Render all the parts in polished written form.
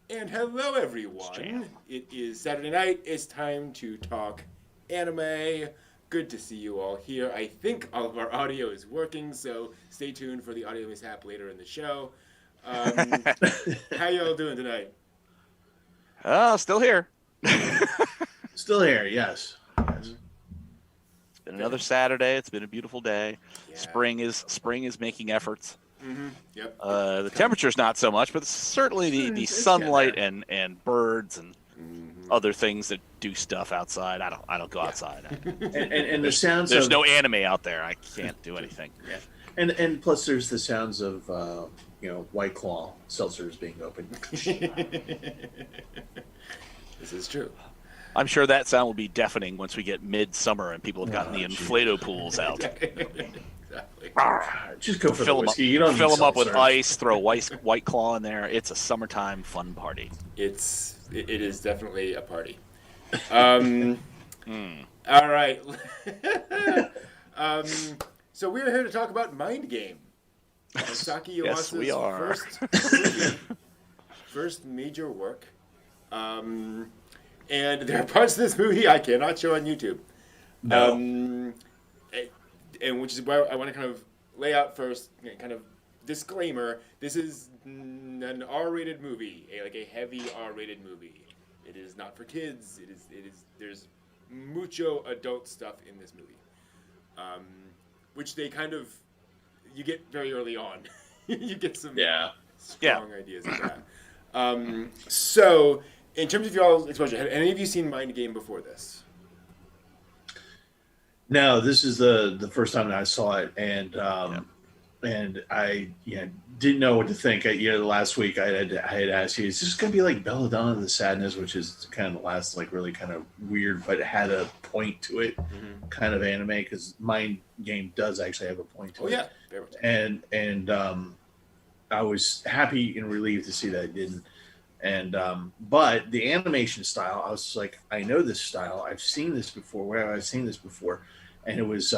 And hello, everyone. It is Saturday night. It's time to talk anime. Good to see you all here. I think all of our audio is working, so stay tuned for the audio mishap later in the show. Um, how y'all doing tonight? Still here. Still here, yes. It's been another Saturday. It's been a beautiful day. Yeah. Spring is making efforts. Mm-hmm. Yep. The temperature's not so much, but certainly the It's sunlight getting and birds and Mm-hmm. other things that do stuff outside. I don't go outside. And the sounds There's of no anime out there. I can't do anything. yeah. And plus there's the sounds of White Claw seltzers being opened. This is true. I'm sure that sound will be deafening once we get midsummer and people have gotten the inflato pools out. Exactly. Just go for Fill the them up, whiskey. You don't fill need them up with seltzer. ice. Throw White Claw in there. It's a summertime fun party. It is definitely a party. All right. So we're here to talk about Mind Game. Masaaki Yes, we are. First major work. And there are parts of this movie I cannot show on YouTube. No. And which is where I want to kind of lay out first, kind of disclaimer. This is an R-rated movie, a heavy R-rated movie. It is not for kids. It is. There's mucho adult stuff in this movie, which they kind of you get very early on. You get some strong ideas of that. So, in terms of y'all's exposure, have any of you seen Mind Game before this? No, this is the first time that I saw it, and I didn't know what to think. Last week I had asked you, is this going to be like Belladonna of the Sadness, which is kind of the last really kind of weird, but it had a point to it, kind of anime, because Mind Game does actually have a point to it. Oh yeah, very much. And I was happy and relieved to see that it didn't. And but the animation style, I was like, I know this style. I've seen this before. Where have I seen this before? And it was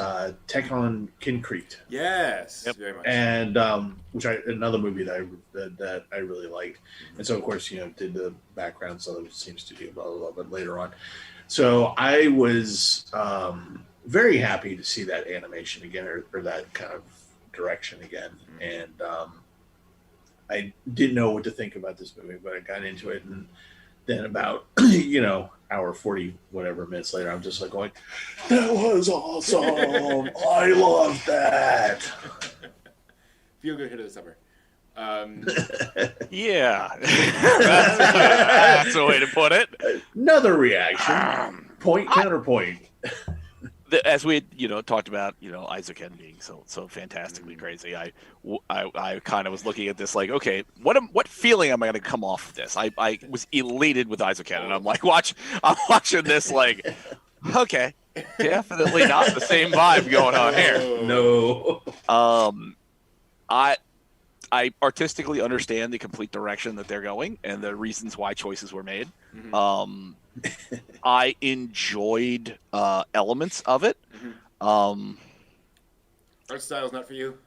Tekkon Concrete. Yes, Yep. very much. And another movie that I really liked. And so of course did the background, so it seems to do a little bit later on. So I was very happy to see that animation again, or that kind of direction again. And I didn't know what to think about this movie, but I got into it, and then about hour 40 whatever minutes later, I'm just like going, that was awesome. I love that. Feel good hit of the summer. Yeah, that's a way to put it. Another reaction. Point counterpoint. As we talked about, Isaac Ken being so fantastically crazy, I kind of was looking at this like, okay, what feeling am I going to come off of this? I was elated with Isaac Ken, and I'm like, I'm watching this like, okay, definitely not the same vibe going on here. No. I artistically understand the complete direction that they're going and the reasons why choices were made. I enjoyed elements of it. Art style's not for you?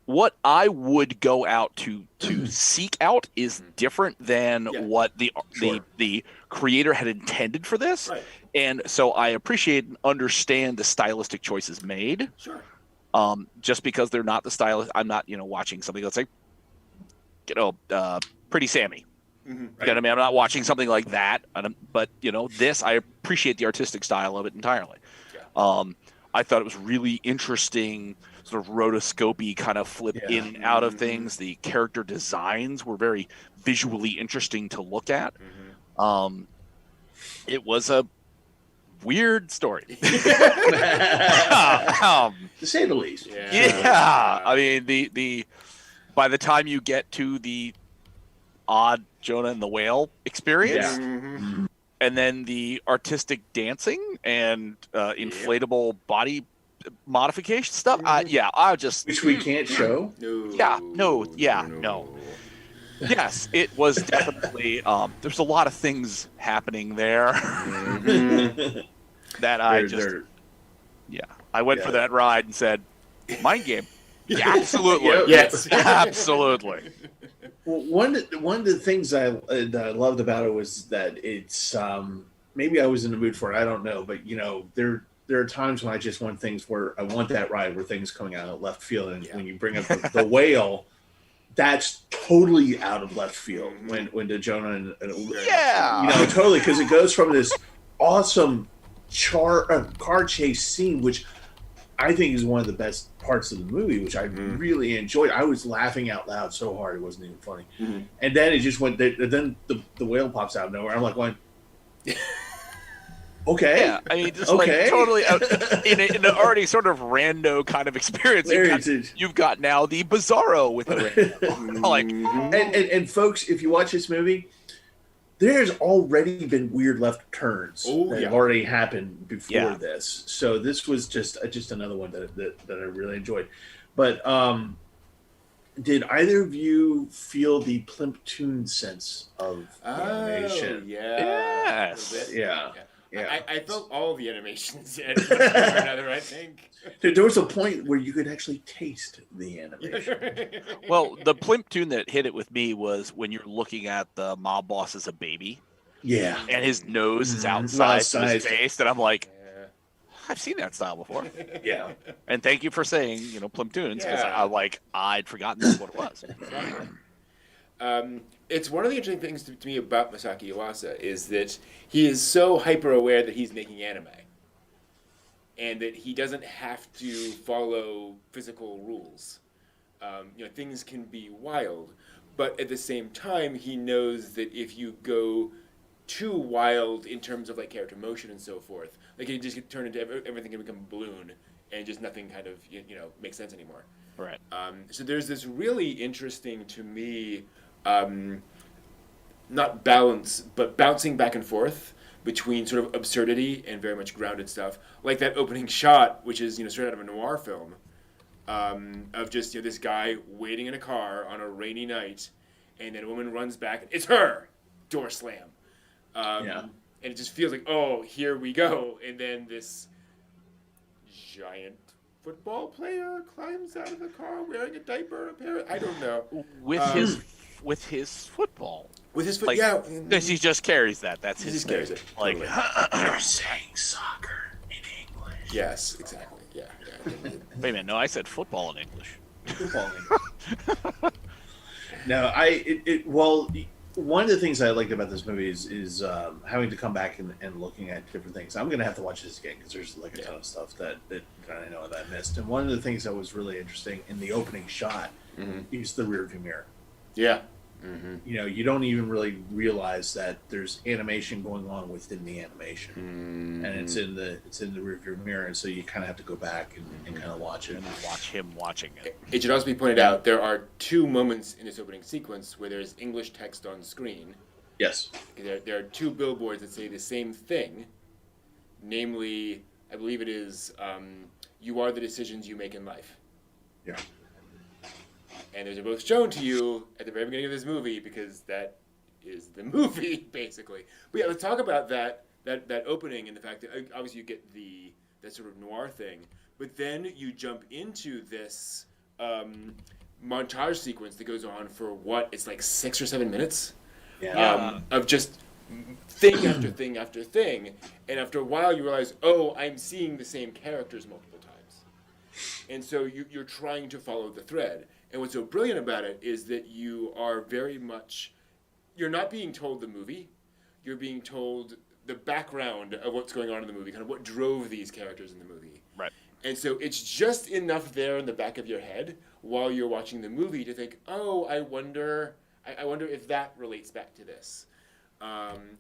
What I would go out to seek out is different than what the creator had intended for this. Right. And so I appreciate and understand the stylistic choices made. Sure. Just because they're not the stylist, I'm not, watching something that's like, Pretty Sammy. Mm-hmm. You know what I mean? I'm not watching something like that, but this, I appreciate the artistic style of it entirely. Yeah. I thought it was really interesting, sort of rotoscopy kind of flip in and out of things. The character designs were very visually interesting to look at. It was a weird story. To say the least. Yeah. I mean, the by the time you get to the odd Jonah and the Whale experience, and then the artistic dancing and inflatable body modification stuff, I just Which we can't show. No. Yes, it was definitely. There's a lot of things happening there that I went for that ride and said, "Mind Game, Yeah, absolutely. Yep. Yes. Absolutely. Well, one of the things that I loved about it was that it's maybe I was in the mood for it. I don't know, but there are times when I just want things where I want that ride where things coming out of left field, and when you bring up the whale, that's totally out of left field. When the Jonah and totally, because it goes from this awesome car chase scene, which I think is one of the best parts of the movie, which I really enjoyed. I was laughing out loud so hard it wasn't even funny. And then it just went. Then the whale pops out of nowhere. I'm like going, okay. Yeah, I mean, just like totally in an already sort of rando kind of experience. You've got now the Bizarro with the rando. Like, and folks, if you watch this movie, there's already been weird left turns that have already happened before this. So this was just another one that I really enjoyed. But did either of you feel the Plimpton sense of the animation? Yes. Yeah. I felt all the animations at one point or another, I think. There was a point where you could actually taste the animation. Well, the Plimpton that hit it with me was when you're looking at the mob boss as a baby. Yeah. And his nose is outside his face, and I'm like, I've seen that style before. Yeah. And thank you for saying, Plimptons, because I'd forgotten that's what it was. It's one of the interesting things to me about Masaaki Yuasa is that he is so hyper aware that he's making anime, and that he doesn't have to follow physical rules. Things can be wild, but at the same time, he knows that if you go too wild in terms of like character motion and so forth, like you just turn into everything can become a balloon, and just nothing kind of makes sense anymore. Right. So there's this really interesting to me. Not balance, but bouncing back and forth between sort of absurdity and very much grounded stuff, like that opening shot, which is straight out of a noir film, of just this guy waiting in a car on a rainy night, and then a woman runs back, and it's her, door slam, and it just feels like, oh, here we go, and then this giant football player climbs out of the car wearing a diaper. I don't know. With his football. With his foot, yeah. Because he just carries that. That's his. He just carries it. Like, you're saying soccer in English. Yes, exactly. Yeah. Wait a minute. No, I said football in English. Football in English. No, well, one of the things I liked about this movie is having to come back and looking at different things. I'm going to have to watch this again because there's like a ton of stuff that I know that I missed. And one of the things that was really interesting in the opening shot is the rearview mirror. Yeah. You don't even really realize that there's animation going on within the animation, and it's in the rearview mirror, and so you kind of have to go back and kind of watch it. And watch him watching it. It should also be pointed out there are two moments in this opening sequence where there's English text on screen. Yes. There are two billboards that say the same thing, namely, I believe it is, "You are the decisions you make in life." Yeah. And those are both shown to you at the very beginning of this movie because that is the movie, basically. But yeah, let's talk about that opening and the fact that obviously you get that sort of noir thing, but then you jump into this montage sequence that goes on for it's like 6 or 7 minutes of just thing after thing after thing, and after a while you realize, oh, I'm seeing the same characters multiple times, and so you're trying to follow the thread. And what's so brilliant about it is that you are very much, you're not being told the movie, you're being told the background of what's going on in the movie, kind of what drove these characters in the movie. Right. And so it's just enough there in the back of your head while you're watching the movie to think, oh, I wonder if that relates back to this.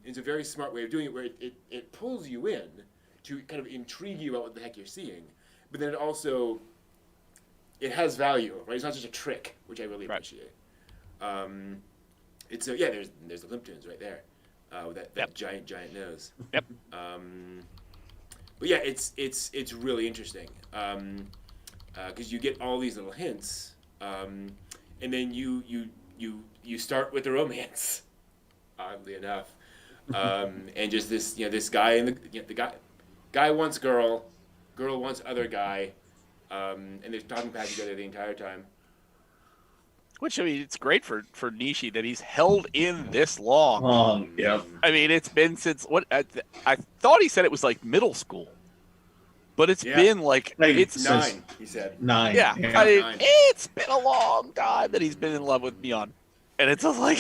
It's a very smart way of doing it where it pulls you in to kind of intrigue you about what the heck you're seeing. But then it has value, right? It's not just a trick, which I really appreciate. There's the Plimptons right there, with that giant nose. Yep. But yeah, it's really interesting because you get all these little hints, and then you start with the romance, oddly enough, and just this guy and the guy wants girl wants other guy. and they're talking past each other the entire time. Which, I mean, it's great for Nishi that he's held in this long. Yep. I mean, it's been since what I thought he said it was like middle school, but it's been like it's 9. He said 9. Yeah, Yeah. I mean, 9. it's been a long time that he's been in love with Mion, and it's just like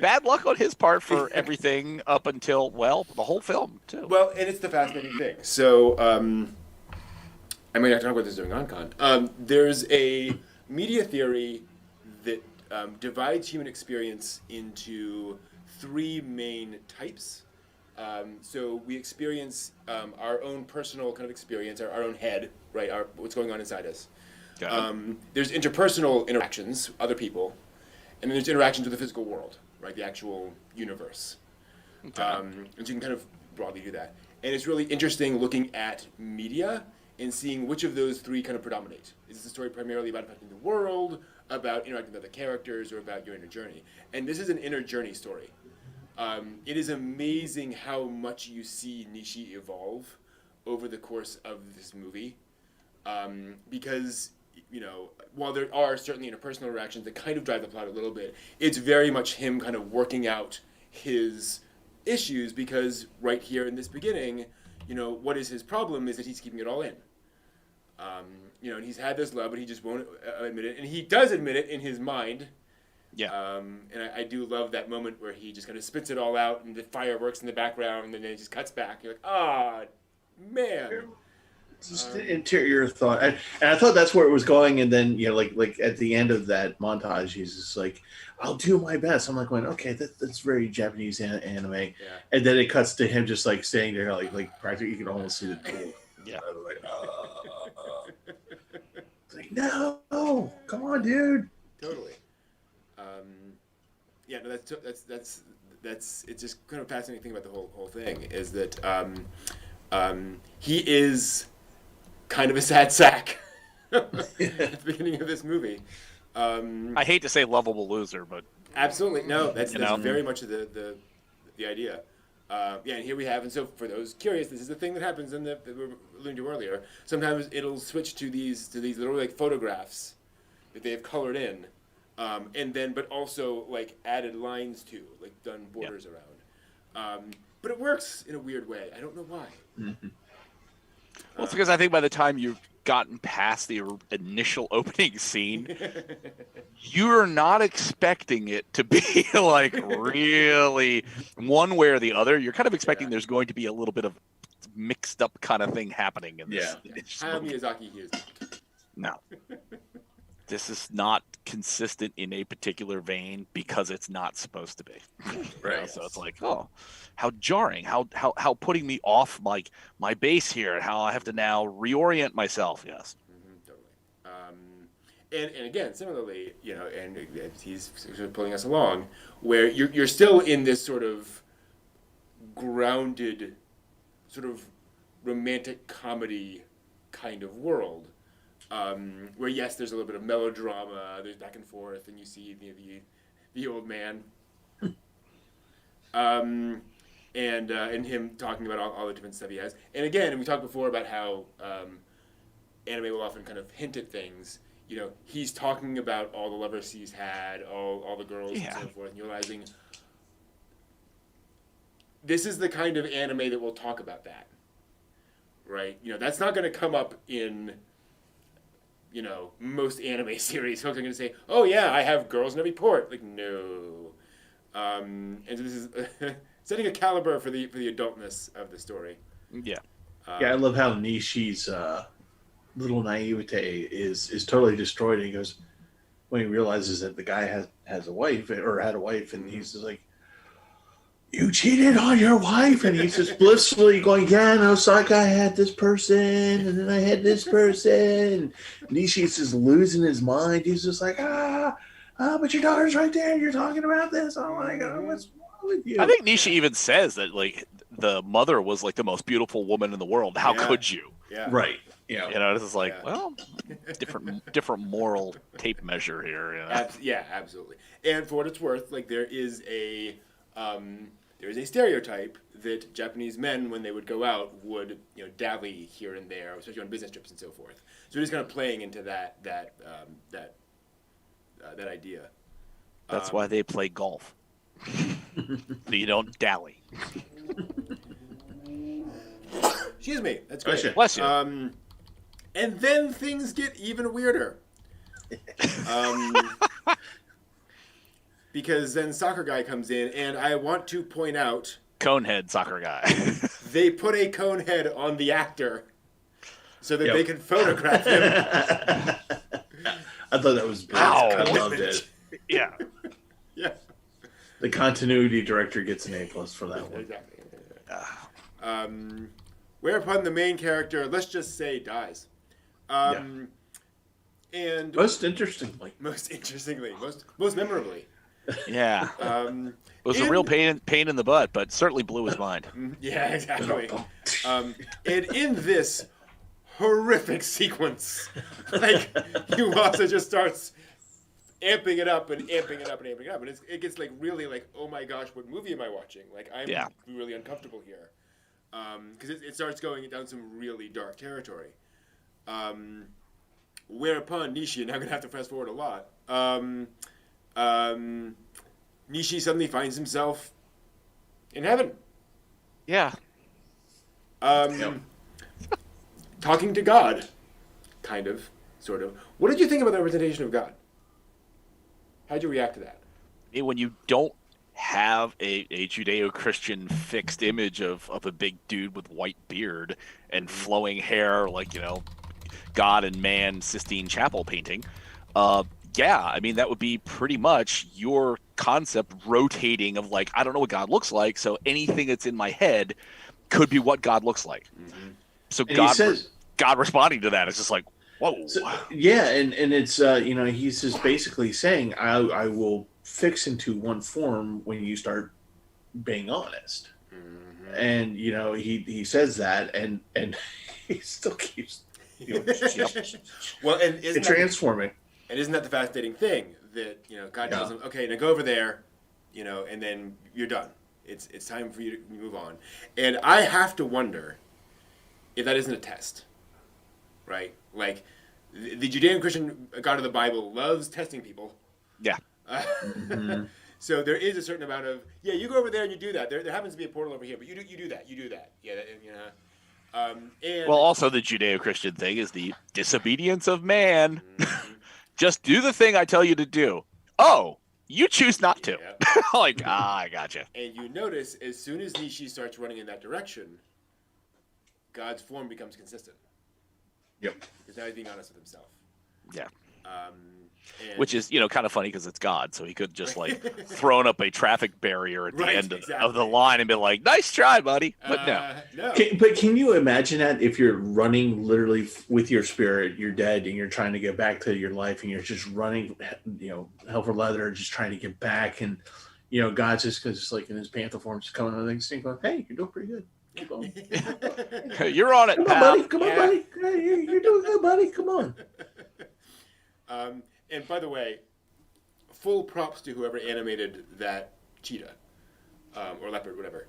bad luck on his part for everything up until the whole film too. Well, and it's the fascinating thing. So, I mean, I talk about this during OnCon. There's a media theory that divides human experience into 3 main types. So we experience our own personal kind of experience, our own head, right? What's going on inside us. There's interpersonal interactions, other people, and then there's interactions with the physical world, right? The actual universe. Okay. And so you can kind of broadly do that. And it's really interesting looking at media and seeing which of those 3 kind of predominate. Is this a story primarily about affecting the world, about interacting with other characters, or about your inner journey? And this is an inner journey story. It is amazing how much you see Nishi evolve over the course of this movie. Because, you know, while there are certainly interpersonal interactions that kind of drive the plot a little bit, it's very much him kind of working out his issues, because right here in this beginning, you know, what is his problem is that he's keeping it all in. You know, and he's had this love, but he just won't admit it. And he does admit it in his mind. Yeah. And I do love that moment where he just kind of spits it all out, and the fireworks in the background, and then it just cuts back. You're like, ah, man. Just an interior thought, and I thought that's where it was going. And then, you know, like at the end of that montage, he's just like, "I'll do my best." I'm like, going, "Okay, that's very Japanese anime." Yeah. And then it cuts to him just like staying there, like practically, you can almost see the tool. Yeah. I was like, It's like, no, come on, dude. Totally. Yeah, no, that's it's just kind of a fascinating thing about the whole thing is that he is kind of a sad sack at the beginning of this movie. I hate to say lovable loser, but Absolutely, no, that's You know? very much the idea. Yeah, and here we have, and so for those curious, this is the thing that happens in that we were alluding to earlier. Sometimes it'll switch to these little like photographs that they have colored in, and then but also like added lines to, like done borders around. But it works in a weird way. I don't know why. Mm-hmm. well, it's because I think by the time you've gotten past the initial opening scene, you're not expecting it to be like really one way or the other. You're kind of expecting there's going to be a little bit of mixed up kind of thing happening in this. Yeah. in this Hayao movie. Miyazaki, he is not. No. This is not consistent in a particular vein because it's not supposed to be. Right. So it's like, oh, how jarring, how putting me off like my base here, and how I have to now reorient myself. Yes. Totally. And again, similarly, you know, and he's sort of pulling us along, where you're still in this sort of grounded, sort of romantic comedy kind of world, where yes, there's a little bit of melodrama, there's back and forth, and you see the old man, and him talking about all the different stuff he has. And again, we talked before about how anime will often kind of hint at things. You know, he's talking about all the lovers he's had, all the girls and so forth, and you're realizing this is the kind of anime that will talk about that, right? You know, that's not going to come up in, you know, most anime series. Folks are going to say, "Oh yeah, I have girls in every port." Like, no. And so this is setting a caliber for the adultness of the story. Yeah. Yeah, I love how Nishi's little naivete is totally destroyed. And he goes, when he realizes that the guy has a wife or had a wife, and he's just like, "You cheated on your wife," and he's just blissfully going, "Yeah, no, Saka, I had this person, and then I had this person." And Nishi's just losing his mind. He's just like, but your daughter's right there. You're talking about this. Oh my God, what's wrong with you? I think Nishi even says that like the mother was like the most beautiful woman in the world. How could you? Yeah. Right. Yeah. You know, this is like, Yeah. well, different moral tape measure here. You know? Yeah, absolutely. And for what it's worth, like there is there's a stereotype that Japanese men, when they would go out, would dally here and there, especially on business trips and so forth. So it is kind of playing into that idea. That's why they play golf. So you don't dally. Excuse me. That's great. Bless you. And then things get even weirder. Because then soccer guy comes in, and I want to point out... Conehead soccer guy. They put a cone head on the actor so that they can photograph him. I thought that was brilliant. I loved it. Yeah. Yeah. The continuity director gets an A+ for that one. Exactly. Whereupon the main character, let's just say, dies. And most interestingly, most memorably. Yeah. It was a real pain in the butt, but certainly blew his mind. Yeah, exactly. And in this horrific sequence, like, Yuasa just starts amping it up and amping it up and amping it up, and it gets like really like, oh my gosh, what movie am I watching? Like, I'm really uncomfortable here, because it starts going down some really dark territory. Whereupon Nishi, and I'm gonna have to fast forward a lot. Nishi suddenly finds himself in heaven. Yeah. Talking to God, kind of, sort of. What did you think about the representation of God? How'd you react to that? When you don't have a Judeo-Christian fixed image of a big dude with white beard and flowing hair, like, God and man Sistine Chapel painting, I mean, that would be pretty much your concept rotating of, like, I don't know what God looks like, so anything that's in my head could be what God looks like. Mm-hmm. So God responding to that is just like, whoa. So, and it's, he's just basically saying, I will fix into one form when you start being honest. Mm-hmm. And, he says that, and he still keeps well, and isn't transforming. And isn't that the fascinating thing that God tells him, okay, now go over there, and then you're done. It's time for you to move on. And I have to wonder if that isn't a test, right? Like, the Judean-Christian God of the Bible loves testing people. Yeah. Mm-hmm. So there is a certain amount of, you go over there and you do that. There happens to be a portal over here, but you do that. Yeah, and well, also the Judeo-Christian thing is the disobedience of man. Mm-hmm. Just do the thing I tell you to do. Oh, you choose not to. Yep. Like, I gotcha. And you notice, as soon as Nishi starts running in that direction, God's form becomes consistent. Yep. Because now he's being honest with himself. Yeah. Which is, kind of funny because it's God, so he could just like thrown up a traffic barrier at the end of the line and be like, "Nice try, buddy." But no. Can you imagine that if you're running literally with your spirit, you're dead, and you're trying to get back to your life, and you're just running, hell for leather, just trying to get back, and God's just like in his panther form, just coming on the thing, going, "Hey, you're doing pretty good. Keep going. You're on it, Come pal. on, buddy. Come on, buddy. Hey, you're doing good, buddy. Come on." And by the way, full props to whoever animated that cheetah or leopard, whatever.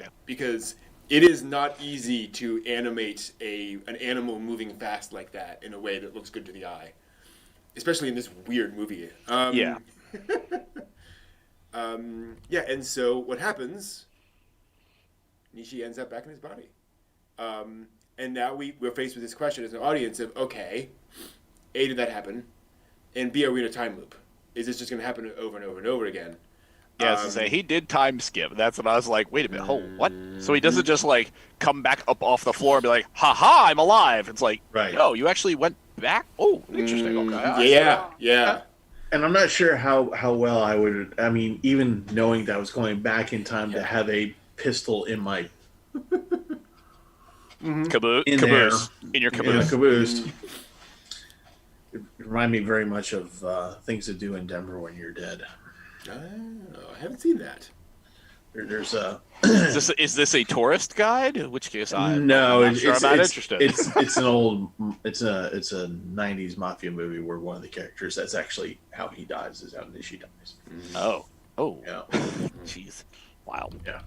Yeah. Because it is not easy to animate an animal moving fast like that in a way that looks good to the eye, especially in this weird movie. Yeah. And so what happens? Nishi ends up back in his body, and now we're faced with this question as an audience of, okay, A, did that happen? And B, are we in a time loop? Is this just going to happen over and over and over again? Yeah, I was going to say, he did time skip. That's when I was like, wait a minute, what? So he doesn't just, like, come back up off the floor and be like, ha-ha, I'm alive. It's like, no, you actually went back? Oh, interesting. Okay. Yeah. And I'm not sure how well I would, even knowing that I was going back in time to have a pistol in my... Caboose. In your caboose. In a caboose. It reminded me very much of Things to Do in Denver When You're Dead. Oh, I haven't seen that. There's a. Is this a tourist guide? In which case, I'm not interested. It's an old. It's a '90s mafia movie where one of the characters, that's actually how he dies, is how Nishi dies. Oh. Yeah. Jeez. Wow. Yeah.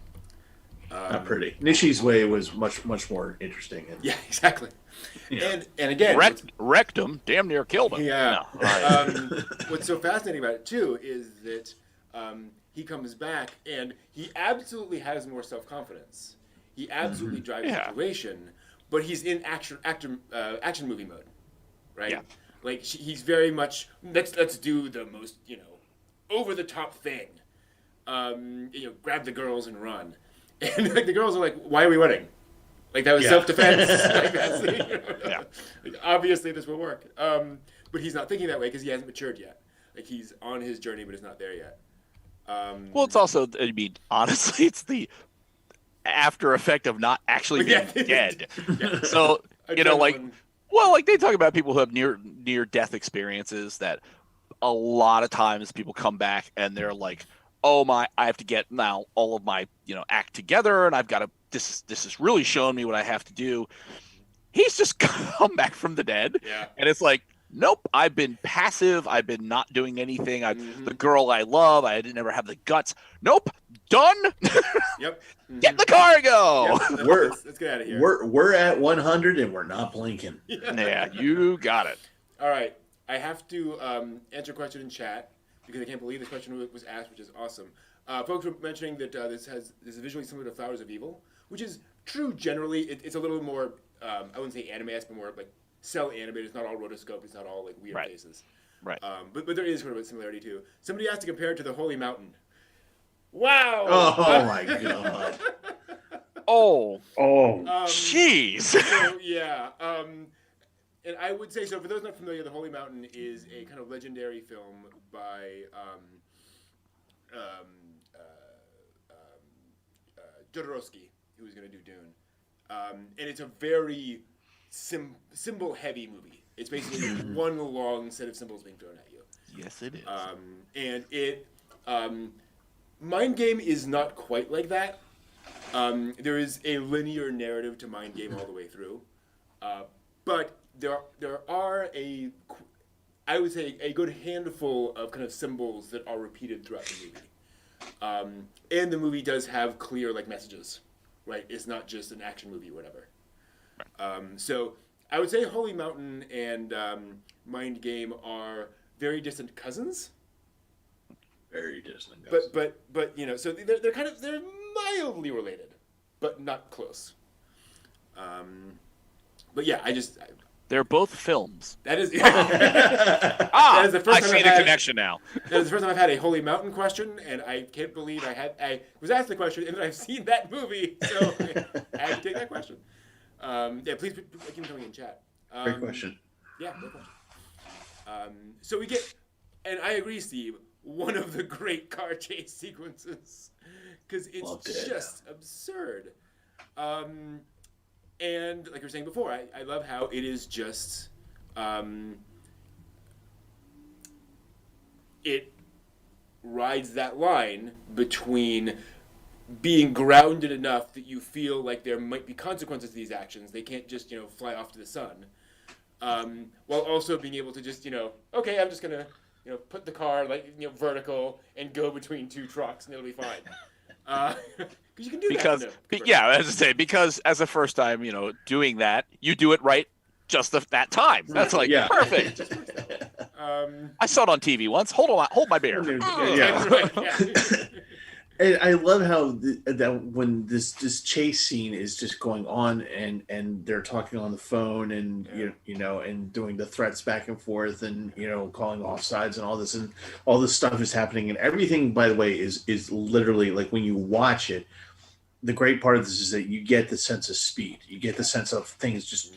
Not pretty. Nishi's way was much more interesting. And, Yeah, exactly. Yeah. And again, Wrecked him, damn near killed him. yeah. No. What's so fascinating about it too is that he comes back and he absolutely has more self-confidence. He absolutely drives the situation, but he's in action movie mode, right? Yeah. Like he's very much let's do the most over the top thing, grab the girls and run, and like the girls are like, why are we running? Like that was self-defense. Like, like, obviously this will work. But he's not thinking that way because he hasn't matured yet. Like he's on his journey, but he's not there yet. Well, it's also, I mean, honestly, it's the after effect of not actually being dead. So, like they talk about people who have near death experiences that a lot of times people come back and they're like, oh my, I have to get now all of my, act together and I've got to, this has really shown me what I have to do. He's just come back from the dead. Yeah. And it's like, nope, I've been passive. I've been not doing anything. The girl I love, I didn't ever have the guts. Nope, done. Yep. Get in the car and go. Yep. Let's get out of here. We're at 100 and we're not blinking. Yeah, you got it. All right. I have to answer a question in chat because I can't believe this question was asked, which is awesome. Folks were mentioning that this is visually similar to Flowers of Evil, which is true generally. It's a little more, I wouldn't say anime-esque, but more like cell animated. It's not all rotoscope. It's not all like weird faces. Right. But there is sort of a similarity too. Somebody asked to compare it to the Holy Mountain. Wow. Oh my god. Oh. Jeez. So yeah. And I would say so. For those not familiar, the Holy Mountain is a kind of legendary film by Jodorowsky, who was going to do Dune, and it's a very symbol-heavy movie. It's basically one long set of symbols being thrown at you. Yes, it is. And it, Mind Game is not quite like that. There is a linear narrative to Mind Game all the way through, but there are I would say a good handful of kind of symbols that are repeated throughout the movie. And the movie does have clear like messages, right? It's not just an action movie or whatever. So I would say Holy Mountain and Mind Game are very distant cousins. Very distant cousins. But so they're mildly related, but not close. But yeah, they're both films. That is. That is the first I see the connection now. That is the first time I've had a Holy Mountain question, and I can't believe I was asked the question, and then I've seen that movie, so I had to take that question. Please keep them coming in chat. Great question. Yeah, great question. So we get, and I agree, Steve, one of the great car chase sequences, because it's just absurd. And like you were saying before, I love how it is just, it rides that line between being grounded enough that you feel like there might be consequences to these actions. They can't just, fly off to the sun. While also being able to just, okay, I'm just going to, put the car vertical and go between two trucks and it'll be fine. Because you can do that. As I say, because as a first time, doing that, you do it right just that time. That's perfect. I saw it on TV once. Hold my beer. And I love how that when this chase scene is just going on and they're talking on the phone and and doing the threats back and forth and calling offsides and all this stuff is happening, and everything, by the way, is literally like when you watch it. The great part of this is that you get the sense of speed. You get the sense of things just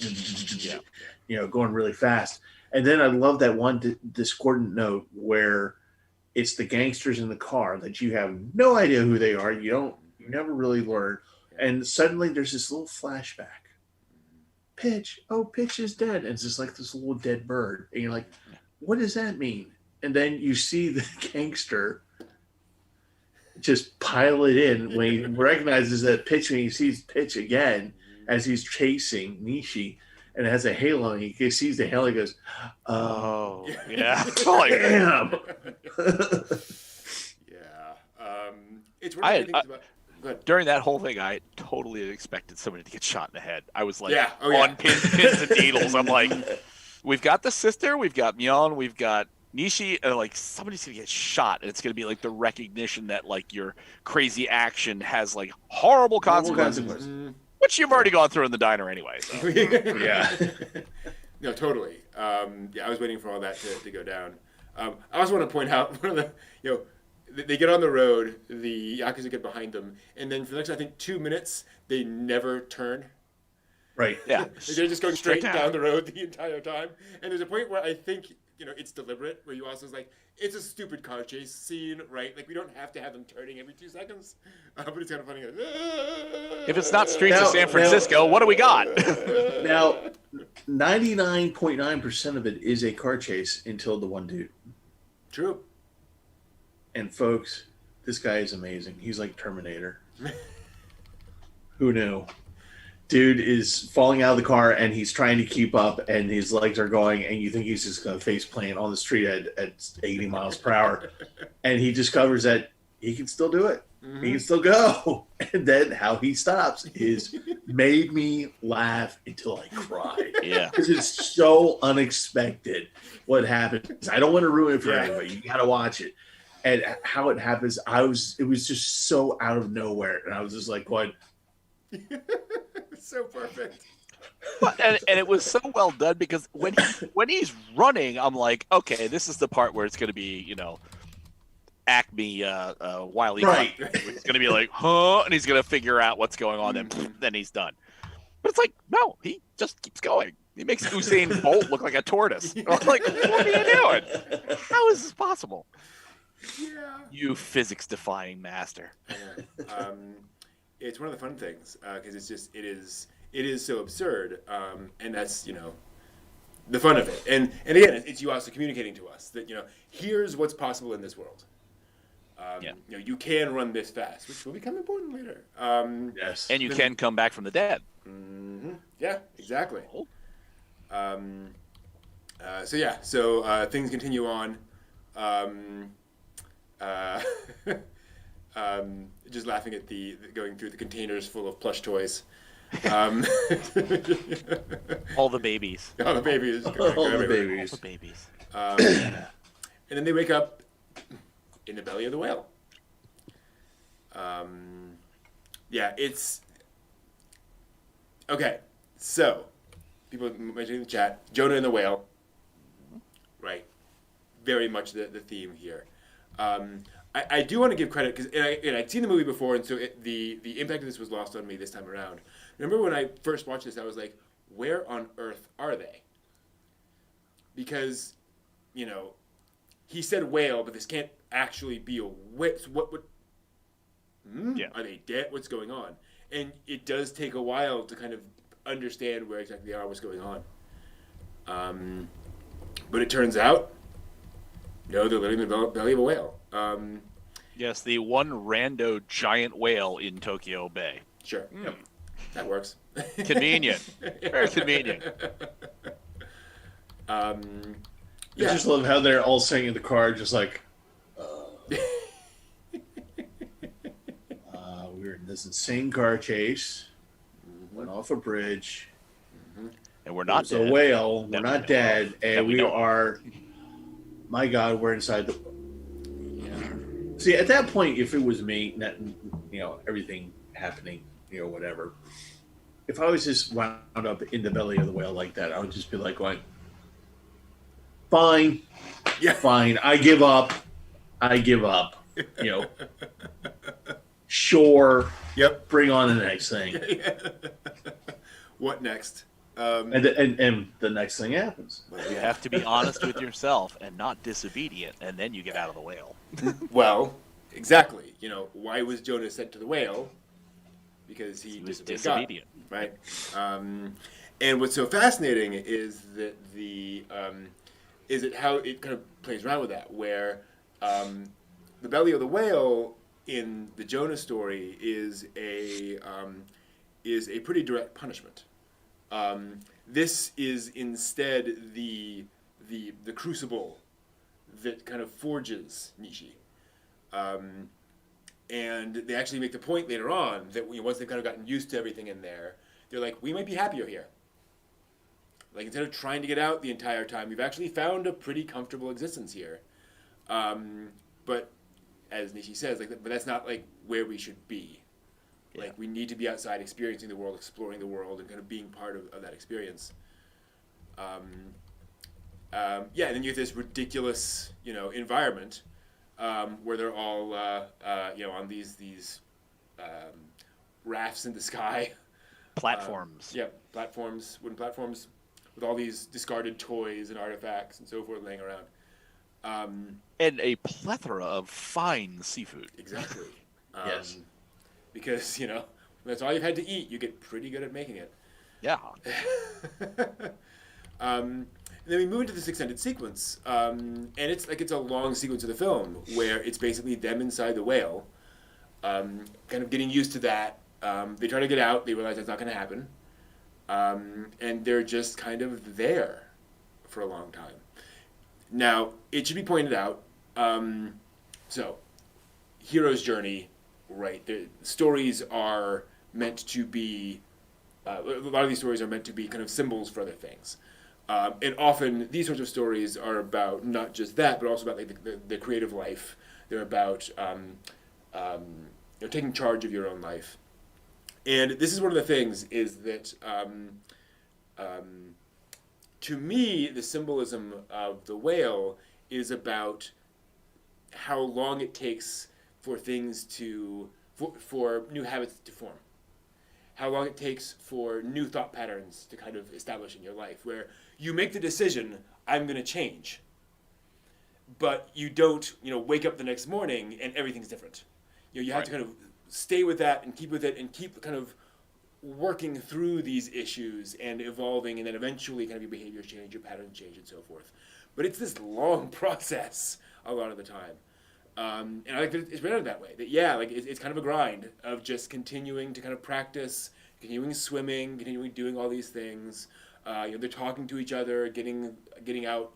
going really fast. And then I love that one discordant note where it's the gangsters in the car that you have no idea who they are. You never really learn. And suddenly there's this little flashback. Pitch is dead. And it's just like this little dead bird. And you're like, what does that mean? And then you see the gangster just pile it in when he recognizes that Pitch, when he sees Pitch again as he's chasing Nishi. And it has a halo, and he sees the halo. He goes, yeah, damn." It's one of the things about. Go ahead. During that whole thing, I totally expected somebody to get shot in the head. I was like, Yeah. Oh, on yeah. pins and needles. I'm like, we've got the sister, we've got Myeon, we've got Nishi, and like somebody's gonna get shot, and it's gonna be like the recognition that like your crazy action has like horrible consequences, which you've already gone through in the diner anyway. So. Yeah. No, totally. Yeah, I was waiting for all that to go down. I also want to point out one of the, they get on the road, the Yakuza get behind them, and then for the next, I think, 2 minutes, they never turn. Right. Yeah. They're just going straight down. down the road the entire time. And there's a point where I think, it's deliberate, where Yuasa's like, it's a stupid car chase scene, right? Like, we don't have to have them turning every 2 seconds. But it's kind of funny. If it's not streets of San Francisco, what do we got? Now, 99.9% of it is a car chase until the one dude. True. And folks, this guy is amazing. He's like Terminator. Who knew? Dude is falling out of the car and he's trying to keep up and his legs are going and you think he's just going to face plant on the street at 80 miles per hour. And he discovers that he can still do it. Mm-hmm. He can still go. And then how he stops is made me laugh until I cried. Yeah. Because it's so unexpected what happens. I don't want to ruin it for anybody. You got to watch it. And how it happens, it was just so out of nowhere. And I was just like, going, so perfect. And it was so well done because when he's running, I'm like, okay, this is the part where it's going to be, Acme Wile E. Right. It's going to be like, huh, and he's going to figure out what's going on, then he's done. But it's like, no, he just keeps going. He makes Usain Bolt look like a tortoise. I'm like, what are you doing? How is this possible? Yeah. You physics-defying master. Yeah. It's one of the fun things because it is so absurd, and that's the fun of it. And again, it's Yuasa communicating to us that here's what's possible in this world. You can run this fast, which will become important later. yes, and you can come back from the dead. Mm-hmm. Yeah, exactly. Oh. So things continue on. Just laughing at the going through the containers full of plush toys. All the babies. All the babies. All the babies. All the babies. And then they wake up in the belly of the whale. It's okay. So people mentioning in the chat, Jonah and the whale. Right. Very much the theme here. I do want to give credit because I'd seen the movie before, and so the impact of this was lost on me this time around. Remember when I first watched this, I was like, "Where on earth are they?" Because, he said whale, but this can't actually be a whale. So what? Are they dead? What's going on? And it does take a while to kind of understand where exactly they are, what's going on. But it turns out, no, they're living in the belly of a whale. Yes, the one rando giant whale in Tokyo Bay. Sure. Yep. That works. Convenient. Very convenient. I just love how they're all sitting in the car, just like, we were in this insane car chase, went off a bridge, and we're not dead. dead. A whale, we're not dead, and we are. My God, we're inside the. See, at that point, if it was me, not, everything happening, whatever. If I was just wound up in the belly of the whale like that, I would just be like, going, fine, fine, I give up. Sure. Yep. Bring on the next thing. What next? And the next thing happens. You have to be honest with yourself and not disobedient, and then you get out of the whale. Well, exactly. Why was Jonah sent to the whale? Because he was disobedient. God, right? And what's so fascinating is that how it kind of plays around with that, where the belly of the whale in the Jonah story is a pretty direct punishment. This is instead the crucible that kind of forges Nishi. And they actually make the point later on that once they've kind of gotten used to everything in there, they're like, we might be happier here. Like, instead of trying to get out the entire time, we've actually found a pretty comfortable existence here. But as Nishi says, like, but that's not like where we should be. Yeah. Like, we need to be outside, experiencing the world, exploring the world, and kind of being part of that experience. And then you have this ridiculous, environment where they're all, on these rafts in the sky. Platforms. Platforms, wooden platforms, with all these discarded toys and artifacts and so forth laying around. And a plethora of fine seafood. Exactly. Yes. Because, that's all you've had to eat, you get pretty good at making it. Yeah. And then we move into this extended sequence, and it's a long sequence of the film where it's basically them inside the whale, kind of getting used to that. They try to get out, they realize that's not going to happen, and they're just kind of there for a long time. Now, it should be pointed out, so, hero's journey, right, the stories are meant to be, a lot of these stories are meant to be kind of symbols for other things. And often these sorts of stories are about not just that, but also about like the creative life. They're about taking charge of your own life. And this is one of the things is that to me, the symbolism of the whale is about how long it takes for things for new habits to form. How long it takes for new thought patterns to kind of establish in your life, where you make the decision, I'm going to change. But you don't, wake up the next morning and everything's different. You have to kind of stay with that and keep with it and keep kind of working through these issues and evolving, and then eventually kind of your behaviors change, your patterns change, and so forth. But it's this long process a lot of the time. And I like that it's written that way. That it's kind of a grind of just continuing to kind of practice, continuing swimming, continuing doing all these things. They're talking to each other, getting out,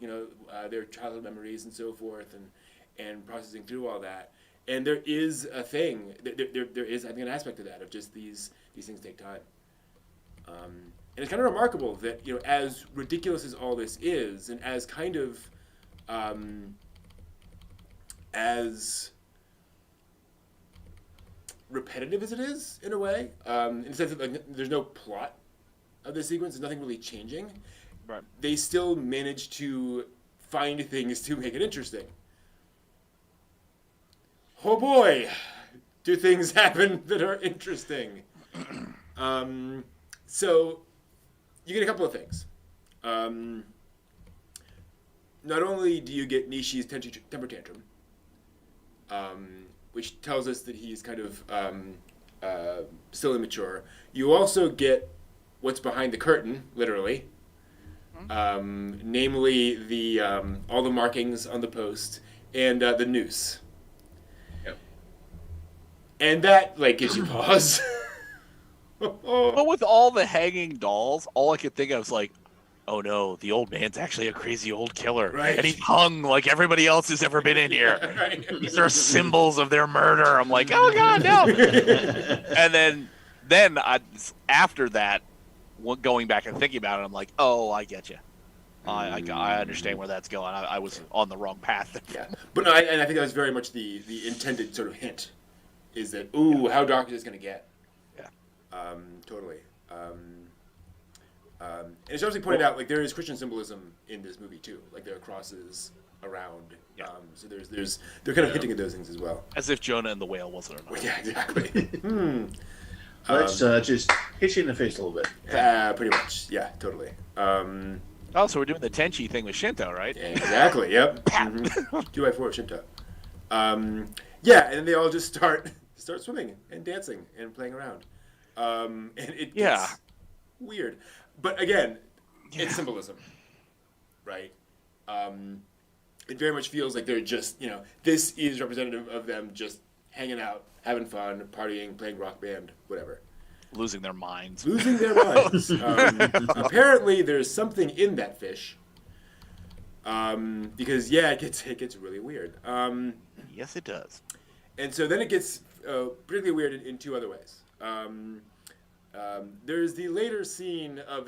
their childhood memories and so forth, and processing through all that. And there is a thing. There is, I think, an aspect of that of just these things take time. And it's kind of remarkable that as ridiculous as all this is, and as kind of as repetitive as it is, in a way, in the sense that there's no plot of this sequence, there's nothing really changing. Right. They still manage to find things to make it interesting. Oh boy, do things happen that are interesting. So you get a couple of things. Not only do you get Nishi's temper tantrum, which tells us that he's kind of still immature. You also get what's behind the curtain, literally. Namely the all the markings on the post and the noose. Yep. And that gives you pause. But with all the hanging dolls, all I could think of was like, oh no, the old man's actually a crazy old killer. Right. And he's hung like everybody else who's ever been in here. Right. These are symbols of their murder. I'm like, oh god, no. And then after that, going back and thinking about it, I'm like, oh, I get you. I understand where that's going. I was on the wrong path. Yeah, but no, and I think that was very much the intended sort of hint, is that how dark is this going to get? Yeah. Totally. And it's obviously pointed out, there is Christian symbolism in this movie too. There are crosses around. Yeah. So they're kind of hinting at those things as well. As if Jonah and the whale wasn't enough. Well, yeah, exactly. Let's just hit you in the face a little bit. Pretty much. Yeah, totally. Oh, so we're doing the Tenchi thing with Shinto, right? Exactly. Yep. 2x4 of Shinto. Yeah, and then they all just start swimming and dancing and playing around. And it gets weird. But again, it's symbolism, right? It very much feels like they're just, this is representative of them just hanging out, having fun, partying, playing rock band, whatever. Losing their minds. Apparently, there's something in that fish. Because, it gets really weird. Yes, it does. And so then it gets particularly weird in two other ways. There's the later scene of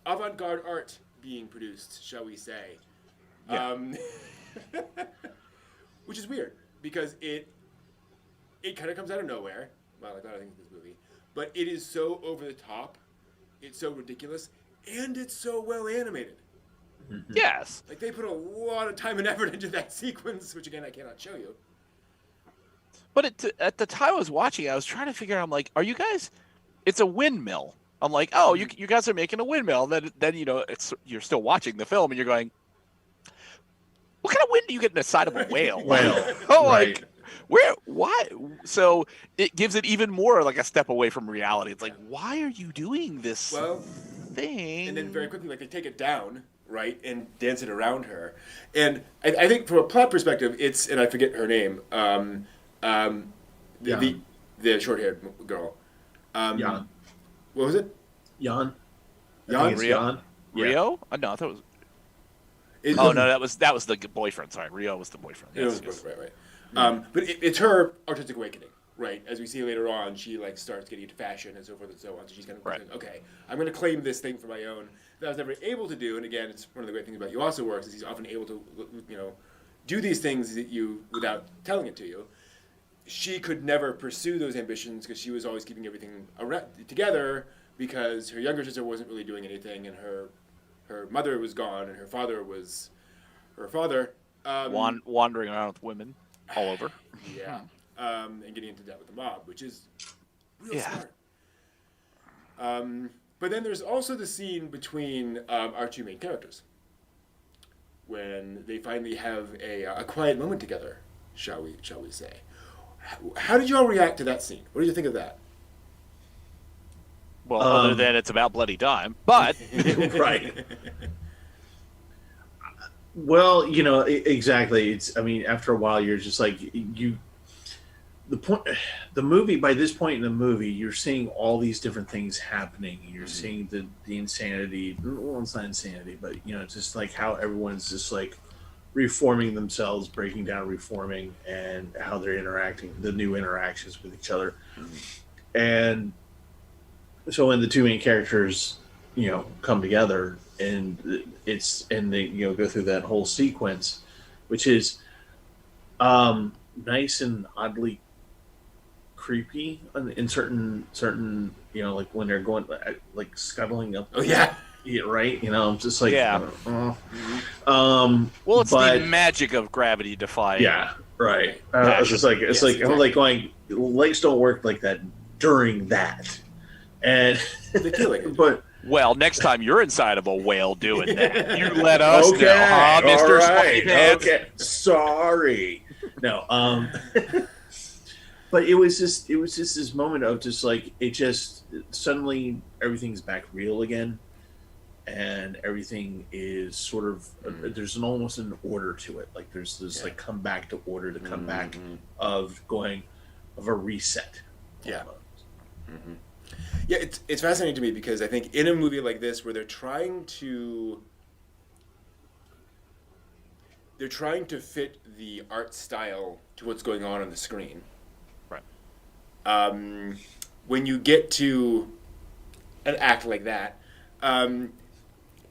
avant-garde art being produced, shall we say? Yeah. Which is weird because it kind of comes out of nowhere. Well, like a lot of things in this movie, but it is so over the top, it's so ridiculous, and it's so well animated. Yes. Like they put a lot of time and effort into that sequence, which again I cannot show you. But at the time I was watching, I was trying to figure out. I'm like, are you guys? It's a windmill. I'm like, oh, you guys are making a windmill. Then you're still watching the film and you're going, what kind of wind do you get in the side of a whale? Oh, right. like where? Why? So it gives it even more like a step away from reality. It's like, why are you doing this thing? And then very quickly, like they take it down, right, and dance it around her. And I think from a plot perspective, it's, and I forget her name, the short-haired girl. Jan. What was it? Jan. Rio? Jan. Rio? I know. I thought it was. No, that was the boyfriend. Sorry, Rio was the boyfriend. Yes, yes. Right. But it's her artistic awakening, right? As we see later on, she like starts getting into fashion and so forth and so on. So she's kind of saying, okay, I'm going to claim this thing for my own that I was never able to do. And again, it's one of the great things about Yuasa works is he's often able to, do these things that you without telling it to you. She could never pursue those ambitions because she was always keeping everything together because her younger sister wasn't really doing anything and her mother was gone and her father was her father. Wandering around with women all over. Yeah. And getting into debt with the mob, which is real smart. But then there's also the scene between our two main characters when they finally have a quiet moment together, shall we say. How did you all react to that scene? What did you think of that? Well, other than it's about bloody time, but right. Well, exactly. It's. I mean, after a while, you're just like you. The movie. By this point in the movie, you're seeing all these different things happening. You're seeing the insanity. Well, it's not insanity, but just like how everyone's just like reforming themselves, breaking down, reforming, and how they're interacting, the new interactions with each other. And so when the two main characters, come together and they, go through that whole sequence, which is nice and oddly creepy in certain, like when they're going, like scuttling up. Oh, yeah. Yeah, right. I'm just like, well, it's the magic of gravity defying. Yeah, right. It's just like exactly. I'm like going, legs don't work like that during that, and but well, next time you're inside of a whale doing that, you let us know, huh, Mr. Smarty Pants? Okay, sorry. No, but it was just this moment of just like it just suddenly everything's back real again. And everything is sort of there's almost an order to it. Like there's this like come back to order, to come back of a reset. Yeah. Yeah, it's fascinating to me because I think in a movie like this where they're trying to fit the art style to what's going on the screen. Right. When you get to an act like that,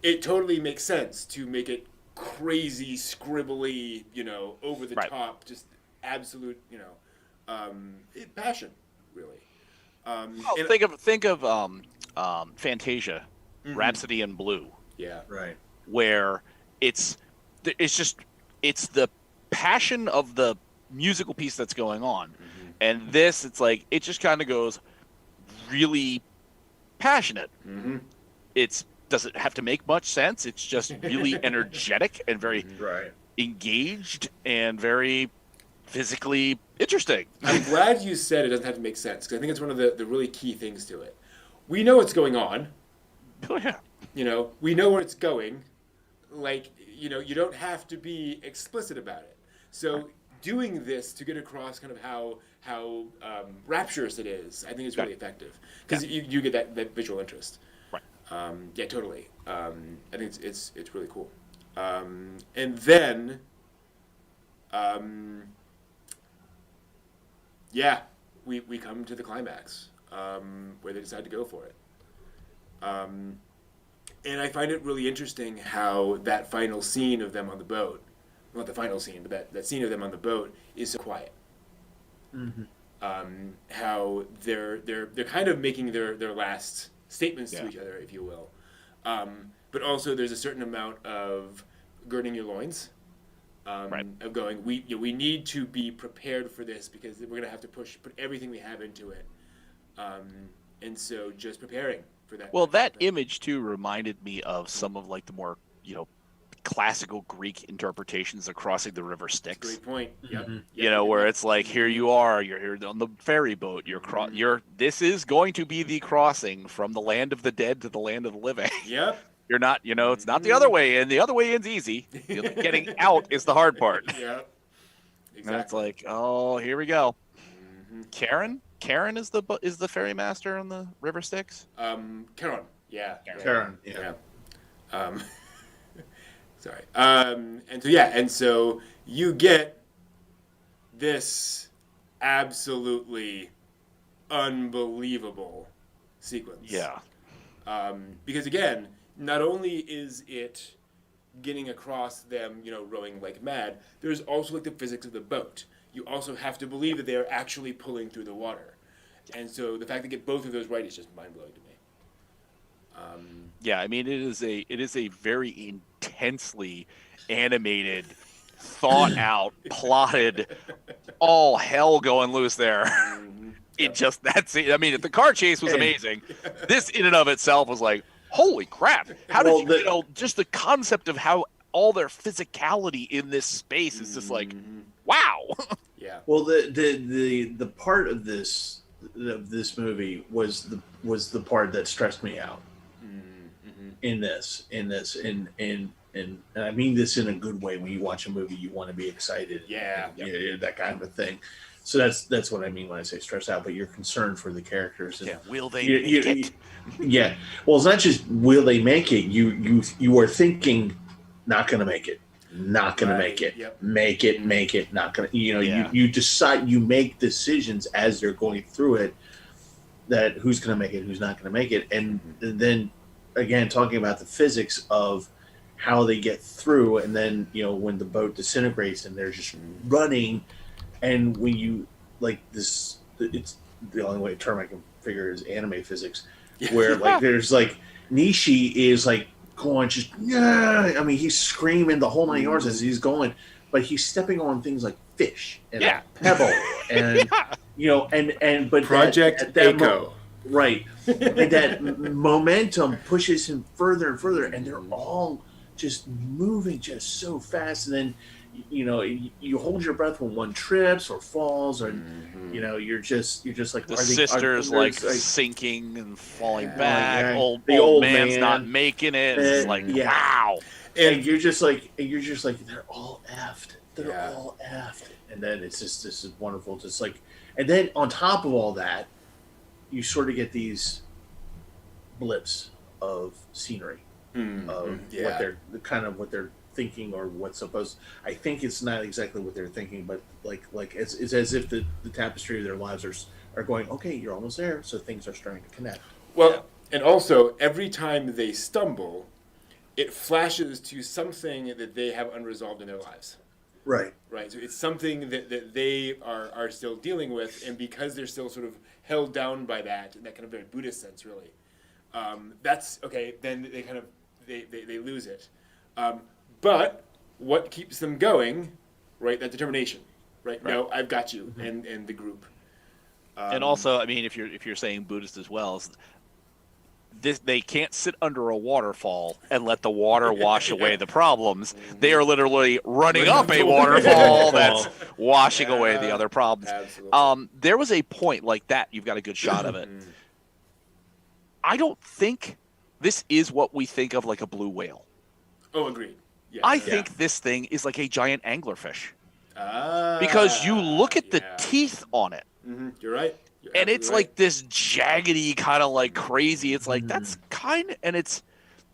it totally makes sense to make it crazy, scribbly, over the top, just absolute, passion, really. Think of Fantasia, Rhapsody in Blue. Yeah, right. Where it's the passion of the musical piece that's going on, and this it's like it just kind of goes really passionate. It's doesn't have to make much sense. It's just really energetic and very engaged and very physically interesting. I'm glad you said it doesn't have to make sense because I think it's one of the really key things to it. We know what's going on. Oh yeah. We know where it's going. Like, you don't have to be explicit about it. So doing this to get across kind of how rapturous it is, I think is really effective because you get that visual interest. Yeah, totally. I think it's really cool. And then Yeah, we come to the climax where they decide to go for it. And I find it really interesting how that final scene of them on the boat, not the final scene, but that scene of them on the boat is so quiet. Mm-hmm. How they're kind of making their last statements to each other, if you will. But also there's a certain amount of girding your loins. Of going, we need to be prepared for this because we're going to have to put everything we have into it. And so just preparing for that. Well, that image too reminded me of some of like the more, classical Greek interpretations of crossing the river Styx. Great point. Yep. Mm-hmm. Yep. Where it's like, here you are, you're here on the ferry boat, this is going to be the crossing from the land of the dead to the land of the living. Yep. You're not, it's not the other way in. The other way in's easy. Getting out is the hard part. Yep. Exactly. And it's like, oh, here we go. Mm-hmm. Karen is the ferry master on the river Styx. Charon. Yeah. Charon. Yeah. Sorry. And so you get this absolutely unbelievable sequence. Yeah. Because again, not only is it getting across them, rowing like mad, there's also like the physics of the boat. You also have to believe that they are actually pulling through the water. And so the fact to get both of those right is just mind-blowing to me. It is a very intensely animated, thought out, plotted, all hell going loose there. That's it. I mean, if the car chase was amazing, this in and of itself was like, holy crap! How did just the concept of how all their physicality in this space is just like, wow. Yeah. Well, the part of this movie was the part that stressed me out. In this, and I mean this in a good way. When you watch a movie, you want to be excited, that kind of a thing. So that's what I mean when I say stressed out. But you're concerned for the characters. And will they make it? Yeah. Well, it's not just will they make it. You are thinking not going to make it, not going to make it, make it, not going to. You decide. You make decisions as they're going through it. That who's going to make it, who's not going to make it, and then. Again, talking about the physics of how they get through, and then when the boat disintegrates and they're just running, and when you like this, it's the only way term I can figure is anime physics, where like there's like Nishi is like going just I mean he's screaming the whole 9 yards as he's going, but he's stepping on things like fish and a pebble and but Project Echo. Right. And that momentum pushes him further and further, and they're all just moving just so fast. And then, you hold your breath when one trips or falls, or you're just like the sister's like sinking and falling back. Old man's not making it. It's like wow. And you're just like they're all effed. They're all effed. And then it's just this is wonderful. Just like, and then on top of all that. You sort of get these blips of scenery of what they're thinking or what's supposed. I think it's not exactly what they're thinking, but like it's as if the tapestry of their lives are going. Okay, you're almost there, so things are starting to connect. Well, and also every time they stumble, it flashes to something that they have unresolved in their lives. Right. So it's something that they are still dealing with, and because they're still sort of held down by that kind of very Buddhist sense, really, that's okay. Then they kind of they lose it. But what keeps them going, right? That determination, right? No, I've got you, and the group. And also, I mean, if you're saying Buddhist as well. They can't sit under a waterfall and let the water wash away the problems. They are literally running up a waterfall that's washing away the other problems. Absolutely. There was a point like that. You've got a good shot of it. I don't think this is what we think of like a blue whale. Oh, agreed. Yeah. I think this thing is like a giant anglerfish. Because you look at the teeth on it. Mm-hmm. You're right. And it's like this jaggedy kind of like crazy. It's like that's kind of, and its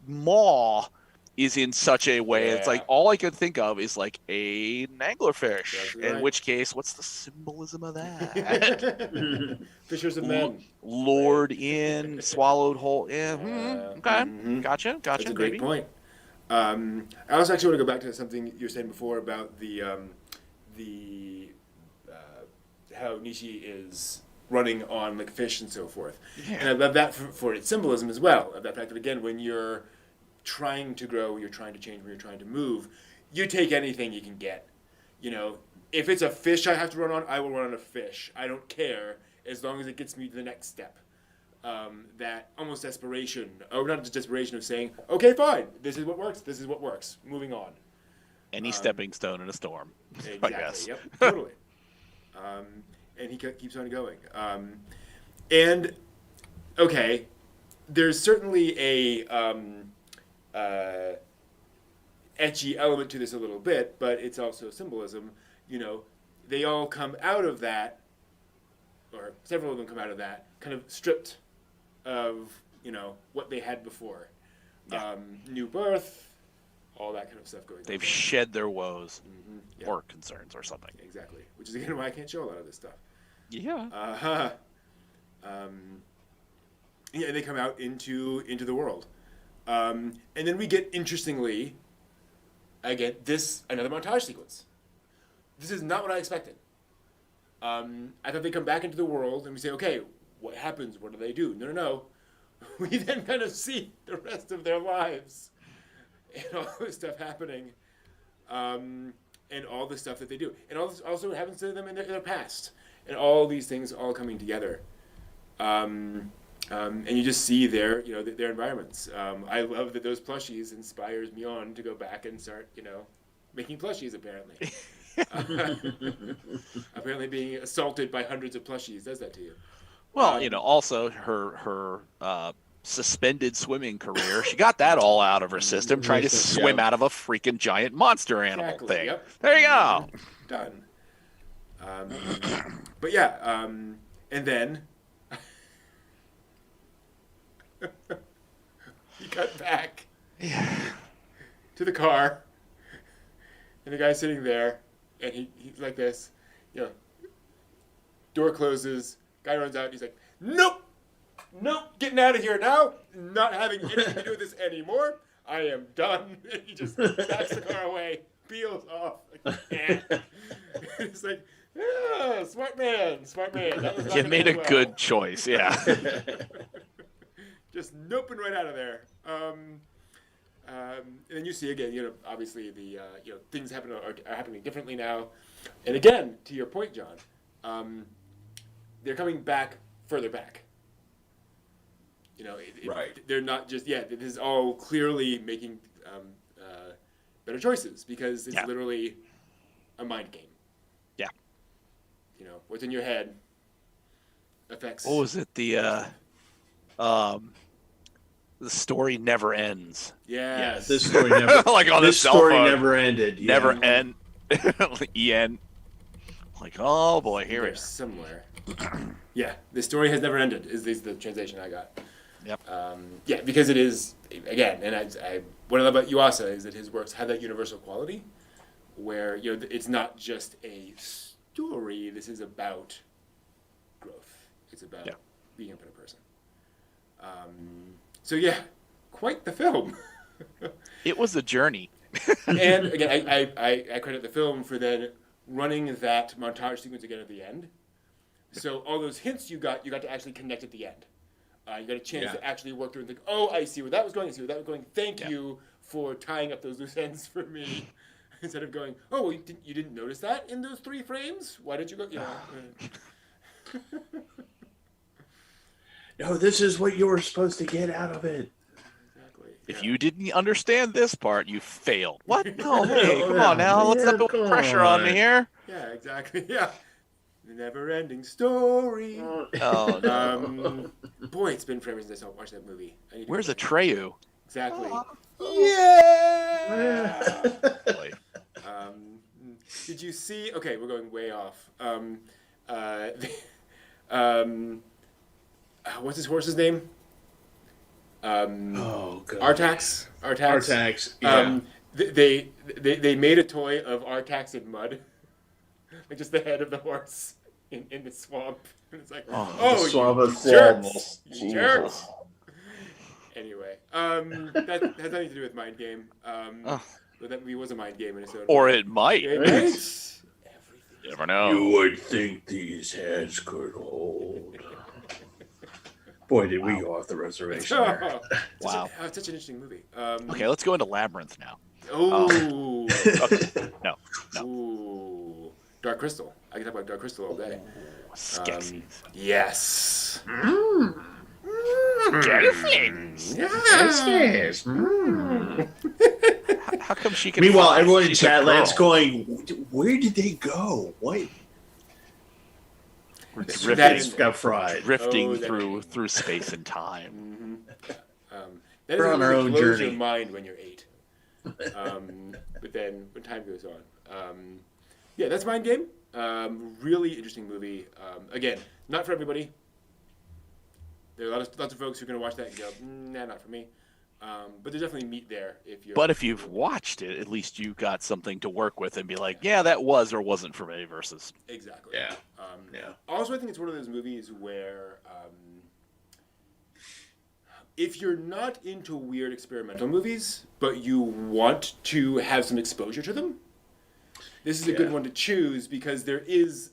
maw is in such a way. It's like Yeah. all I could think of is like an anglerfish. That's In right. which case, what's the symbolism of that? Fishers of men. Lured in, swallowed whole. Yeah. Okay. Mhm. Gotcha. That's a great Maybe. point. I also actually want to go back to something you were saying before about the how Nishi is running on like fish and so forth. Yeah. And I love that for its symbolism as well. Of that fact that again, when you're trying to grow, when you're trying to change, when you're trying to move, you take anything you can get. You know, if it's a fish I have to run on, I will run on a fish. I don't care as long as it gets me to the next step. That almost desperation, or not just desperation of saying, okay, fine, this is what works, moving on. Any stepping stone in a storm. Exactly, I guess. Yep, totally. And he keeps on going. And, okay, there's certainly a etchy element to this a little bit, but it's also symbolism. You know, they all come out of that, or several of them come out of that, kind of stripped of, you know, what they had before. Yeah. New birth, all that kind of stuff going on. They've shed their woes Yeah. or concerns or something. Exactly. Which is, again, why I can't show a lot of this stuff. Yeah. Yeah, they come out into the world. And then we get, interestingly, again, another montage sequence. This is not what I expected. I thought they come back into the world and we say, okay, what happens? What do they do? No. We then kind of see the rest of their lives and all this stuff happening, and all the stuff that they do. And all this also happens to them in their past. And all these things all coming together. And you just see their environments. I love that those plushies inspires me on to go back and start, making plushies, apparently. Apparently being assaulted by hundreds of plushies does that to you. Well, also her suspended swimming career, she got that all out of her system, trying to swim out of a freaking giant monster animal thing. Yep. There you go. Done. But yeah, and then he got back to the car, and the guy's sitting there, and he's like this, door closes, guy runs out, and he's like, nope, getting out of here now, not having anything to do with this anymore, I am done. And he just backs the car away, peels off. It's like, yeah, smart man. That was not You gonna made a end well. good choice, yeah. Just noping right out of there. And then you see again, obviously the things are happening differently now. And again, to your point, John, they're coming back further back. Right. They're not just this is all clearly making better choices because it's literally a mind game. Yeah. What's in your head affects. What was it? The story never ends. Yes. This story never. Like on this the story cell phone. never ended. Yeah. Never end. En. Like, oh boy, here we They're are. somewhere. Yeah, the story has never ended. Is the translation I got. Yep. Because it is again, and what I love about Yuasa is that his works have that universal quality, where it's not just a story. This is about growth. It's about being a better person. So yeah, quite the film. It was a journey. And again, I credit the film for then running that montage sequence again at the end. So all those hints you got to actually connect at the end. You got a chance to actually work through and think, oh, I see where that was going. Thank you for tying up those loose ends for me. Instead of going, oh, well, you didn't notice that in those 3 frames? Why did you go? No, this is what you were supposed to get out of it. Exactly. If you didn't understand this part, you failed. What? No, hey, come on now. Let's not put pressure on me here. Yeah, exactly. Yeah. The never-ending story. Oh, no. Boy, it's been forever since I watched that movie. Where's Atreyu? Exactly. Yeah. Boy. Did you see? Okay, we're going way off. What's his horse's name? Oh god. Artax. Artax. Yeah. They made a toy of Artax in mud, like just the head of the horse in the swamp. And it's like, The swamp you of jerks, sadness. you jerks. Anyway, that has nothing to do with Mind Game. But that movie was a mind game in its own Or way. it might. It Right. might. You never know. You would think these heads could hold. Boy, did we go off the reservation there. Wow. It's such an interesting movie. Okay, let's go into Labyrinth now. Oh. Okay. No. Ooh. Dark Crystal. I can talk about Dark Crystal all day. Skeksis. Yes. Dolphins. Yes. How come she can? Meanwhile, fly? everyone in She's a Chatland's girl. going, where did they go? What? Drifting, That got fried. drifting Oh, that- through space and time. That We're is on what our really own blows journey. your mind when you're 8. But then when time goes on, yeah, that's Mind Game. Really interesting movie. Again, not for everybody. There are lots of folks who are going to watch that and go, nah, not for me. But there's definitely meat there if you're. But if you've watched it, at least you got something to work with and be like, yeah, that was or wasn't for me. Versus, Exactly. Yeah. Yeah. Also, I think it's one of those movies where if you're not into weird experimental movies, but you want to have some exposure to them, this is a good Yeah. one to choose because there is,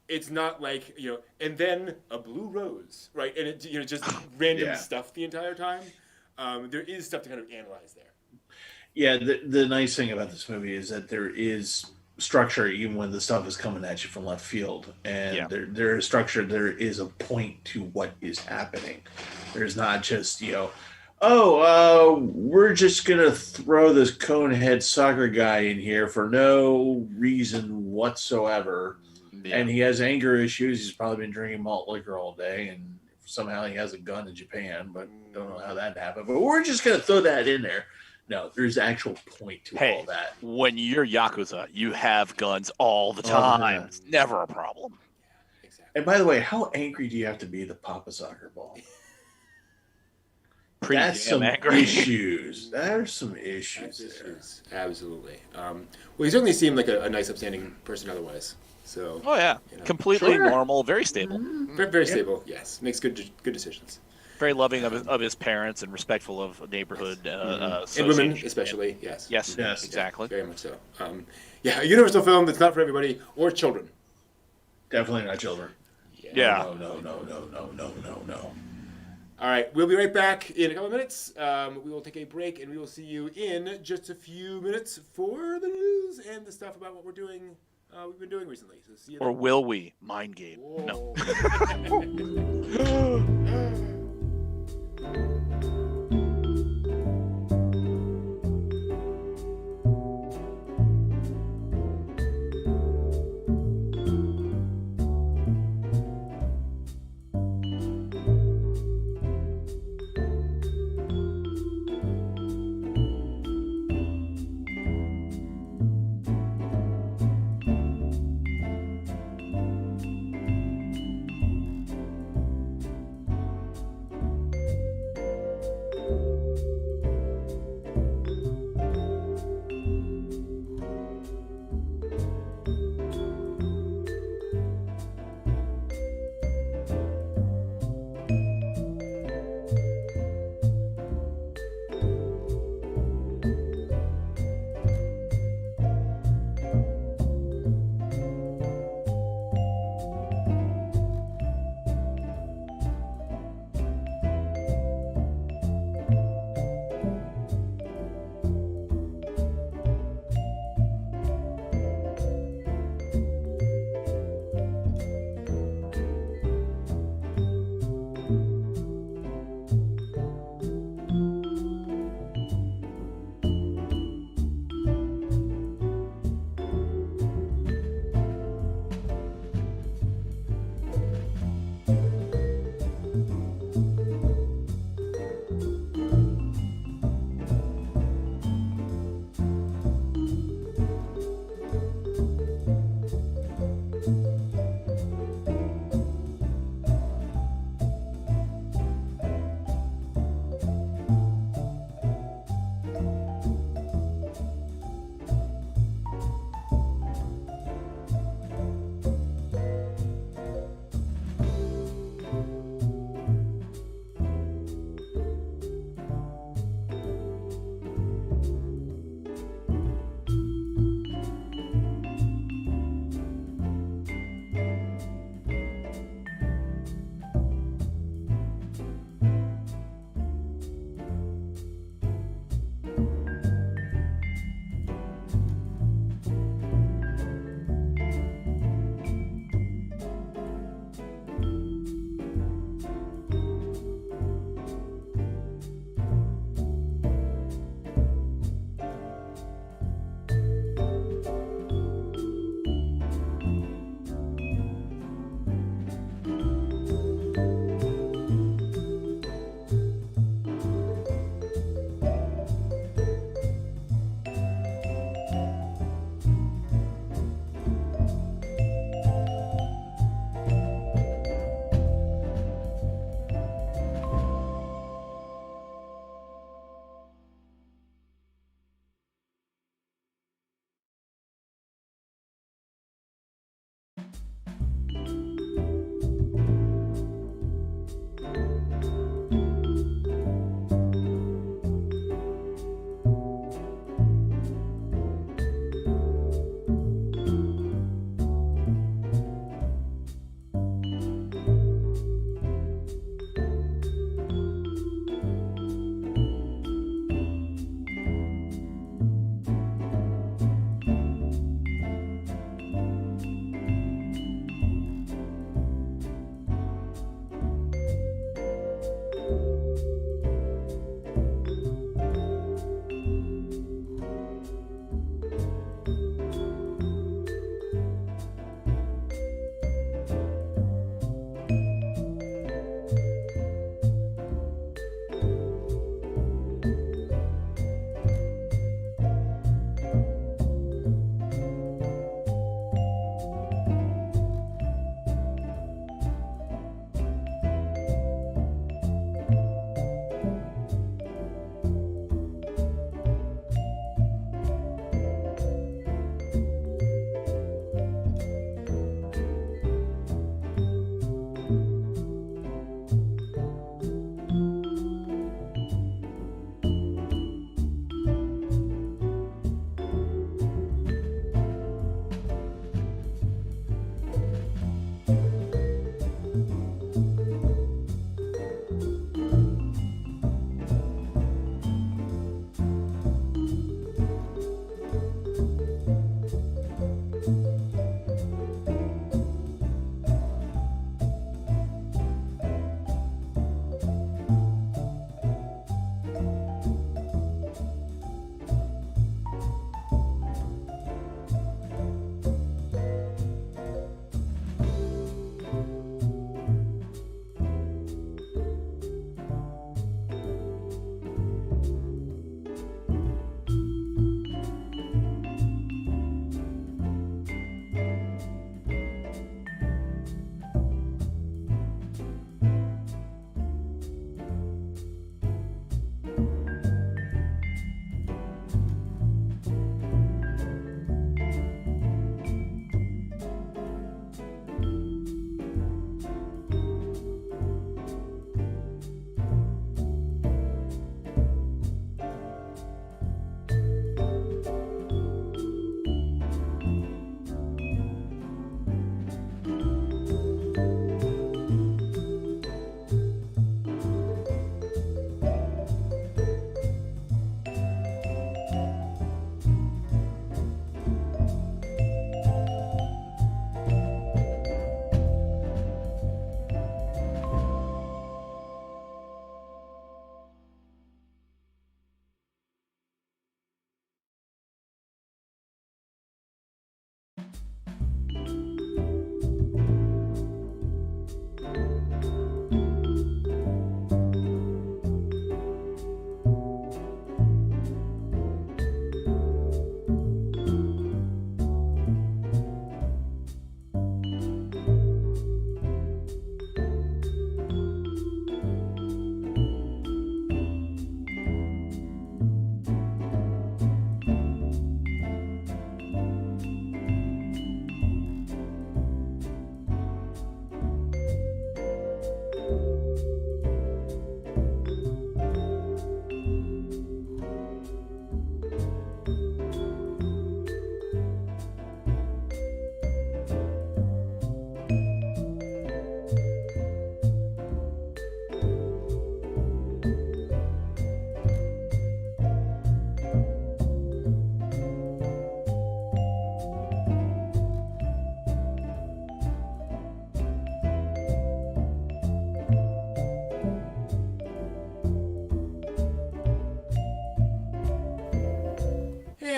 it's not like, and then a blue rose, right? And it, just random Yeah. stuff the entire time. There is stuff to kind of analyze there. Yeah, the nice thing about this movie is that there is structure even when the stuff is coming at you from left field. And Yeah. there is structure, there is a point to what is happening. There's not just, we're just going to throw this conehead soccer guy in here for no reason whatsoever. yeah. And he has anger issues. He's probably been drinking malt liquor all day, and somehow he has a gun in Japan, but don't know how that happened. But we're just going to throw that in there. No, there's actual point to Hey, all that. when you're Yakuza, you have guns all the All the time. time. It's never a problem. Exactly. And by the way, how angry do you have to be to pop a soccer ball? Pretty That's damn some angry. issues. There's some issues That's there. issues. Absolutely. Well, he certainly seemed like a nice, upstanding person otherwise. So Oh yeah, You know. completely Sure. normal, very stable, very, very stable. Yes, makes good decisions. very loving of his parents and respectful of neighborhood And women, association. especially. Yes. Yes, Yes. exactly. Very much so. Yeah, a Universal film that's not for everybody or children. Definitely not children. Yeah. No. All right, we'll be right back in a couple of minutes. We will take a break, and we will see you in just a few minutes for the news and the stuff about what we're doing. We've been doing recently. So see you. Or then. will we? Mind game. No. Whoa.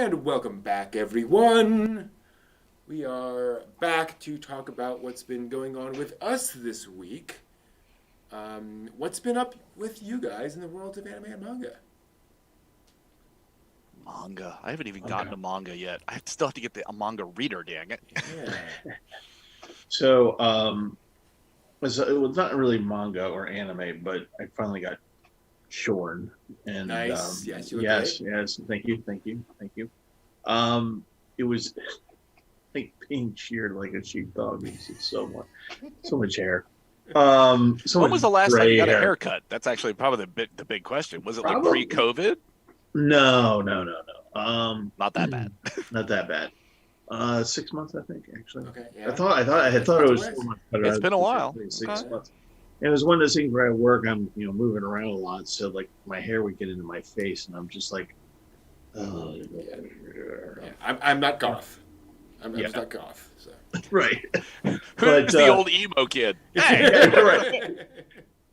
And welcome back, everyone. We are back to talk about what's been going on with us this week. What's been up with you guys in the world of anime and manga? Manga. I haven't even gotten to manga yet. I still have to get a manga reader, dang it. Yeah. So, it was not really manga or anime, but I finally got shorn. And Nice. Yes, you look yes, great. yes. Thank you. It was like being sheared like a sheepdog. It's just so much hair. When was the last time you got a hair. haircut? That's actually probably the big question. Was it like Probably. pre-COVID? No. Not that bad. Not that bad. 6 months, I think, actually. Okay. Yeah. I thought it was 4 months. But It's been a while. 6 Okay. months. And it was one of those things where at work I'm moving around a lot, so like my hair would get into my face, and I'm just like, oh. Yeah. I'm not goth. I'm just not goth. So. Right. Who's the old emo kid? Hey,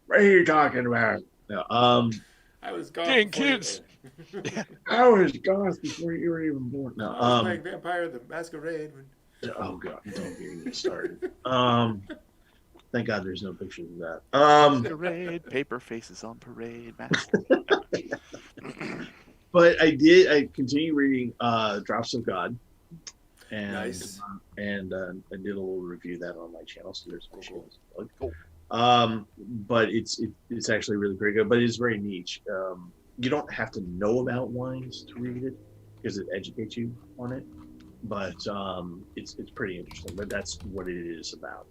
What are you talking about? No, I was goth. Dang before kids. I was goth before you were even born. No, I was playing Vampire the Masquerade. oh god, don't get me started. Thank God there's no pictures of that. Parade, paper faces on parade. But I continue reading Drops of God, and Nice. and I did a little review of that on my channel, so there's my Cool. shameless plug. Cool. But it's actually really very good, but it's very niche. You don't have to know about wines to read it because it educates you on it, but it's pretty interesting. But that's what it is about.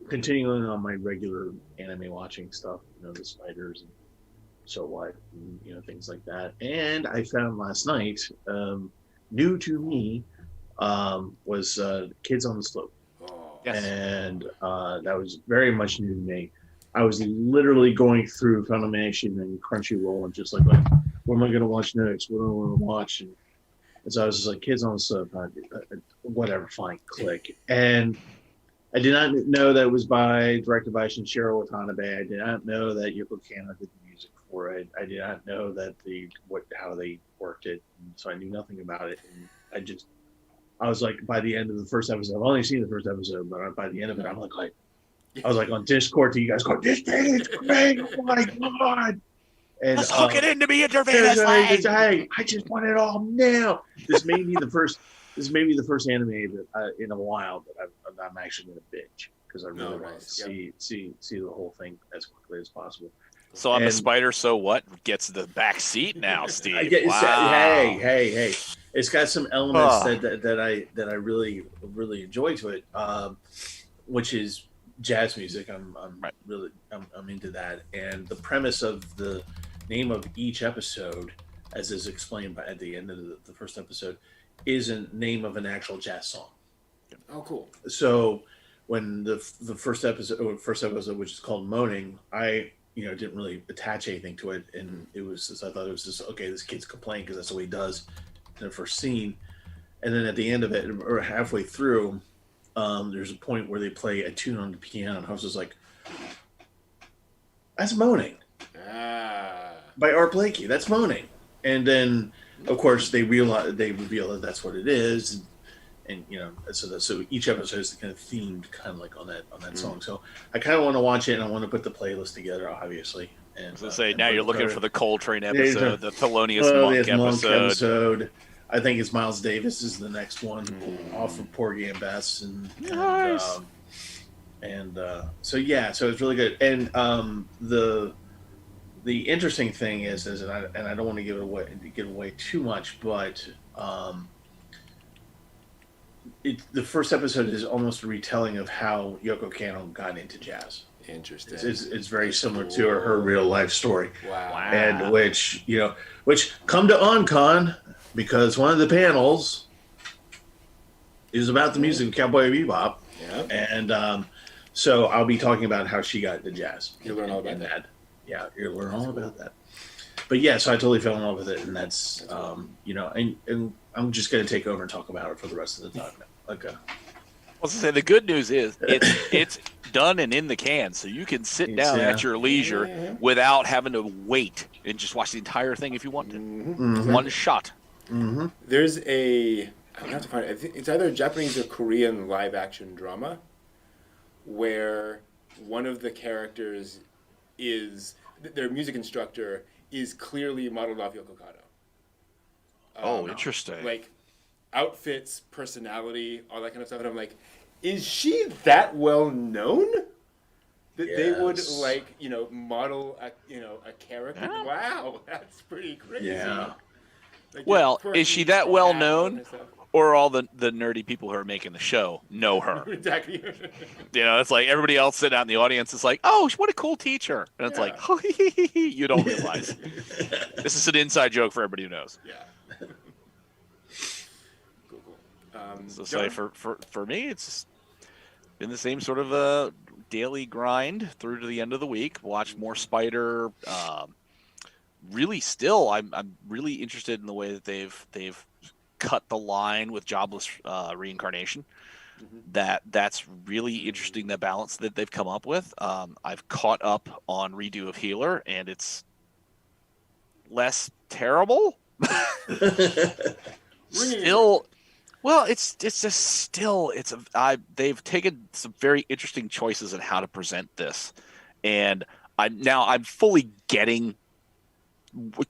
Continuing on my regular anime watching stuff, the spiders and So What, and, things like that. And I found last night, new to me, was Kids on the Slope. Oh. Yes. And that was very much new to me. I was literally going through Funimation and Crunchyroll and just like, what am I going to watch next? What do I want to watch? And so I was just like, Kids on the Slope, whatever, fine, click. And I did not know that it was directed by Shinichiro Watanabe. I did not know that Yoko Kanno did the music for it. I did not know that how they worked it. And so I knew nothing about it. And I was like, by the end of the first episode, I've only seen the first episode, but by the end of it, I'm like, I was like on Discord to you guys going, this thing is great. Oh my God. And Let's hook it into me, Hey, Intervenus. I just want it all now. This may be the first anime that in a while that I'm actually going to binge because I really want to see the whole thing as quickly as possible. So I'm a spider. So what? Gets the back seat now, Steve. Wow. Hey! It's got some elements that I really enjoy to it, which is jazz music. I'm into that, and the premise of the name of each episode, as is explained at the end of the first episode, is a name of an actual jazz song. Oh, cool. So when the first episode, which is called Moaning, I didn't really attach anything to it, and it was just, I thought it was just okay. This kid's complaining because that's what he does in the first scene, and then at the end of it, or halfway through, there's a point where they play a tune on the piano, and I was just like, "That's Moaning." By Art Blakey. That's Moaning, and then of course they reveal that that's what it is, and so each episode is kind of themed, kind of like on that song. So I kind of want to watch it, and I want to put the playlist together, obviously. And I was gonna say, now you're looking for the Coltrane episode, the Thelonious Monk episode. I think it's Miles Davis is the next one off of Porgy and Bess, so it's really good. And the interesting thing is and I don't want to give away too much, but the first episode is almost a retelling of how Yoko Kanno got into jazz. Interesting. It's very similar to her real life story. Wow. And which come to OnCon, because one of the panels is about the music of Cowboy Bebop. Yeah. And so I'll be talking about how she got into jazz. You'll learn all about that. Yeah, you'll learn all about that. But yeah, so I totally fell in love with it, and that's and I'm just gonna take over and talk about it for the rest of the time now. Okay. I was gonna say, the good news is it's done and in the can, so you can sit down at your leisure without having to wait and just watch the entire thing if you want to. Mm-hmm. One shot. Mm-hmm. There's a, I'm gonna have to find it. I think it's either a Japanese or Korean live action drama where one of the characters is their music instructor is clearly modeled off Yoko Kanno. Oh, interesting. Like outfits, personality, all that kind of stuff. And I'm like, is she that well known that they would Yes. like, model a character? Yeah. Wow, that's pretty crazy. Yeah. Like, Well, quirky, is she that hat, well all that known? kind of stuff. Or all the nerdy people who are making the show know her. Exactly. It's like everybody else sitting out in the audience is like, "Oh, what a cool teacher," and it's like, "Oh, you don't realize this is an inside joke for everybody who knows." Yeah. Cool. So John? say for me, it's just been the same sort of daily grind through to the end of the week. Watch more Spider. Really, still, I'm really interested in the way that they've cut the line with jobless reincarnation. That's really interesting, the balance that they've come up with. I've caught up on redo of Healer, and it's less terrible. Still, well, it's just still they've taken some very interesting choices in how to present this, and I'm fully getting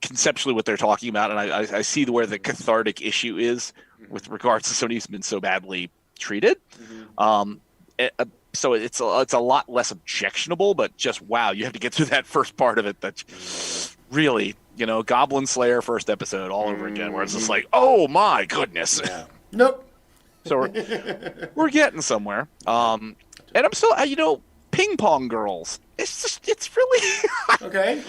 conceptually what they're talking about, and I see where the cathartic issue is with regards to somebody who's been so badly treated. So it's a lot less objectionable, but just wow, you have to get through that first part of it. That's really, Goblin Slayer first episode all over again, where it's just like, oh my goodness. Yeah. Nope. So we're getting somewhere. And I'm still, Ping Pong Girls. It's really Okay.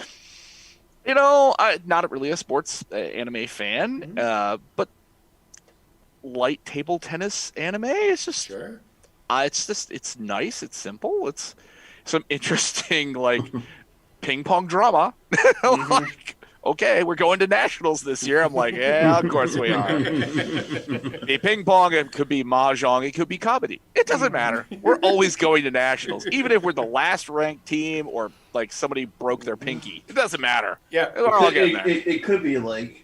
I'm not really a sports anime fan, but light table tennis anime is just Sure. it's nice, it's simple, it's some interesting ping pong drama. Like, okay, we're going to nationals this year. I'm like, yeah, of course we are. The ping pong, it could be mahjong, it could be comedy. It doesn't matter. We're always going to nationals, even if we're the last ranked team or somebody broke their pinky. It doesn't matter. Yeah. We're all getting there. It could be like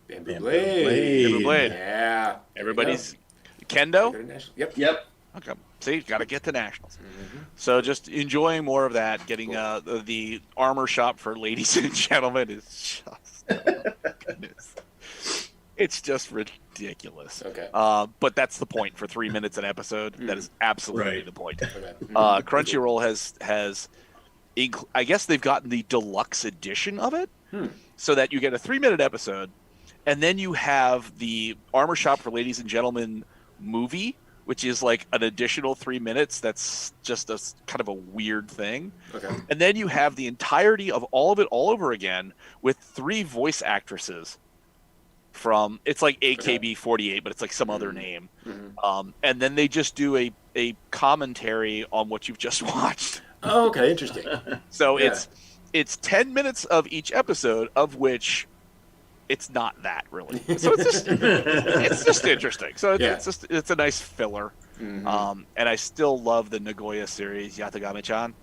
Bamboo Blade. Blade. Bamboo Blade. Yeah. Everybody's kendo. Yep. Okay. See, got to get to nationals. So just enjoying more of that. Getting the armor shop for ladies and gentlemen is just goodness. It's just ridiculous. Okay. But that's the point for 3 minutes an episode. That is absolutely Right. the point. Okay. Crunchyroll has I guess they've gotten the deluxe edition of it, so that you get a 3-minute episode, and then you have the Armor Shop for Ladies and Gentlemen movie, which is like an additional 3 minutes. That's just a kind of a weird thing. Okay. And then you have the entirety of all of it all over again with 3 voice actresses from, it's like AKB48, but it's like some other name. And then they just do a commentary on what you've just watched. Oh, okay. Interesting. So Yeah. it's 10 minutes of each episode, of which it's not that really. So it's just interesting. So it's a nice filler. And I still love the Nagoya series, Yatagami-chan.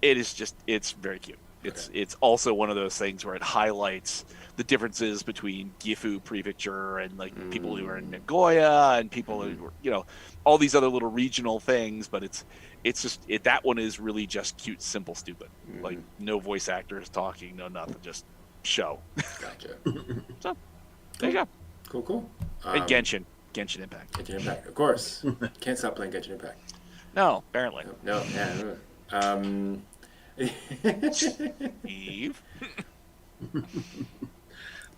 It's very cute. It's also one of those things where it highlights the differences between Gifu Prefecture and people who are in Nagoya and people who are, all these other little regional things, but it's just that one is really just cute, simple, stupid. Like no voice actors talking, no nothing, just show. Gotcha. So there you go. Cool. And Genshin Impact. Genshin Impact, of course. Can't stop playing Genshin Impact. No, apparently. No. Yeah. Eve.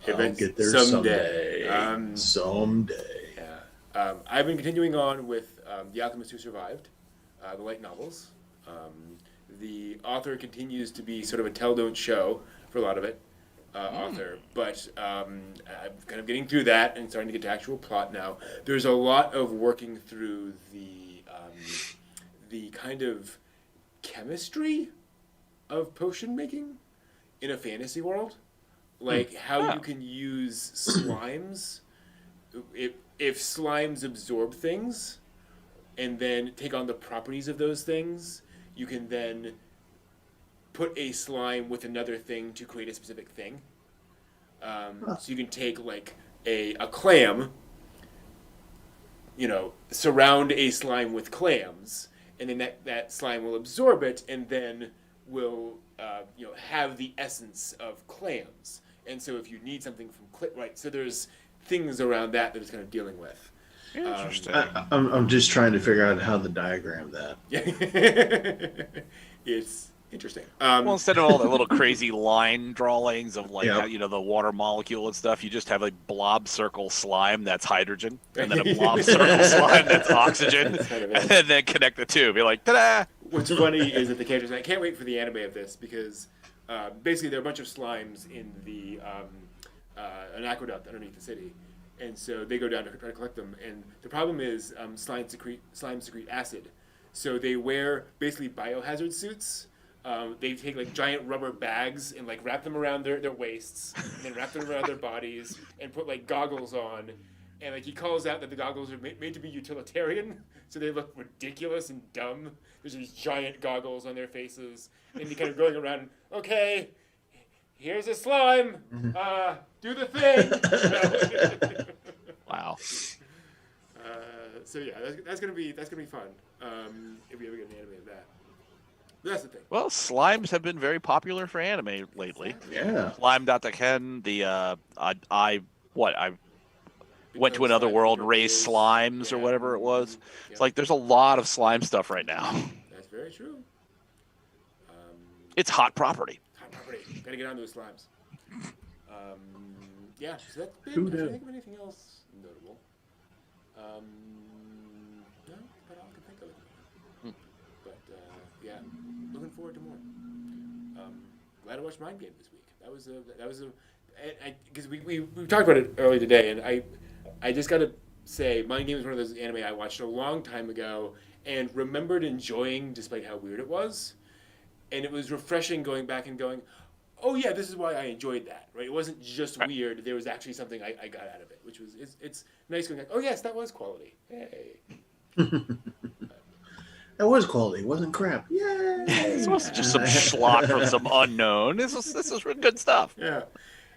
I'll get there someday. Someday. Yeah. I've been continuing on with The Alchemist Who Survived, the light novels. The author continues to be sort of a tell-don't show for a lot of it. Author, but I'm kind of getting through that and starting to get to actual plot now. There's a lot of working through the kind of chemistry of potion making in a fantasy world, like how you can use slimes. If slimes absorb things and then take on the properties of those things, you can then put a slime with another thing to create a specific thing. So you can take like a clam, surround a slime with clams, and then that slime will absorb it, and then will have the essence of clams. And so if you need something from right, so there's things around that it's kind of dealing with. Interesting. I'm just trying to figure out how to diagram that. Yeah, it's interesting. Well, instead of all the little crazy line drawings of like Yep. how, the water molecule and stuff, you just have a blob circle slime that's hydrogen, and then a blob circle slime that's oxygen, That's kind of it. and then connect the two. Be like, ta-da! What's funny is that the characters. I can't wait for the anime of this because basically there are a bunch of slimes in the an aqueduct underneath the city, and so they go down to try to collect them. And the problem is slimes secrete acid, so they wear basically biohazard suits. They take like giant rubber bags and like wrap them around their waists, and then wrap them around their bodies, and put like goggles on. And like he calls out that the goggles are made to be utilitarian, so they look ridiculous and dumb. There's these giant goggles on their faces, and they're kind of going around. Okay, here's a slime. Do the thing. Wow. So yeah, that's gonna be fun. If we ever get an anime of that. But that's the thing. Well, slimes have been very popular for anime lately. Yeah. Slime.ken, I went to another world, raised slimes or whatever it was. It's like there's a lot of slime stuff right now. That's very true. It's hot property. Hot property. Gotta get on those slimes. Yeah, so that's been. Who I knew? can't think of anything else notable. No, but all I can think of it. But yeah, looking forward to more. Glad I watched Mind Game this week. That was a because we talked about it earlier today, and I just gotta say Mind Game is one of those anime I watched a long time ago and remembered enjoying despite how weird it was. And it was refreshing going back and going, oh yeah, this is why I enjoyed that, right? It wasn't just weird. There was actually something I got out of it, which was it's nice going like, oh yes, that was quality. Hey. That was quality. It wasn't crap. Yay! This wasn't just some schlock from some unknown. This is good stuff. Yeah.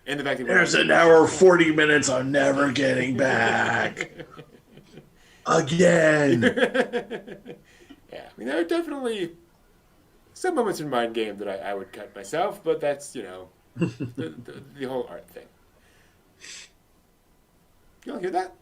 And the fact that There's an hour 40 minutes I'm never getting back. Again. Yeah, I mean there are definitely some moments in Mind Game that I would cut myself, but that's the whole art thing. You all hear that?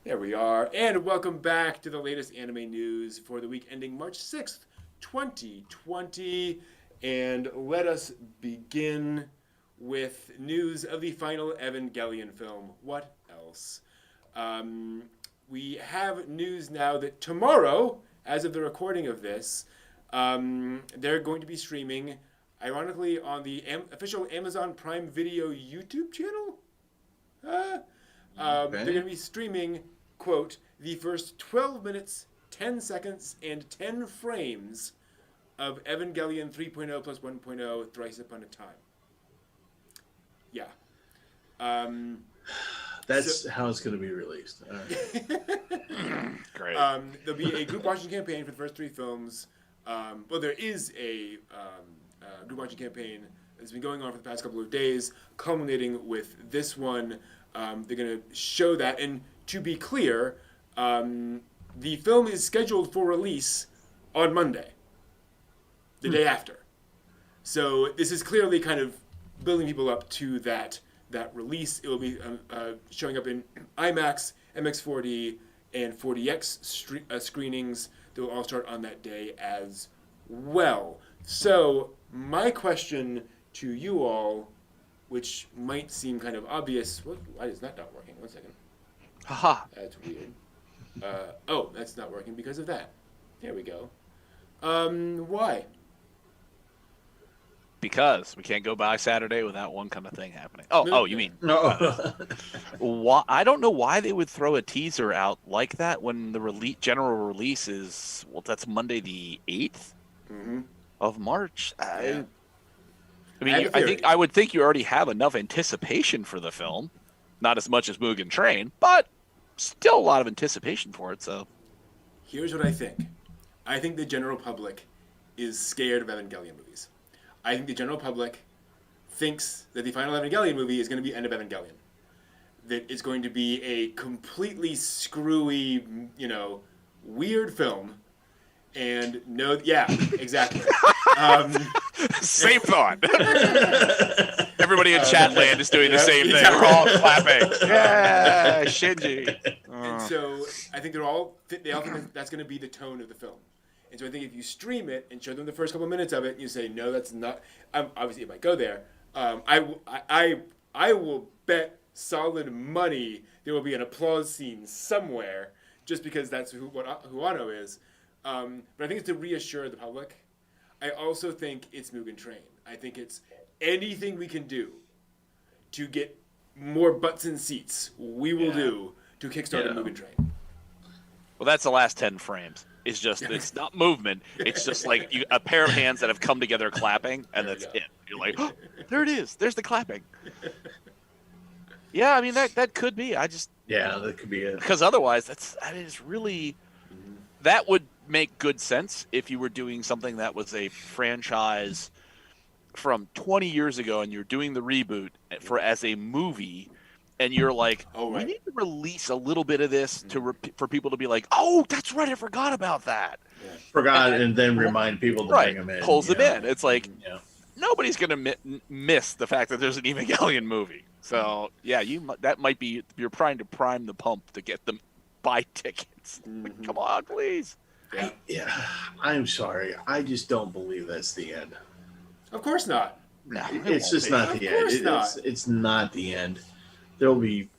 There we are, and welcome back to the latest anime news for the week ending March 6th, 2020. And let us begin with news of the final Evangelion film. What else? We have news now that tomorrow, as of the recording of this, they're going to be streaming, ironically, on the official Amazon Prime Video YouTube channel. They're going to be streaming, quote, the first 12 minutes, 10 seconds, and 10 frames of Evangelion 3.0 plus 1.0 Thrice Upon a Time. Yeah. That's how it's going to be released. All right. Great. There'll be a group watching campaign for the first three films. Well, there is a group watching campaign that's been going on for the past couple of days, culminating with this one. They're going to show that. And to be clear, the film is scheduled for release on Monday, the day after. So this is clearly kind of building people up to that release. It will be showing up in IMAX, MX4D, and 4DX screenings. They will all start on that day as well. So my question to you all, which might seem kind of obvious. Why is that not working? 1 second. Haha. That's weird. Oh, that's not working because of that. There we go. Why? because we can't go by Saturday without one kind of thing happening. Oh, you mean No. why? I don't know why they would throw a teaser out like that when the general release is that's Monday the 8th of March. Yeah. I mean, I would think you already have enough anticipation for the film, not as much as Mugen Train, but still a lot of anticipation for it. So, here's what I think. I think the general public is scared of Evangelion movies. I think the general public thinks that the final Evangelion movie is going to be End of Evangelion. That it's going to be a completely screwy, weird film. And exactly. Same thought. Everybody in chat land is doing the same thing. We're all clapping. Yeah, Shinji. And so I think they all think that's going to be the tone of the film. And so I think if you stream it and show them the first couple minutes of it, and you say, no, that's not. Obviously, it might go there. I will bet solid money there will be an applause scene somewhere, just because that's who Ano is. But I think it's to reassure the public. I also think it's Mugen Train. I think it's anything we can do to get more butts in seats, we will do to kickstart a Mugen Train. Well, that's the last 10 frames. It's not movement. It's just like a pair of hands that have come together clapping, and that's it. You're like, oh, there it is. There's the clapping. Yeah, I mean, that could be. That could be it. Because otherwise, that is really... That would make good sense if you were doing something that was a franchise from 20 years ago and you're doing the reboot as a movie, and you're like, we need to release a little bit of this for people to be like, oh, that's right, I forgot about that. Yeah. And then remind people to bring them in. Pulls them in. It's like, nobody's going to miss the fact that there's an Evangelion movie. So, that might be, you're trying to prime the pump to get them buy tickets. Like, come on, please. I'm sorry. I just don't believe that's the end. Of course not. No, it's just not the end. It's not the end. There'll be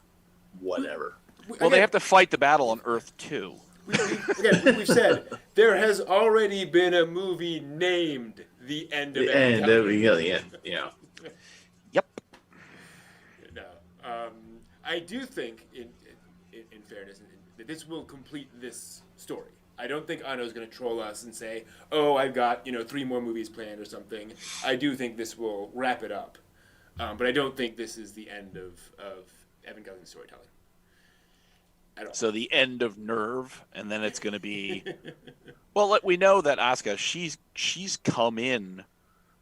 whatever. Well, they have to fight the battle on Earth 2. We've said there has already been a movie named The End of Evangelion. Yeah. Yep. No. I do think, in fairness, that this will complete this story. I don't think Ano's going to troll us and say, oh, I've got 3 more movies planned or something. I do think this will wrap it up. But I don't think this is the end of Evangelion storytelling. So the end of Nerve, and then it's going to be... Well, we know that Asuka, she's come in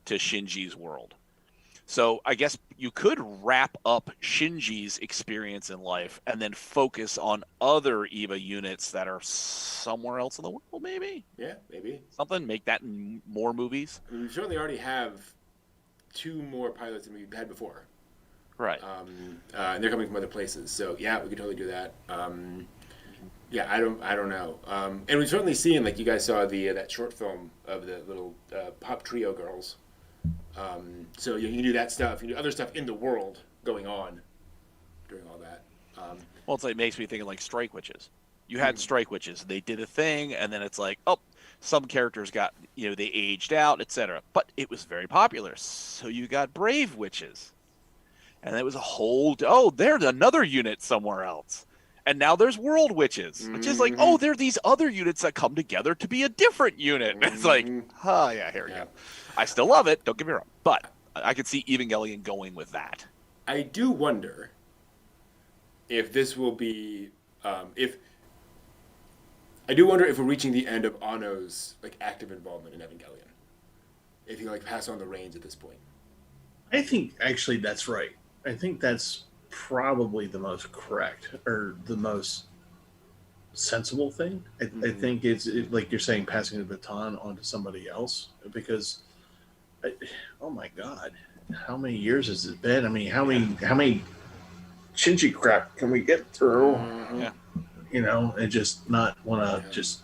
to Shinji's world. So I guess you could wrap up Shinji's experience in life and then focus on other EVA units that are somewhere else in the world, maybe? Yeah, maybe. Something, make that in more movies. I mean, we certainly already have 2 more pilots than we've had before. Right. And they're coming from other places. So, yeah, we could totally do that. I don't know. And we've certainly seen, like you guys saw that short film of the little pop trio girls. So you can do that stuff. You can do other stuff in the world going on during all that. Well, it makes me think of like Strike Witches. You had Strike Witches. They did a thing, and then it's like, oh, some characters got, they aged out, etc. But it was very popular. So you got Brave Witches. And it was a whole, there's another unit somewhere else. And now there's World Witches, which is like, there are these other units that come together to be a different unit. It's like, here we go. I still love it, don't get me wrong. But I could see Evangelion going with that. I do wonder if this will be, if we're reaching the end of Ano's active involvement in Evangelion. If he pass on the reins at this point. I think actually that's right. I think that's probably the most correct or the most sensible thing. I think it's like you're saying, passing the baton on to somebody else, because oh my God, how many years has it been? I mean, how many Shinji crap can we get through? Yeah. And just not want to just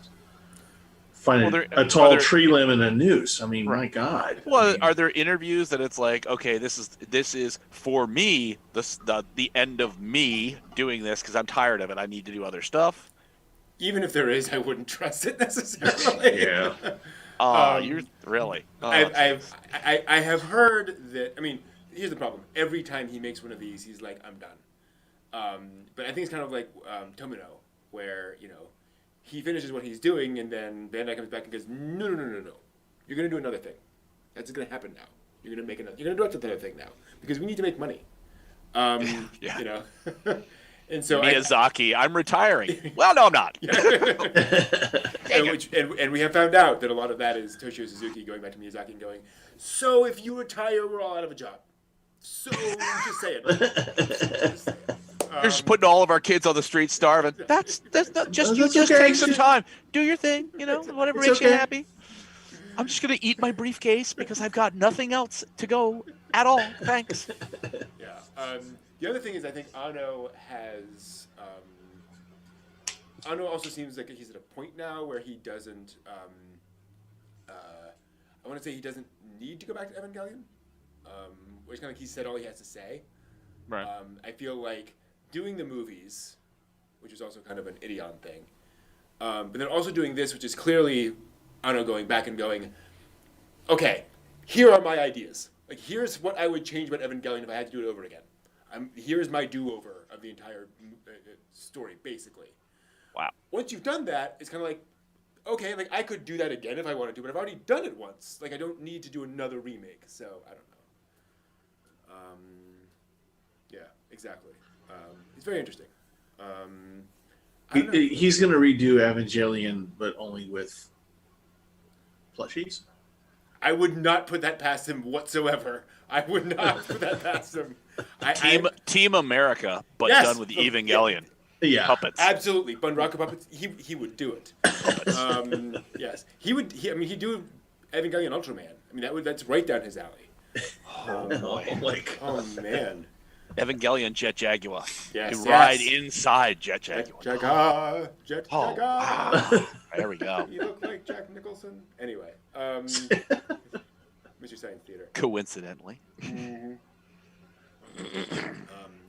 find a tall tree limb and a noose. I mean, my God. Well, are there interviews that it's like, okay, this is for me, the end of me doing this because I'm tired of it. I need to do other stuff. Even if there is, I wouldn't trust it necessarily. Yeah. Oh, you're really. Oh, I have heard that. I mean, here's the problem. Every time he makes one of these, he's like, "I'm done." But I think it's kind of like Tomino, where he finishes what he's doing, and then Bandai comes back and goes, "No, no, no, no, no. You're gonna do another thing. That's gonna happen now. You're gonna make another. You're gonna direct another thing now because we need to make money." Yeah. And so Miyazaki, I'm retiring. Well, no, I'm not. and we have found out that a lot of that is Toshio Suzuki going back to Miyazaki and going, "So if you retire, we're all out of a job. So just say it." You're just putting all of our kids on the street starving. That's not just That's just okay. take some time. Do your thing, whatever It's makes you okay. happy. I'm just gonna eat my briefcase because I've got nothing else to go at all. Thanks. Yeah. The other thing is, I think Anno has. Anno also seems like he's at a point now where he doesn't. I want to say he doesn't need to go back to Evangelion, which kind of like he said all he has to say. Right. I feel like doing the movies, which is also kind of an Ideon thing, but then also doing this, which is clearly Anno going back and going, okay, here are my ideas. Like, here's what I would change about Evangelion if I had to do it over again. Here's my do-over of the entire story, basically. Wow. Once you've done that, it's kind of like, okay, like I could do that again if I wanted to, but I've already done it once. Like, I don't need to do another remake. So I don't know. Yeah, exactly. It's very interesting. I don't know. He's going to redo Evangelion, but only with plushies. I would not put that past him whatsoever. I would not put that past him. Team America, but Yes. done with Evangelion. Yeah. Puppets. Absolutely, Bunraku puppets. He would do it. Yes, he would. He'd do Evangelion Ultraman. I mean, that's right down his alley. Oh boy. Oh man. Evangelion Jet Jaguar. Yes, You ride yes. inside Jet Jaguar. Jet Oh, Jaguar. wow. There we go. You look like Jack Nicholson. Anyway, Mr. Science Theater. Coincidentally.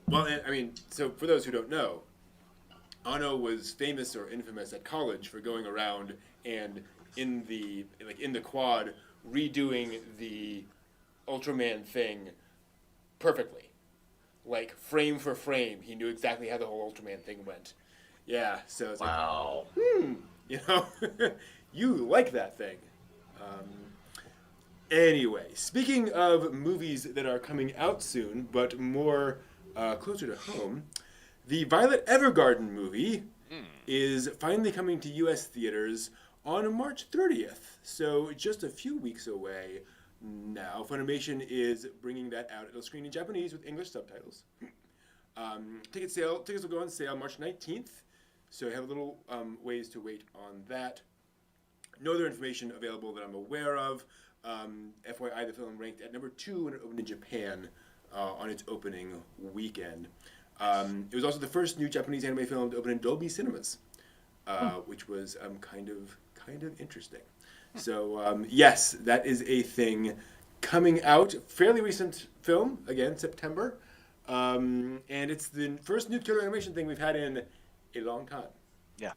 Well, I mean, so for those who don't know, Anno was famous or infamous at college for going around and in the quad redoing the Ultraman thing perfectly, like frame for frame. He knew exactly how the whole Ultraman thing went. Yeah, so it's Wow. like, you like that thing. Anyway, speaking of movies that are coming out soon, but more closer to home, the Violet Evergarden movie is finally coming to U.S. theaters on March 30th. So just a few weeks away now. Funimation is bringing that out. It'll screen in Japanese with English subtitles. Tickets will go on sale March 19th. So you have a little ways to wait on that. No other information available that I'm aware of. FYI, the film ranked at number 2 when it opened in Japan on its opening weekend. It was also the first new Japanese anime film to open in Dolby Cinemas, which was kind of interesting. So yes, that is a thing coming out. Fairly recent film, again, September, and it's the first nuclear animation thing we've had in a long time. Yeah.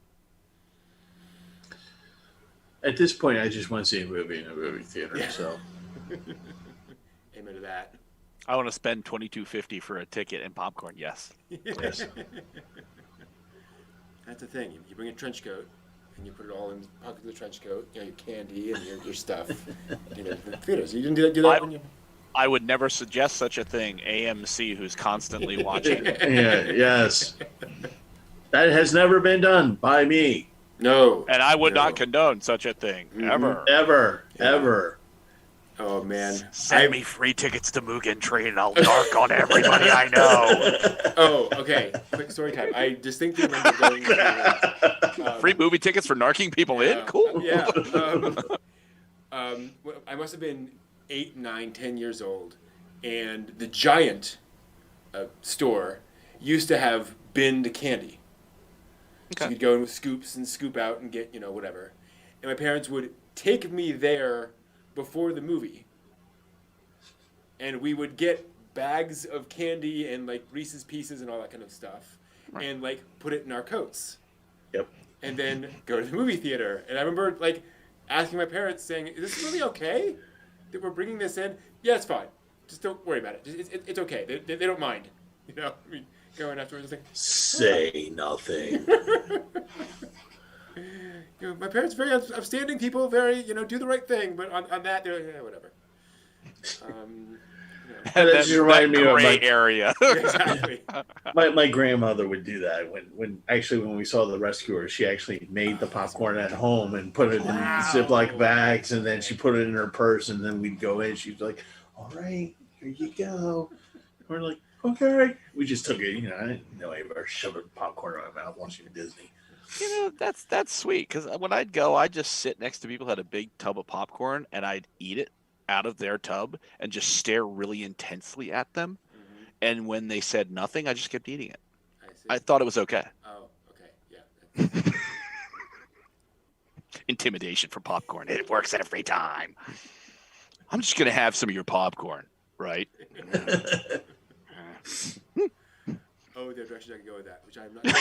At this point, I just want to see a movie in a movie theater. Yeah. So Amen to that. I want to spend $22.50 for a ticket and popcorn. Yes. yes. That's the thing. You bring a trench coat, and you put it all in the pocket of the trench coat. Your candy and your stuff. The theaters. You didn't do that when you. I would never suggest such a thing. AMC, who's constantly watching. Yeah. Yes. That has never been done by me. No. And I would not condone such a thing. Ever. Ever. Oh man. Send me free tickets to Mugen Train and I'll narc on everybody I know. Oh, okay. Quick story time. I distinctly remember going to Free movie tickets for narking people in? Cool. Yeah. I must have been 8, 9, 10 years old, and the Giant store used to have binned candy. Okay. So you'd go in with scoops and scoop out and get, whatever. And my parents would take me there before the movie. And we would get bags of candy and, like, Reese's Pieces and all that kind of stuff. Right. And, like, put it in our coats. Yep. And then go to the movie theater. And I remember, like, asking my parents, saying, "Is this really okay that we're bringing this in?" Yeah, it's fine. Just don't worry about it. It's okay. They don't mind. You know, I mean, going afterwards, like, Say nothing. you know, my parents are very upstanding people, very, you know, do the right thing. But on that, they're like, whatever. You know. And that just reminded me of gray area. Exactly. My grandmother would do that when we saw The Rescuer. She actually made the popcorn at home and put it in Ziploc bags, and then she put it in her purse, and then we'd go in. She'd be like, "All right, here you go." We're like, "Okay." We just took it. You know, I didn't know anybody shoving popcorn in my mouth watching Disney. You know, that's sweet, because when I'd go, I'd just sit next to people who had a big tub of popcorn, and I'd eat it out of their tub and just stare really intensely at them. Mm-hmm. And when they said nothing, I just kept eating it. I I thought it was okay. Oh, okay, yeah. Intimidation for popcorn. It works every time. I'm just going to have some of your popcorn, right? Oh, there are directions I could go with that, which I'm not going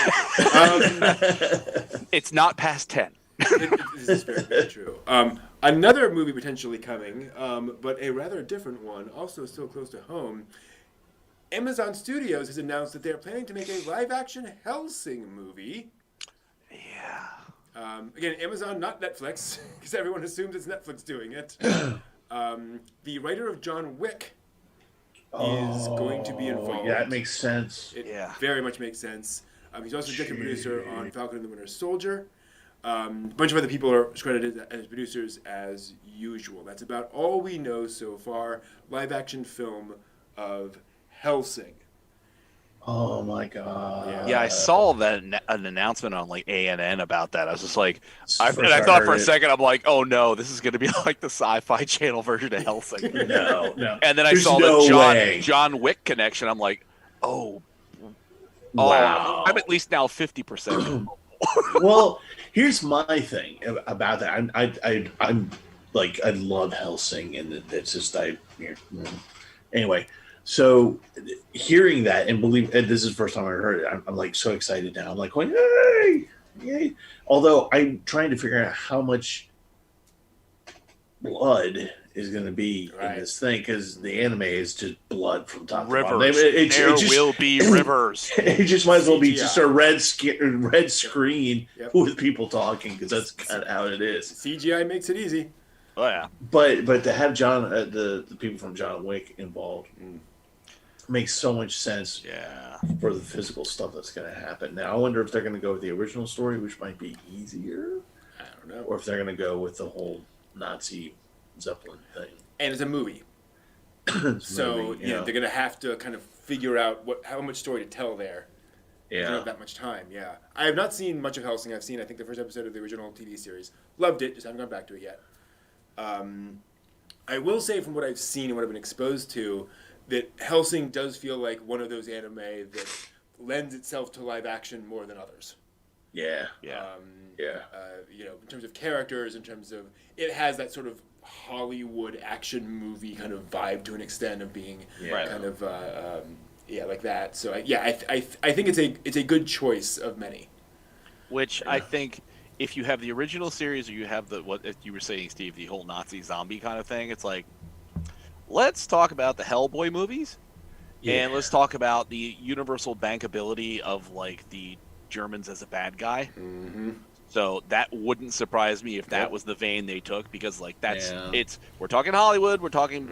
to. It's not past 10. This is very, very true. Another movie potentially coming, but a rather different one, also still close to home. Amazon Studios has announced that they are planning to make a live-action Hellsing movie. Yeah. Again, Amazon, not Netflix, because everyone assumes it's Netflix doing it. The writer of John Wick is going to be involved. Yeah, it makes sense. It very much makes sense. He's also executive producer on Falcon and the Winter Soldier. A bunch of other people are credited as producers as usual. That's about all we know so far. Live-action film of Hellsing. Oh my god! Yeah, I saw that an announcement on like ANN about that. I was just like, I First thought for a heard it. second, I'm like, oh no, this is going to be like the Sci-Fi Channel version of Hellsing. No. And then I There's saw no the way. John Wick connection. I'm like, oh, Wow. I'm at least now 50%. Well, here's my thing about that. I'm like, I love Hellsing, and it's just anyway. So hearing that and this is the first time I heard it. I'm like so excited now. I'm like going, hey, yay! Although I'm trying to figure out how much blood is going to be in this thing, because the anime is just blood from top to bottom. Rivers. There will be rivers. It just might as well be CGI. just a red screen with people talking, because that's kind of how it is. CGI makes it easy. Oh yeah. But to have John the people from John Wick involved makes so much sense. Yeah. For the physical stuff that's going to happen. Now I wonder if they're going to go with the original story, which might be easier, I don't know. or if they're going to go with the whole Nazi Zeppelin thing. And it's a movie. So they're going to have to kind of figure out how much story to tell there. Yeah. They don't have that much time, yeah. I have not seen much of Hellsing. I've seen, I think, the first episode of the original TV series. Loved it, just haven't gone back to it yet. I will say, from what I've seen and what I've been exposed to, that Hellsing does feel like one of those anime that lends itself to live action more than others. Yeah. You know, in terms of characters, in terms of, it has that sort of Hollywood action movie kind of vibe to an extent of being kind of like that. So I think it's a good choice of many. Which I think, if you have the original series, or you have what you were saying, Steve, the whole Nazi zombie kind of thing, it's like, let's talk about the Hellboy movies, and let's talk about the universal bankability of like the Germans as a bad guy. Mm-hmm. So that wouldn't surprise me if that was the vein they took, because like we're talking Hollywood, we're talking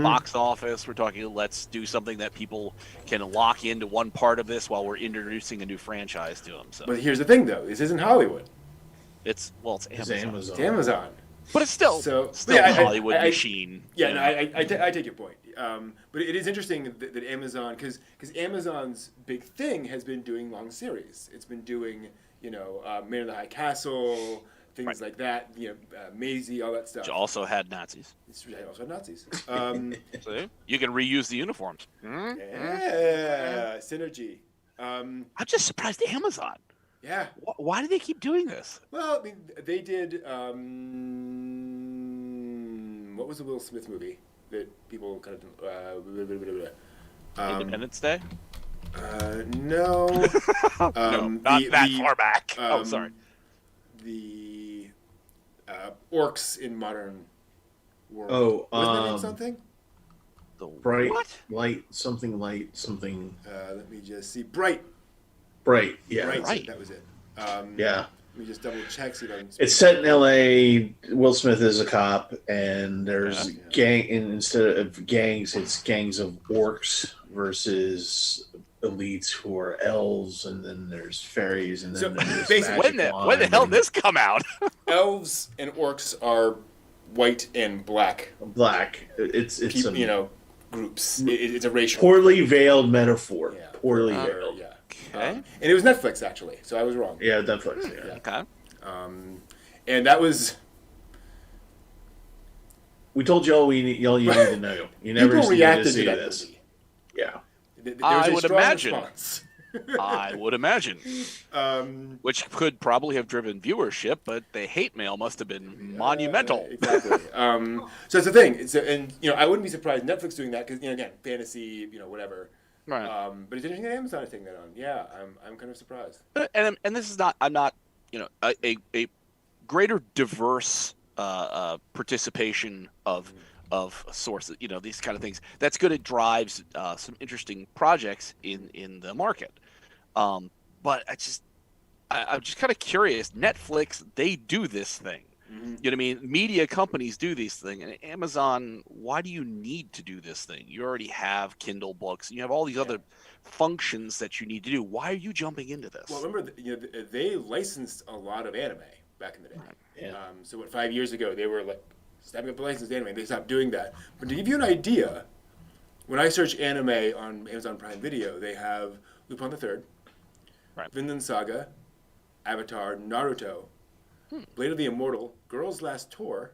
box office, we're talking, let's do something that people can lock into one part of this while we're introducing a new franchise to them. So, But here's the thing, though: this isn't Hollywood. It's Amazon. It's Amazon. But it's still a Hollywood machine. Yeah, no, I take your point. But it is interesting that Amazon, because Amazon's big thing has been doing long series. It's been doing, Man in the High Castle, things like that. Maisie, all that stuff. Which also had Nazis. It also had Nazis. See? You can reuse the uniforms. Yeah, synergy. I'm just surprised Amazon. Yeah. Why do they keep doing this? Well, I mean, they did. What was the Will Smith movie that people kind of? Independence Day? No. No, not that far back. Sorry. The orcs in modern world. Oh, Wasn't that name something? The bright what? light something. Let me just see. Bright. Bright, yeah, Bright. Right. That was it. yeah. Let me just double check. See if I'm. It's set in L.A. Will Smith is a cop, and there's Yeah. gang. And instead of gangs, it's gangs of orcs versus elites who are elves, and then there's fairies, and then So, there's basically- magic When the hell wand did this come out? Elves and orcs are white and black. and black. It's Groups. It's a racial. poorly veiled metaphor. Yeah. Poorly Uh, veiled. Yeah. Okay. And it was Netflix actually, so I was wrong. Yeah, Netflix. Yeah. Okay. And that was. We told y'all you need to know. You never People needed reacted to to see that this. movie. Yeah. There was I a would strong imagine. response. I would imagine. Which could probably have driven viewership, but the hate mail must have been monumental. Exactly. So that's the thing. I wouldn't be surprised Netflix doing that because again, fantasy, whatever. Right. But it's interesting that Amazon is taking that on. Yeah, I'm kind of surprised. And this is not. I'm not. A greater diverse participation of sources. These kind of things. That's good. It drives some interesting projects in the market. But I'm just kind of curious. Netflix, they do this thing. Mm-hmm. You know what I mean? Media companies do these things. And Amazon, why do you need to do this thing? You already have Kindle books. And you have all these other functions that you need to do. Why are you jumping into this? Well, remember, they licensed a lot of anime back in the day. Right. Yeah. So 5 years ago, they were like stepping up the licensed anime. They stopped doing that. But to give you an idea, when I search anime on Amazon Prime Video, they have Lupin the Third, Right. Vinland Saga, Avatar, Naruto, Blade of the Immortal, Girls Last Tour,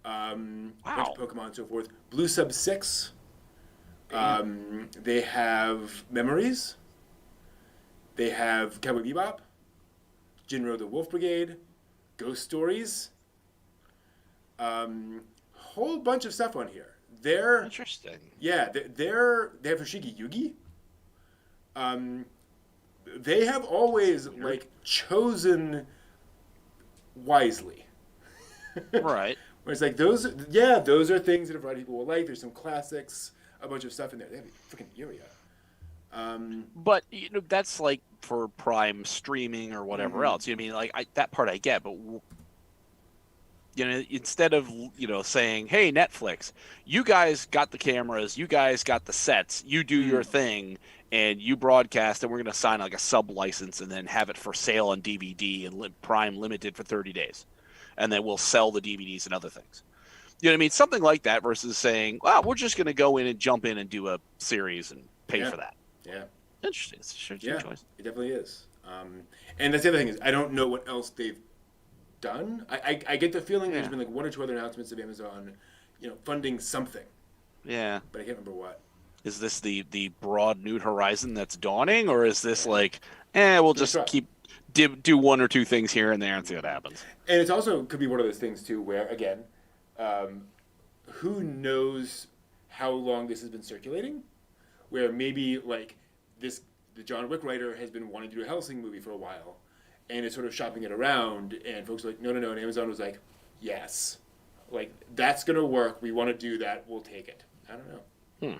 bunch of Pokemon and so forth, Blue Sub 6. They have Memories. They have Cowboy Bebop, Jinro the Wolf Brigade, Ghost Stories. Whole bunch of stuff on here. Interesting. Yeah, they have Hoshigi Yugi. They have always chosen wisely. Right. Where it's like those are things that a variety of people will like. There's some classics, a bunch of stuff in there. They have freaking Yuria. But that's like for Prime streaming or whatever else. You know what I mean? That part I get, but instead of saying, "Hey, Netflix, you guys got the cameras, you guys got the sets, you do your thing, and you broadcast, and we're going to sign like a sub license and then have it for sale on DVD and Prime limited for 30 days, and then we'll sell the DVDs and other things." You know what I mean? Something like that versus saying, "Well, we're just going to go in and jump in and do a series and pay for that." Yeah. Interesting. It's a your choice. It definitely is. And that's the other thing is I don't know what else they've done. I get the feeling there's been one or two other announcements of Amazon, funding something. Yeah. But I can't remember what. Is this the broad new horizon that's dawning, or is this we'll just do one or two things here and there and see what happens? And it's also could be one of those things too where again, who knows how long this has been circulating? Where maybe the John Wick writer has been wanting to do a Hellsing movie for a while, and is sort of shopping it around, and folks are like, no, and Amazon was like, yes, that's gonna work. We want to do that. We'll take it. I don't know.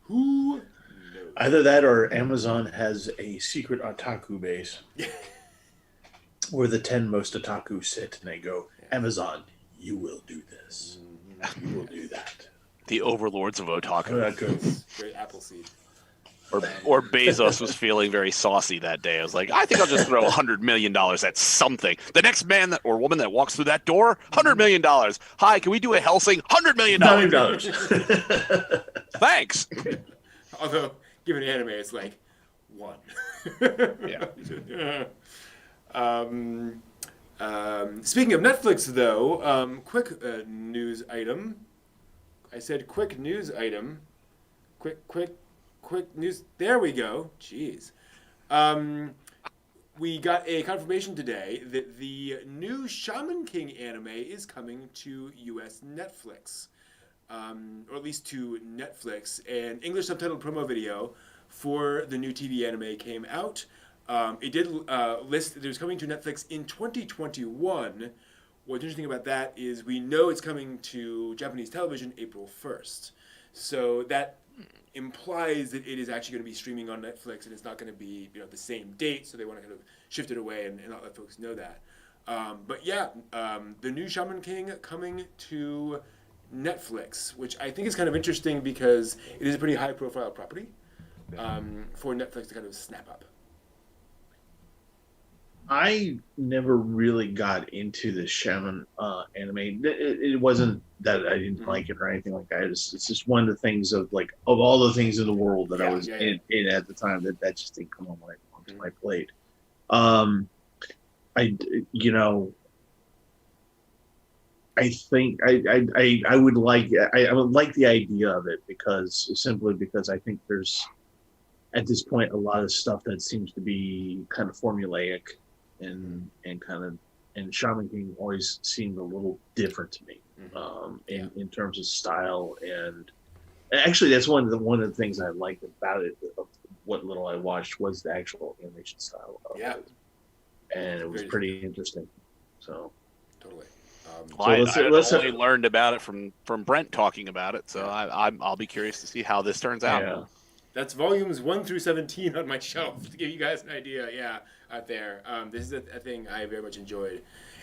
Who knows? Either that or Amazon has a secret otaku base where the 10 most otaku sit and they go, Amazon, you will do this. You will do that. The overlords of otaku. Very Appleseed. Or Bezos was feeling very saucy that day. I was like, I think I'll just throw $100 million at something. The next man or woman that walks through that door, $100 million. Hi, can we do a Hellsing? $100 million. $9. Thanks. Although, given anime, it's like one. Yeah. Speaking of Netflix, though, quick news item. I said quick news item. Quick news. There we go. Jeez. We got a confirmation today that the new Shaman King anime is coming to U.S. Netflix. Or at least to Netflix. An English subtitled promo video for the new TV anime came out. It did list that it was coming to Netflix in 2021. What's interesting about that is we know it's coming to Japanese television April 1st. So that implies that it is actually going to be streaming on Netflix, and it's not going to be the same date. So they want to kind of shift it away and not let folks know that. But yeah, the new Shaman King coming to Netflix, which I think is kind of interesting because it is a pretty high-profile property for Netflix to kind of snap up. I never really got into the Shaman anime. It wasn't that I didn't like it or anything like that. It's just one of the things of all the things in the world that I was in at the time that just didn't come on my plate. I think I would like the idea of it because I think there's at this point a lot of stuff that seems to be kind of formulaic and Shaman King always seemed a little different to me in terms of style, and actually that's one of the things I liked about it. Of what little I watched was the actual animation style of it, and it was pretty interesting. So totally. I only learned about it from Brent talking about it, so I'll be curious to see how this turns out. Yeah. That's volumes 1 through 17 on my shelf to give you guys an idea. Yeah, out there. This is a thing I very much enjoyed,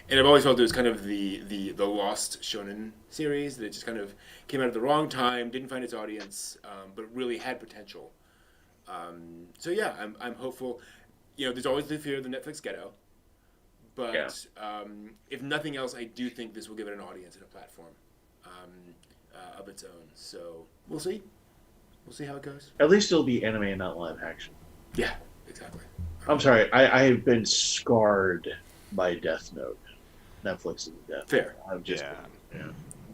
and I've always felt it was kind of the lost shonen series that it just kind of came out at the wrong time, didn't find its audience, but really had potential. So yeah, I'm hopeful. There's always the fear of the Netflix ghetto, but if nothing else, I do think this will give it an audience and a platform of its own. So we'll see. We'll see how it goes. At least it'll be anime and not live action. Yeah, exactly. I'm sorry. I have been scarred by Death Note. Netflix's Death. Fair. I've just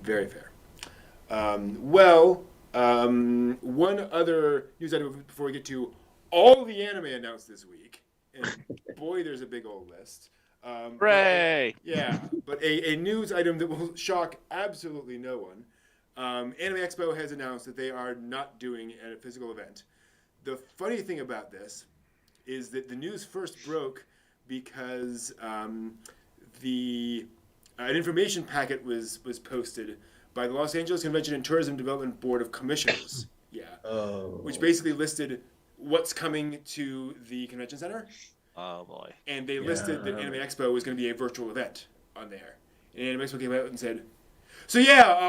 very fair. One other news item before we get to all the anime announced this week, and boy, there's a big old list. Hooray! But a news item that will shock absolutely no one. Anime Expo has announced that they are not doing a physical event. The funny thing about this is that the news first broke because an information packet was posted by the Los Angeles Convention and Tourism Development Board of Commissioners. Which basically listed what's coming to the convention center. Oh boy! And they listed that Anime Expo was going to be a virtual event on there. And Anime Expo came out and said, so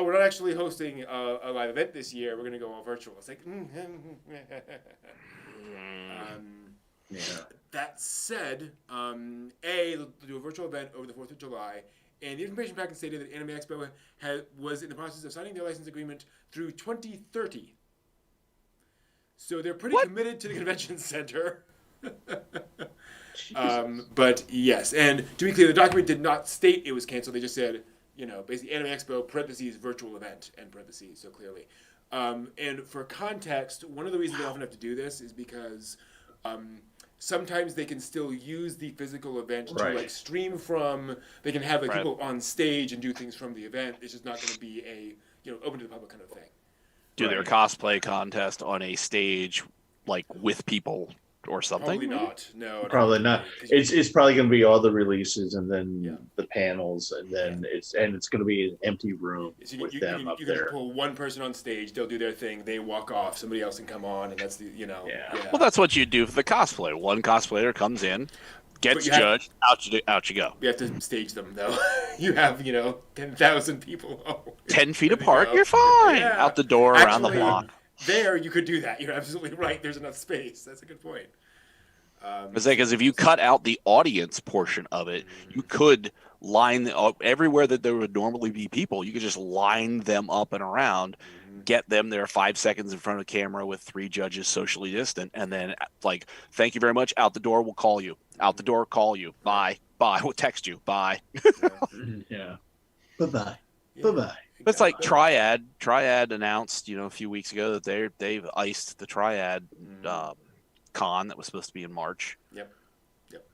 we're not actually hosting a live event this year. We're going to go all virtual. It's like, That said, they'll do a virtual event over the 4th of July, and the information packet stated that Anime Expo was in the process of signing their license agreement through 2030. So they're pretty committed to the convention center. But yes, and to be clear, the document did not state it was canceled. They just said, basically Anime Expo, parentheses, virtual event, end parentheses, so clearly. And for context, one of the reasons they often have to do this is because sometimes they can still use the physical event to stream from. They can have people on stage and do things from the event. It's just not going to be a open to the public kind of thing. Do their cosplay contest on a stage with people or something? Probably not. No, probably not. It's probably going to be all the releases and then the panels, and then it's going to be an empty room with them up there. You can pull one person on stage, they'll do their thing, they walk off, somebody else can come on, and that's the Well, that's what you do for the cosplay. One cosplayer comes in, gets judged, out you go. You have to stage them though. You have 10,000 people. 10 feet apart, you're fine. Out the door, around the block. There, you could do that. You're absolutely right. There's enough space. That's a good point. Because if you cut out the audience portion of it, you could line everywhere that there would normally be people. You could just line them up and around, get them there 5 seconds in front of the camera with 3 judges socially distant, and then thank you very much. Out the door, we'll call you. Out the door, call you. Bye. We'll text you. Bye. Bye-bye. Bye-bye. It's like Triad. Triad announced, a few weeks ago that they've iced the Triad con that was supposed to be in March. Yep.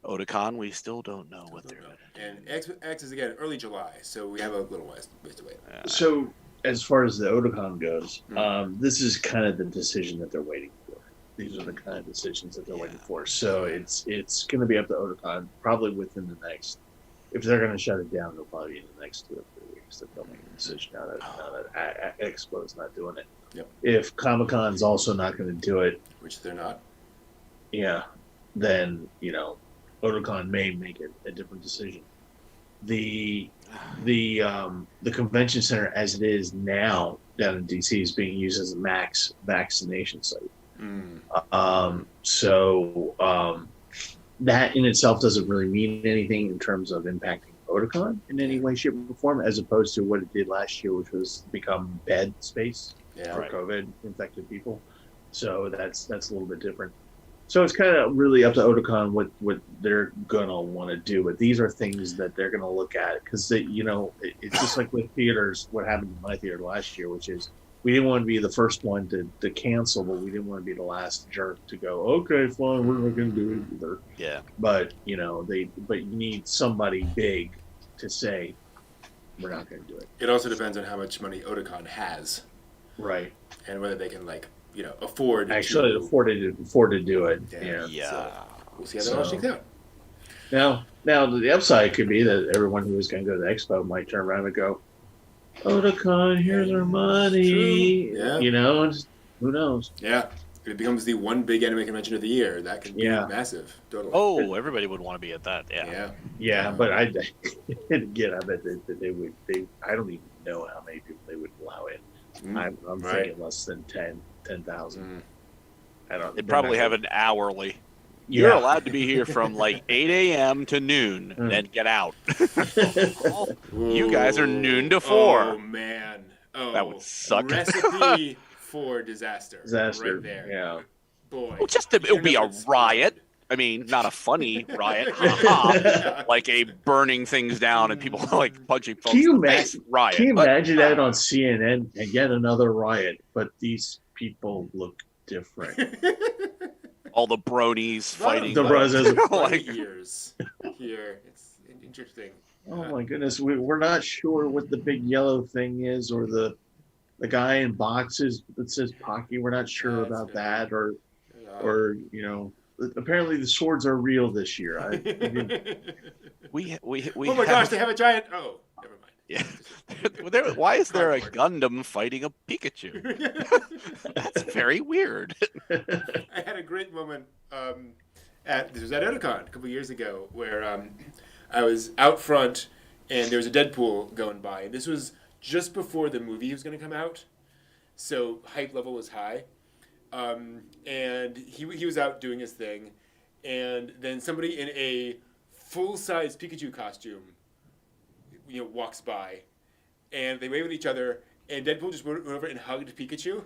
Otakon, we still don't know what they're going to do. And X is again early July, so we have a little ways to wait. So as far as the Otakon goes, this is kind of the decision that they're waiting for. these are the kind of decisions that they're waiting for. So it's going to be up to Otakon probably within the next. If they're going to shut it down, it'll probably be in the next 2 or 3 weeks that they'll make a decision. Now that Expo is not doing it. Yep. If Comic-Con's also not going to do it, which they're not. Yeah, then Otakon may make a different decision. The convention center as it is now down in DC is being used as a max vaccination site. That in itself doesn't really mean anything in terms of impacting Otakon in any way, shape, or form, as opposed to what it did last year, which was become bed space for COVID infected people. So that's a little bit different. So it's kind of really up to Otakon what they're gonna want to do, but these are things that they're gonna look at because it's just like with theaters. What happened in my theater last year, which is we didn't want to be the first one to cancel, but we didn't want to be the last jerk to go. Okay, fine, we're not gonna do it either. Yeah. But you need somebody big to say we're not gonna do it. It also depends on how much money Otakon has, right? And whether they can afford to do it. Yeah. So we'll see how that all shakes out. Now the upside could be that everyone who was going to go to the expo might turn around and go, Otakon, here's our money. True. Yeah. And who knows? Yeah. If it becomes the one big anime convention of the year, that could be massive. Totally. Oh, everybody would want to be at that. Yeah. But I bet that they would. I don't even know how many people they would allow in. I'm thinking less than 10,000. I don't. They probably have an hourly. You're allowed to be here from like 8 a.m. to noon, then get out. You guys are noon to 4. Oh man, that would suck. Recipe for disaster. Disaster. Right there. Yeah. Boy. Well, it would be a riot. I mean, not a funny riot, like a burning things down and people like punching folks in the face riot. Can you imagine that on CNN and yet another riot, but these people look different? All the bronies fighting. The brothers. Years here. It's interesting. Oh my goodness, we're not sure what the big yellow thing is, or the guy in boxes that says Pocky. We're not sure about that, or apparently the swords are real this year. We oh my gosh, they have a giant. Oh, never mind. Yeah. Why is there a Gundam fighting a Pikachu? That's very weird. I had a great moment this was at Otakon a couple years ago where I was out front and there was a Deadpool going by. And this was just before the movie was going to come out, so hype level was high. And he was out doing his thing, and then somebody in a full-size Pikachu costume, walks by, and they wave at each other, and Deadpool just went over and hugged Pikachu,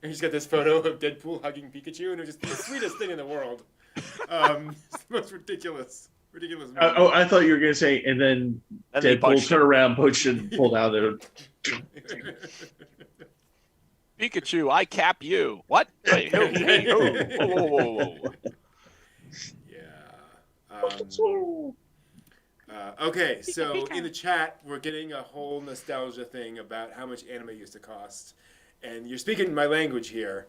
and he's got this photo of Deadpool hugging Pikachu, and it was just the sweetest thing in the world. It's the most ridiculous movie. I thought you were going to say, and then Deadpool turned around, pulled out there. Pikachu, I cap you. What? Whoa. Yeah. Okay, so in the chat, we're getting a whole nostalgia thing about how much anime used to cost. And you're speaking my language here.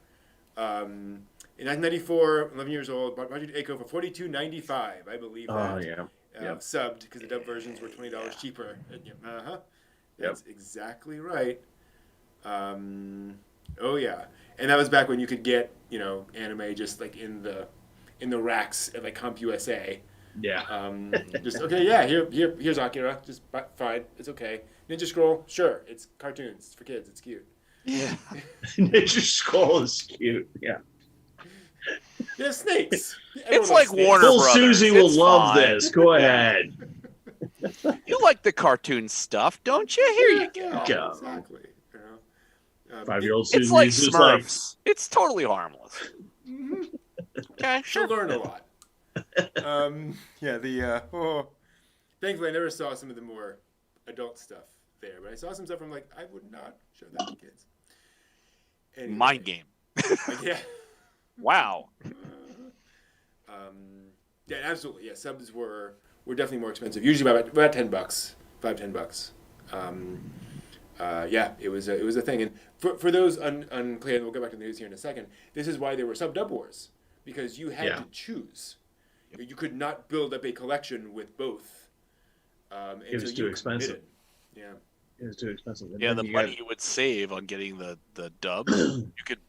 In 1994, 11 years old, bought Project Echo for $42.95, I believe that. Oh, yeah. Subbed, because the dub versions were $20 cheaper. That's exactly right. Oh yeah, and that was back when you could get anime just like in the racks at like CompUSA. Yeah. Just okay. Yeah. Here's Akira. Just fine. It's okay. Ninja Scroll. Sure. It's cartoons. It's for kids. It's cute. Yeah. Ninja Scroll is cute. Yeah. There's snakes. It's like snakes. Warner Brothers. Susie will love this. Go ahead. You like the cartoon stuff, don't you? Here you go. Exactly. 5-year-old Susie. It's like Smurfs. It's totally harmless. Mm-hmm. Okay, sure. She'll learn a lot. Thankfully, I never saw some of the more adult stuff there, but I saw some stuff from like, I would not show that to kids. Anyway. Mind game. Yeah. Wow. Yeah, absolutely. Yeah, subs were definitely more expensive. Usually about $10, $5-10. yeah, it was a thing. And for those unclear, and we'll get back to the news here in a second. This is why there were sub-dub wars, because you had to choose. You could not build up a collection with both. It was too expensive. Yeah. It was too expensive. And Yeah, the money you would save on getting the dubs, you could,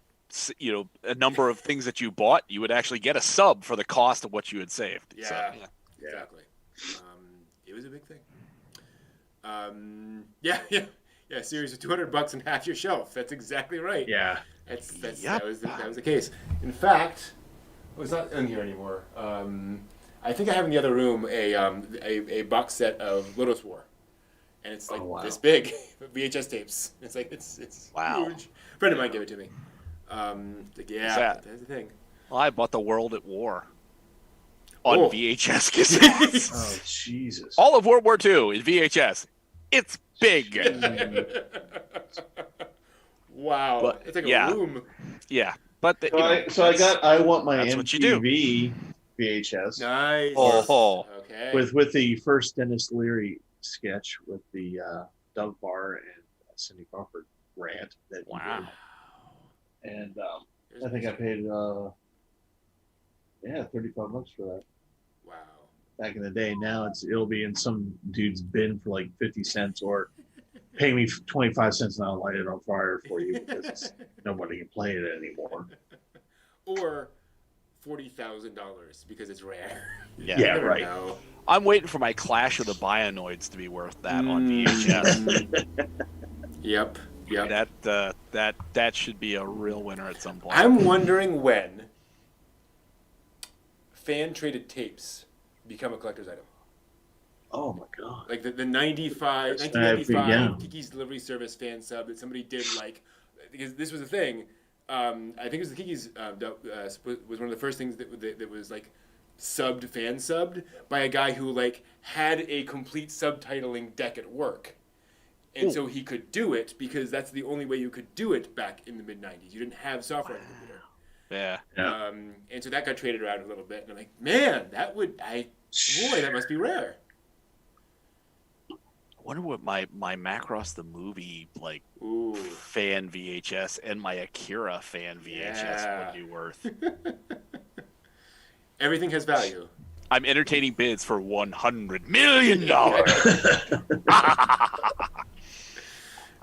a number of things that you bought, you would actually get a sub for the cost of what you had saved. Yeah, so, exactly. It was a big thing. Yeah. Series of $200 and half your shelf. That's exactly right. Yeah. That was the case. In fact, it's not in here anymore. I think I have in the other room a box set of Lotus War, and it's like this big, VHS tapes. It's like it's wow. huge. A friend of mine gave it to me. That's the thing. Well, I bought The World at War on VHS cassettes. Oh Jesus! All of World War II in VHS. It's big. Wow, but, it's like a room. Yeah, but I want my that's MTV VHS. Nice. Oh, okay. With the first Dennis Leary sketch with the Doug Barr and Cindy Crawford rant that he did. And I think I paid $35 for that. Wow. Back in the day. Now it'll be in some dude's bin for like 50 cents, or pay me 25 cents and I'll light it on fire for you, because nobody can play it anymore. Or $40,000 because it's rare. Yeah, right. Know. I'm waiting for my Clash of the Bionoids to be worth that on VHS. Yep. That should be a real winner at some point. I'm wondering when fan traded tapes become a collector's item. Oh my god! Like the 1995 Kiki's Delivery Service fan sub that somebody did, because this was a thing. I think it was the Kiki's was one of the first things that was like fan subbed by a guy who had a complete subtitling deck at work. And so he could do it because that's the only way you could do it back in the mid-90s. You didn't have software on the computer. Yeah. And so that got traded around a little bit. And I'm like, man, that must be rare. I wonder what my Macross the movie fan VHS and my Akira fan VHS would be worth. Everything has value. I'm entertaining bids for $100 million.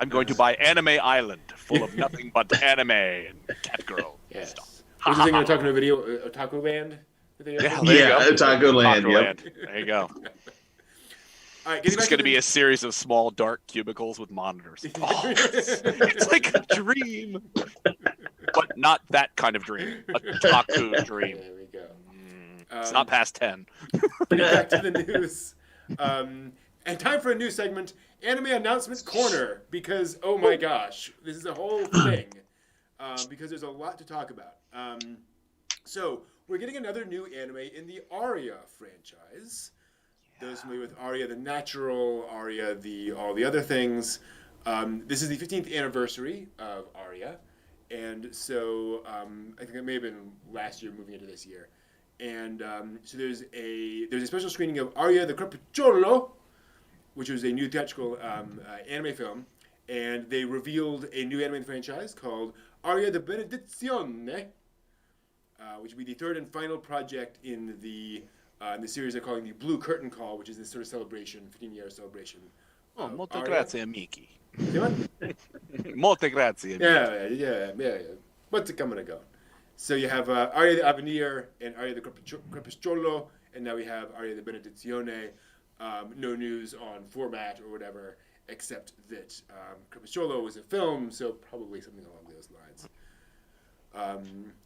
I'm going to buy Anime Island, full of nothing but anime and cat girl stuff. Was this thing going to talk to a video, Otaku Land? Otaku Land. Yep. There you go. All right, it's going to be a series of small, dark cubicles with monitors. It's like a dream. But not that kind of dream. A Otaku dream. There we go. It's not past 10. Back to the news. And time for a new segment, Anime Announcement Corner, because, oh my gosh, this is a whole thing, because there's a lot to talk about. So, we're getting another new anime in the Aria franchise. Those familiar with Aria the Natural, Aria all the other things. This is the 15th anniversary of Aria, and so I think it may have been last year moving into this year. And so there's a special screening of Aria the Crepicciolo, which was a new theatrical anime film, and they revealed a new anime franchise called Aria the Benedizione, which will be the third and final project in the series they're calling the Blue Curtain Call, which is this sort of celebration, 15-year celebration. Molto grazie, amici. What? Molte grazie. Yeah. What's it coming to go? So you have Aria the Avenir and Aria the Crepicciolo, and now we have Aria the Benedizione. No news on format or whatever, except that Crepicciolo was a film, so probably something along those lines.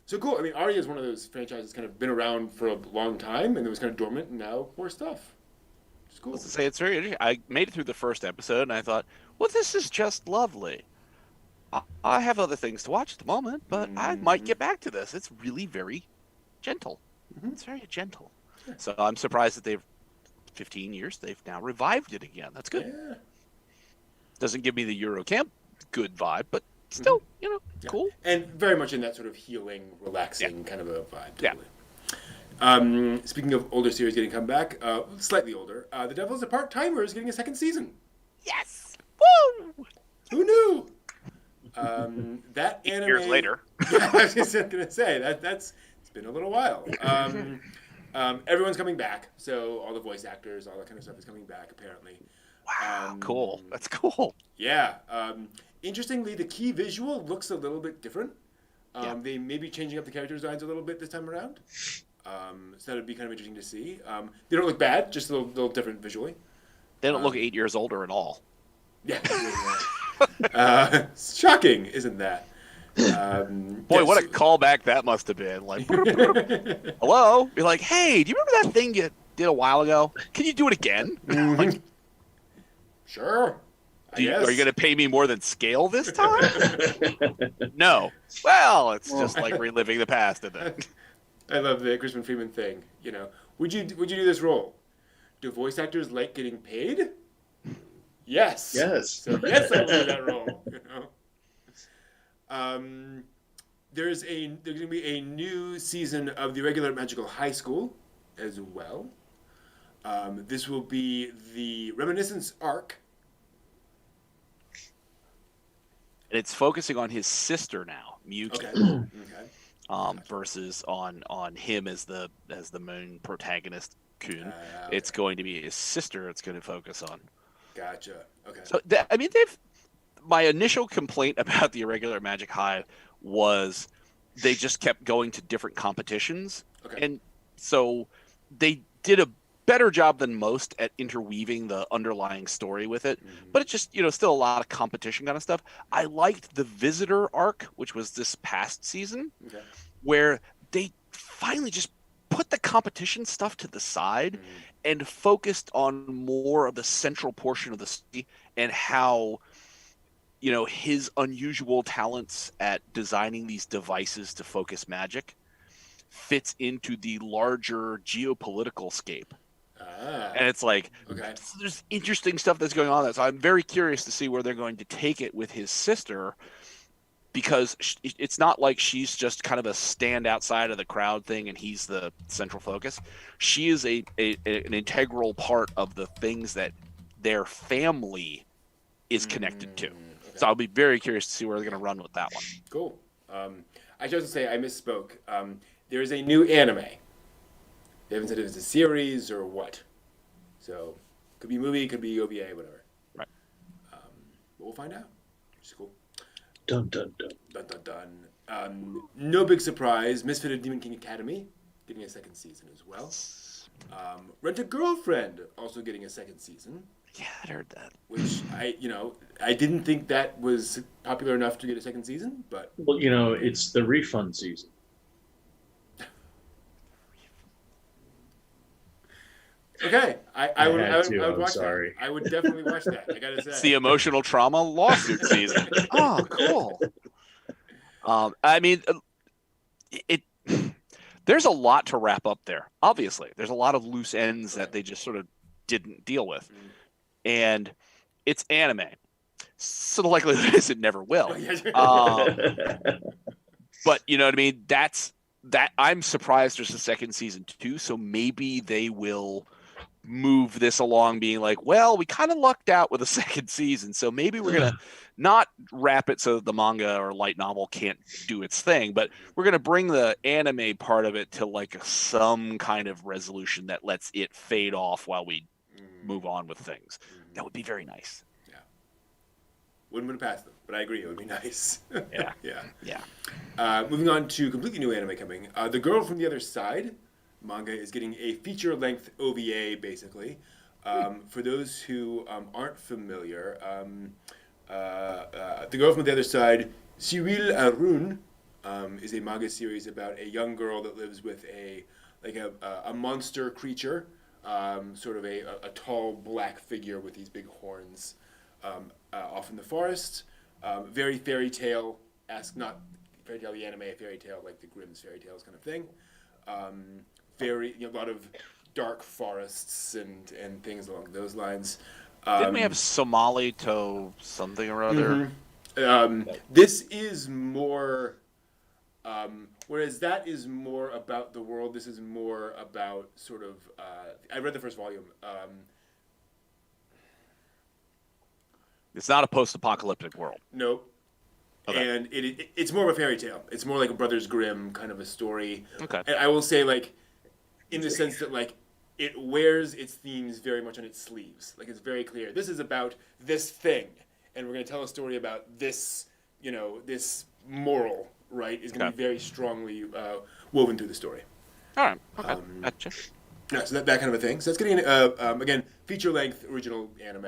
So cool. I mean, Aria is one of those franchises that's kind of been around for a long time, and it was kind of dormant, and now more stuff. It's cool. Let's say it's very interesting. I made it through the first episode, and I thought, well, this is just lovely. I have other things to watch at the moment, but I might get back to this. It's really very gentle. It's very gentle. Yeah. So I'm surprised that 15 years, they've now revived it again. That's good. Yeah. Doesn't give me the Eurocamp good vibe, but still, cool. And very much in that sort of healing, relaxing kind of a vibe. Totally. Yeah. Speaking of older series getting come back, slightly older, The Devil's a Part-Timer is getting a second season. Yes! Woo! Who knew? That anime. Years later. Yeah, I was just gonna say that's it's been a little while. Everyone's coming back, so all the voice actors, all that kind of stuff is coming back apparently. Wow, cool. That's cool. Yeah. Interestingly, the key visual looks a little bit different. Yeah. They may be changing up the character designs a little bit this time around. So that would be kind of interesting to see. They don't look bad, just a little different visually. They don't look 8 years older at all. Yeah. Shocking, isn't that? Boy, what a callback that must have been. Like, hello? You're like, hey, do you remember that thing you did a while ago? Can you do it again? Like, sure. are you going to pay me more than scale this time? No. Well, it's just like reliving the past, isn't it? I love the Crispin Freeman thing. You know, would you do this role? Do voice actors like getting paid? Yes. Yes. So yes, I will do that role. You know. There's going to be a new season of the regular Magical High School as well. This will be the Reminiscence arc. And it's focusing on his sister now, Miyuki. Okay. Versus on him as the main protagonist, Kun. It's going to be his sister. It's going to focus on. Gotcha. Okay. So my initial complaint about the Irregular Magic High was they just kept going to different competitions, and so they did a better job than most at interweaving the underlying story with it. But it's just still a lot of competition kind of stuff. I liked the Visitor arc, which was this past season, where they finally just put the competition stuff to the side and focused on more of the central portion of the story and how his unusual talents at designing these devices to focus magic fits into the larger geopolitical scape. And it's like, there's interesting stuff that's going on there. So I'm very curious to see where they're going to take it with his sister, because it's not like she's just kind of a stand outside of the crowd thing and he's the central focus. She is an integral part of the things that their family is connected to. So I'll be very curious to see where they're going to run with that one. Cool. I should say I misspoke. There is a new anime. They haven't said if it's a series or what. So, could be a movie, could be OVA, whatever. Right. But we'll find out. Which is cool. Dun, dun, dun. Dun, dun, dun. No big surprise. Misfit of Demon King Academy getting a second season as well. Rent a Girlfriend also getting a second season. Yeah, I heard that. Which I didn't think that was popular enough to get a second season, but Well, it's the refund season. okay, I would watch sorry. that. I would definitely watch that. I gotta say, It's the emotional trauma lawsuit season. Oh, cool. I mean, there's a lot to wrap up there. Obviously, there's a lot of loose ends that they just sort of didn't deal with, and it's anime, so the likelihood is it never will. But you know what I mean? That I'm surprised there's a second season too. So maybe they will move this along, being like, well, we kind of lucked out with a second season, so maybe we're gonna not wrap it so that the manga or light novel can't do its thing, but we're gonna bring the anime part of it to like some kind of resolution that lets it fade off while we move on with things. That would be very nice. Yeah. Wouldn't put it past them, but I agree, it would be nice. Yeah. Moving on to completely new anime coming. The Girl from the Other Side manga is getting a feature-length OVA, basically. For those who aren't familiar, The Girl from the Other Side, Cyril Arun, is a manga series about a young girl that lives with a monster creature, sort of a tall black figure with these big horns, off in the forest. Very fairy tale-esque, not fairy tale the anime, fairy tale like the Grimm's fairy tales kind of thing. A lot of dark forests and things along those lines. Didn't we have Somali to something or other? This is more, whereas that is more about the world. This is more about sort of. I read the first volume. It's not a post-apocalyptic world. Nope. Okay. And it's more of a fairy tale. It's more like a Brothers Grimm kind of a story. Okay. And I will say, like, in the sense that, like, it wears its themes very much on its sleeves. Like, it's very clear. This is about this thing, and we're going to tell a story about this, this moral, right, is going to be very strongly woven through the story. All right. Okay. Gotcha. Yeah, so that kind of a thing. So that's getting, again, feature-length original anime,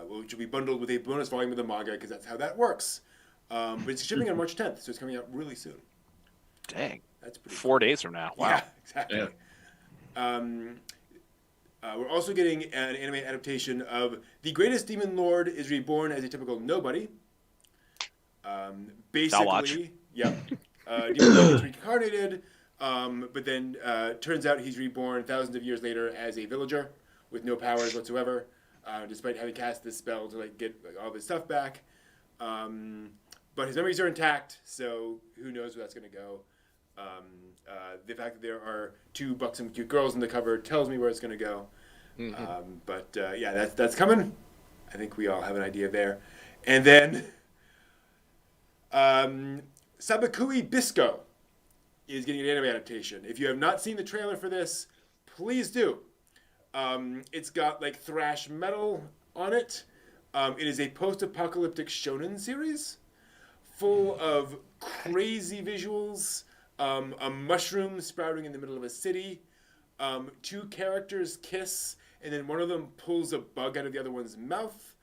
which will be bundled with a bonus volume of the manga, because that's how that works. But it's shipping on March 10th, so it's coming out really soon. Dang. That's pretty 4 days from now. Wow. Yeah, exactly. Yeah. We're also getting an anime adaptation of The Greatest Demon Lord is Reborn as a Typical Nobody. Basically, I'll watch. Yep. Demon Lord gets reincarnated, but then turns out he's reborn thousands of years later as a villager with no powers whatsoever, despite having cast this spell to like get all his stuff back. But his memories are intact, so who knows where that's going to go. The fact that there are 2 buxom cute girls in the cover tells me where it's going to go. Mm-hmm. Yeah, that's coming. I think we all have an idea there. And then Sabakui Bisco is getting an anime adaptation. If you have not seen the trailer for this, please do. It's got like thrash metal on it. It is a post-apocalyptic shonen series full of crazy visuals, a mushroom sprouting in the middle of a city, 2 characters kiss, and then one of them pulls a bug out of the other one's mouth.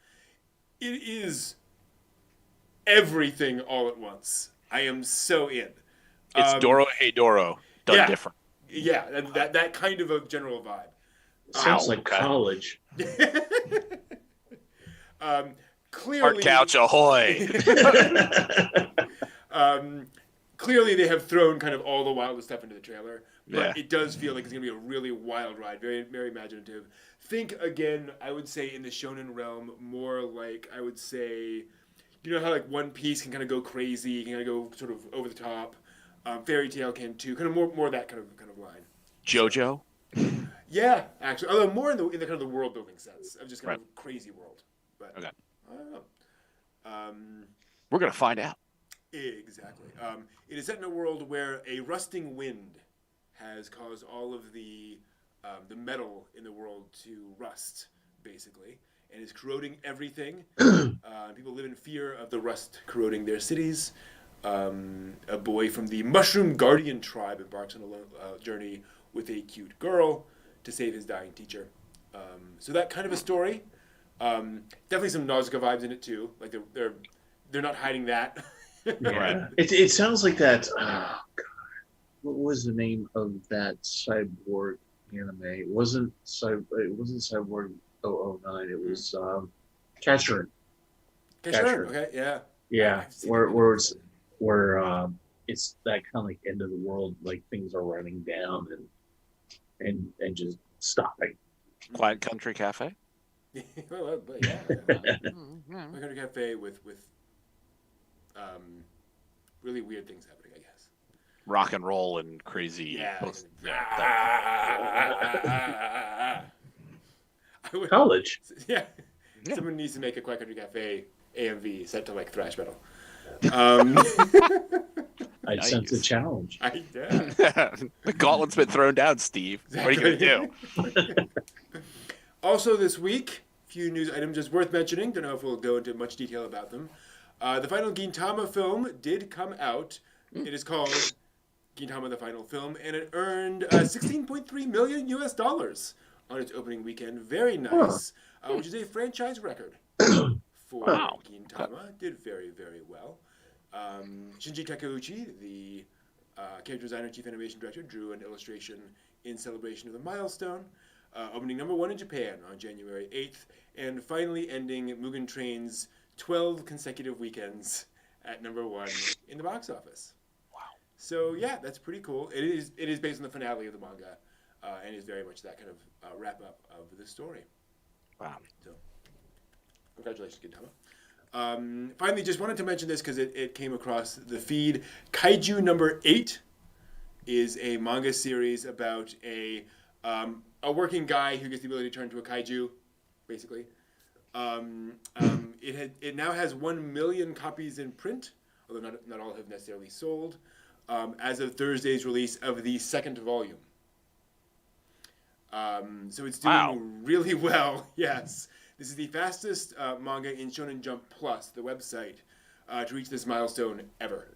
It is everything all at once. I am so in. It's Doro Hey Doro done different. Yeah, that kind of a general vibe. Sounds like college. Clearly, Art couch ahoy! Clearly, they have thrown kind of all the wildest stuff into the trailer, but it does feel like it's going to be a really wild ride, very, very imaginative. Think again, I would say in the shonen realm, more like I would say, how like One Piece can kind of go crazy, can kind of go sort of over the top. Fairy Tail can too, kind of more that kind of line. JoJo. Yeah, actually, although more in the kind of the world building sense of just kind of crazy world. But okay. I don't know. We're gonna find out. Exactly. It is set in a world where a rusting wind has caused all of the metal in the world to rust, basically, and is corroding everything. People live in fear of the rust corroding their cities. A boy from the Mushroom Guardian tribe embarks on a journey with a cute girl to save his dying teacher. So that kind of a story. Definitely some Nausicaa vibes in it too. Like they're not hiding that. Yeah. It sounds like that. Oh God, what was the name of that cyborg anime? It wasn't Cyborg 009. It was Casherin. Casherin. Okay. Yeah. Yeah. Where it's that kind of like end of the world, like things are running down and just stopping. Quiet Country Cafe. Well, yeah. Quiet Country Cafe with really weird things happening, I guess. Rock and roll and crazy. College. Yeah. Someone needs to make a Quiet Country Cafe AMV set to like thrash metal. I sense a challenge. The gauntlet's been thrown down, Steve. Exactly. What are you gonna do? Also this week, a few news items just worth mentioning. Don't know if we'll go into much detail about them. The final Gintama film did come out. It is called Gintama: The Final Film, and it earned $16.3 million on its opening weekend. Very nice, which is a franchise record for Gintama. Did very, very well. Shinji Takeuchi, the character designer, chief animation director, drew an illustration in celebration of the milestone, opening number 1 in Japan on January 8th, and finally ending Mugen Train's 12 consecutive weekends at number 1 in the box office. Wow. So yeah, that's pretty cool. It is based on the finale of the manga, and is very much that kind of wrap up of the story. Wow. So congratulations, Gintama. Finally, just wanted to mention this because it came across the feed. Kaiju number 8 is a manga series about a working guy who gets the ability to turn into a kaiju, basically. It now has 1 million copies in print, although not all have necessarily sold, as of Thursday's release of the second volume. So it's doing really well. Yes, this is the fastest manga in Shonen Jump Plus, the website, to reach this milestone ever.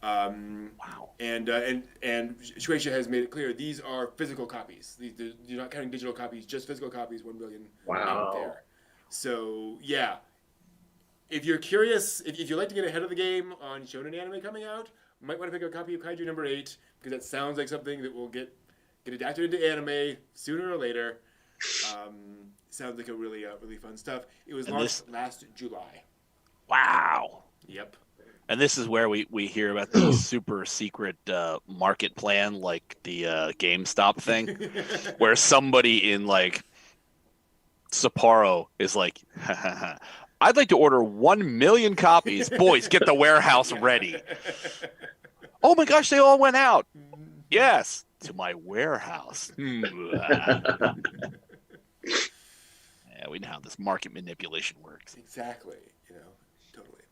Wow. And Shueisha has made it clear these are physical copies. You're not counting digital copies, just physical copies. 1 million out there. So yeah, if you're curious, if you like to get ahead of the game on shonen anime coming out, you might want to pick up a copy of Kaiju number 8 because that sounds like something that will get adapted into anime sooner or later. Sounds like a really fun stuff. It was launched last July. Wow. Yep. And this is where we hear about the super secret market plan, like the GameStop thing, where somebody in like Sapporo is like, I'd like to order 1 million copies. Boys, get the warehouse ready. Oh my gosh, they all went out. Yes, to my warehouse. Yeah, we know how this market manipulation works. Exactly. Totally.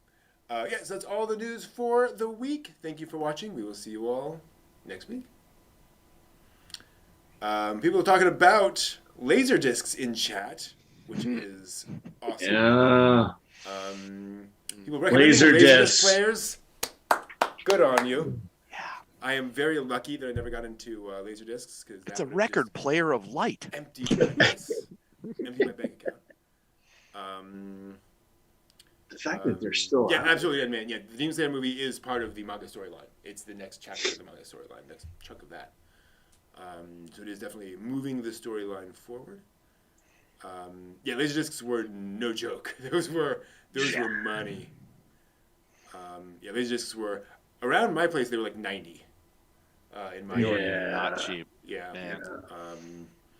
So that's all the news for the week. Thank you for watching. We will see you all next week. People are talking about laser discs in chat, which is awesome. Yeah. People recommending laser disc players. Good on you. Yeah. I am very lucky that I never got into laser discs because it's a record player of light. Empty my bank account. The fact that they're still out. Absolutely, man. Yeah, the Demon Slayer movie is part of the manga storyline. It's the next chapter of the manga storyline, next chunk of that. So it is definitely moving the storyline forward. Laser discs were no joke. Those were money. Laser discs were around my place. They were like 90. In my area, not cheap. Yeah.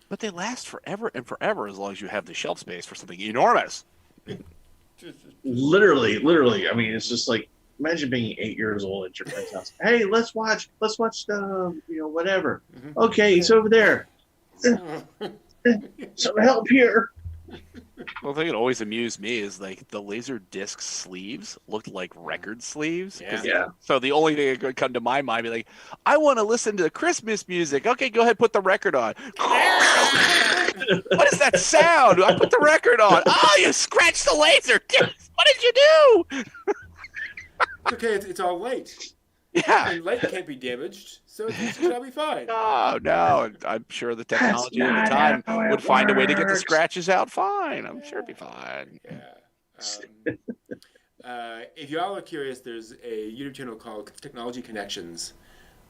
But they last forever and forever as long as you have the shelf space for something enormous. Literally. I mean, it's just like imagine being 8 years old at your friend's house. Hey, let's watch whatever. Mm-hmm. Okay, it's over there. Some help here. Well, the thing that always amused me is like the laser disc sleeves looked like record sleeves. Yeah. So the only thing that could come to my mind would be like, I want to listen to Christmas music. Okay, go ahead, put the record on. What is that sound? I put the record on. Oh, you scratched the laser disc. What did you do? Okay, it's all light. Yeah. And light can't be damaged, so it should be fine. Oh, no. I'm sure the technology at the time would find a way to get the scratches out fine. I'm sure it'd be fine. Yeah. If y'all are curious, there's a YouTube channel called Technology Connections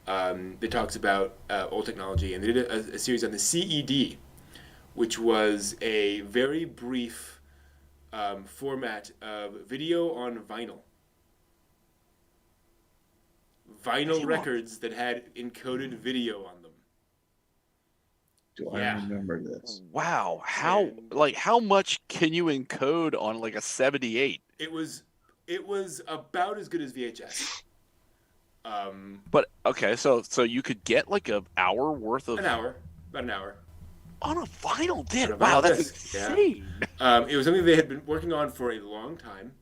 that talks about old technology, and they did a series on the CED, which was a very brief format of video on vinyl. Vinyl records that had encoded video on them. Do I remember this? Wow. How much can you encode on like a 78? It was about as good as VHS. But okay, so you could get like an hour worth of about an hour on a vinyl disc. Wow, that's insane. Yeah. It was something they had been working on for a long time,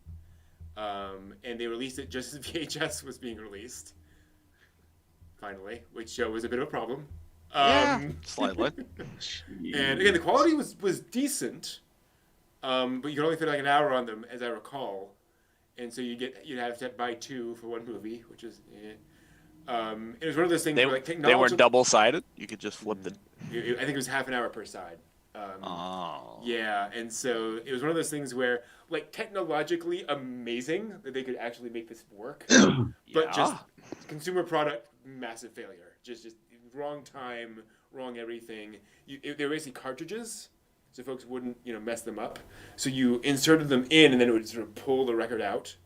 and they released it just as VHS was being released. Finally, which was a bit of a problem. Slightly. And again, the quality was decent, but you could only fit like an hour on them, as I recall. And so you'd have to buy 2 for one movie, which is. It was one of those things where like technology. They were double-sided. You could just flip I think it was half an hour per side. Yeah, and so it was one of those things where, like, technologically amazing that they could actually make this work, but just consumer product, massive failure. Just wrong time, wrong everything. They were basically cartridges, so folks wouldn't mess them up. So you inserted them in, and then it would sort of pull the record out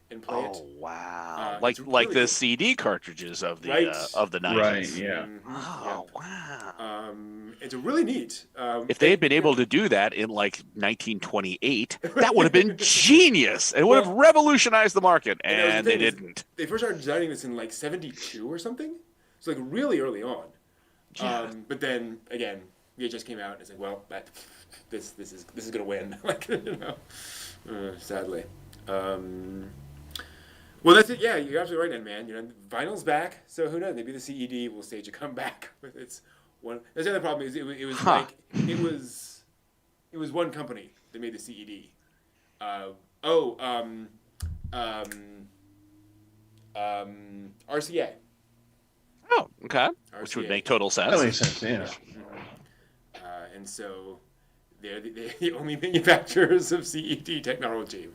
and play it. Oh wow! Like the CD cartridges of the 90s. Right. Yeah. Oh wow! It's really neat. If they had been able to do that in like 1928, that would have been genius. It would have revolutionized the market, and they didn't. They first started designing this in like 72 or something. So like really early on. Yeah. But then again, VHS came out, and it's like, well, this is gonna win. Like, sadly. Well, that's it. Yeah, you're absolutely right, man. Vinyl's back, so who knows? Maybe the CED will stage a comeback with its one. That's the other problem is it was like it was one company that made the CED. RCA. Oh, okay. RCA. Which would make total sense. That makes sense. Yeah. And so they're the only manufacturers of CED technology.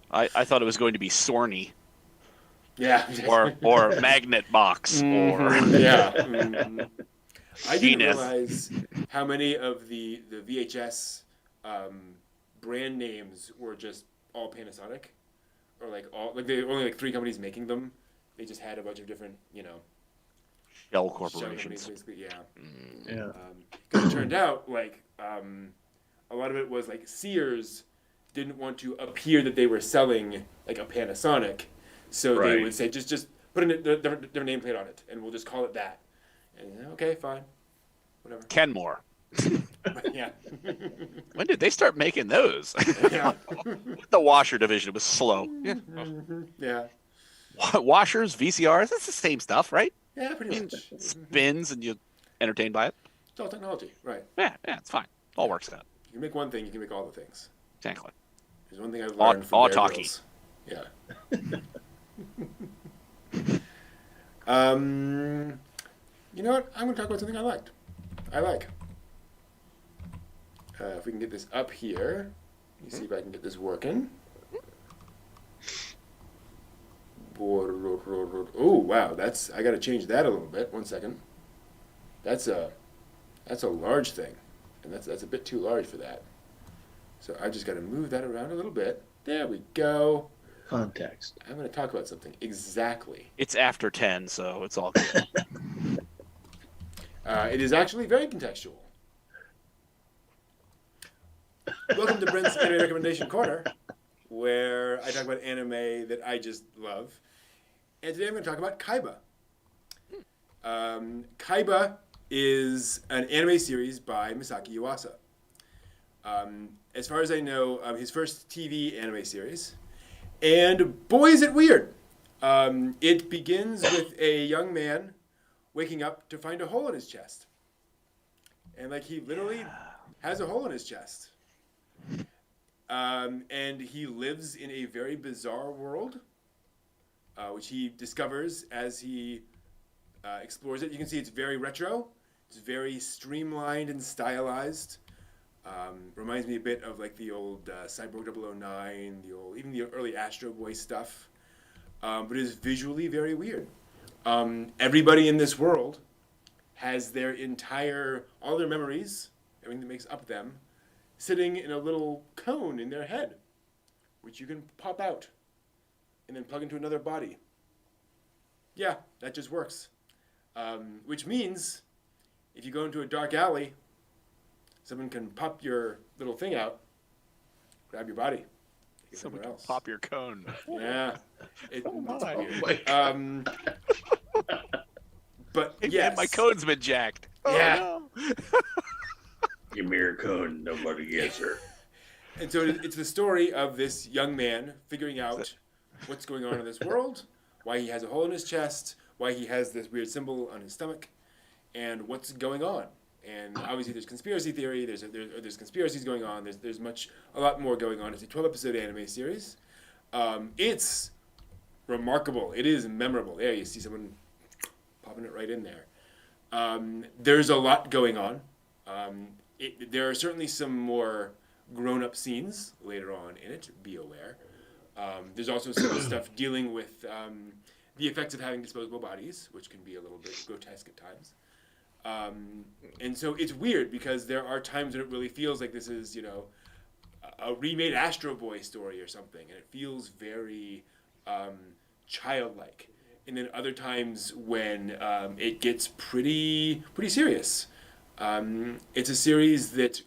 I thought it was going to be Sony. Yeah. or Magnet Box or yeah. I didn't realize how many of the VHS brand names were just all Panasonic, or there were only like 3 companies making them. They just had a bunch of different, shell corporations. Basically, yeah. Yeah. Because it turned out a lot of it was like Sears didn't want to appear that they were selling like a Panasonic, so they would say just put a different nameplate on it, and we'll just call it that. And okay, fine, whatever. Kenmore. Yeah. When did they start making those? Yeah. The washer division was slow. Yeah. Yeah. Washers, VCRs, that's the same stuff, right? Yeah, pretty much. Spins and you're entertained by it. It's all technology, right? Yeah, it's fine. All works out. You can make one thing, you can make all the things. Exactly. There's one thing I've learned from Bear talkie. Grylls. Yeah. You know what? I'm going to talk about something I like. If we can get this up here. Let me see if I can get this working. Oh, wow. I got to change that a little bit. 1 second. That's a large thing. And that's a bit too large for that. So I just got to move that around a little bit. There we go. Context. I'm going to talk about something. Exactly. It's after 10, so it's all good. It is actually very contextual. Welcome to Brent's Anime Recommendation Corner, where I talk about anime that I just love. And today I'm going to talk about Kaiba. Kaiba is an anime series by Masaaki Yuasa. As far as I know, his first TV anime series. And boy, is it weird. It begins with a young man waking up to find a hole in his chest. And he literally has a hole in his chest. And he lives in a very bizarre world, which he discovers as he explores it. You can see it's very retro. It's very streamlined and stylized. Reminds me a bit of the old Cyborg 009, even the early Astro Boy stuff. But it is visually very weird. Everybody in this world has all their memories, everything that makes up them, sitting in a little cone in their head, which you can pop out and then plug into another body. Yeah, that just works. Which means if you go into a dark alley, someone can pop your little thing out, grab your body, take it somewhere else. Pop your cone. Yeah. It's weird. Oh But Hey, yes. man, my cone's been jacked. Yeah. Oh, no. Give me your cone. Nobody gets her. And so it's the story of this young man figuring out what's going on in this world, why he has a hole in his chest, why he has this weird symbol on his stomach, and what's going on. And obviously there's conspiracy theory, there's conspiracies going on, there's a lot more going on. It's a 12-episode anime series. It's remarkable. It is memorable. There, you see someone popping it right in there. There's a lot going on. There are certainly some more grown-up scenes later on in it, be aware. There's also some stuff dealing with the effects of having disposable bodies, which can be a little bit grotesque at times. And so it's weird because there are times when it really feels like this is, a remade Astro Boy story or something, and it feels very childlike. And then other times when it gets pretty serious. It's a series that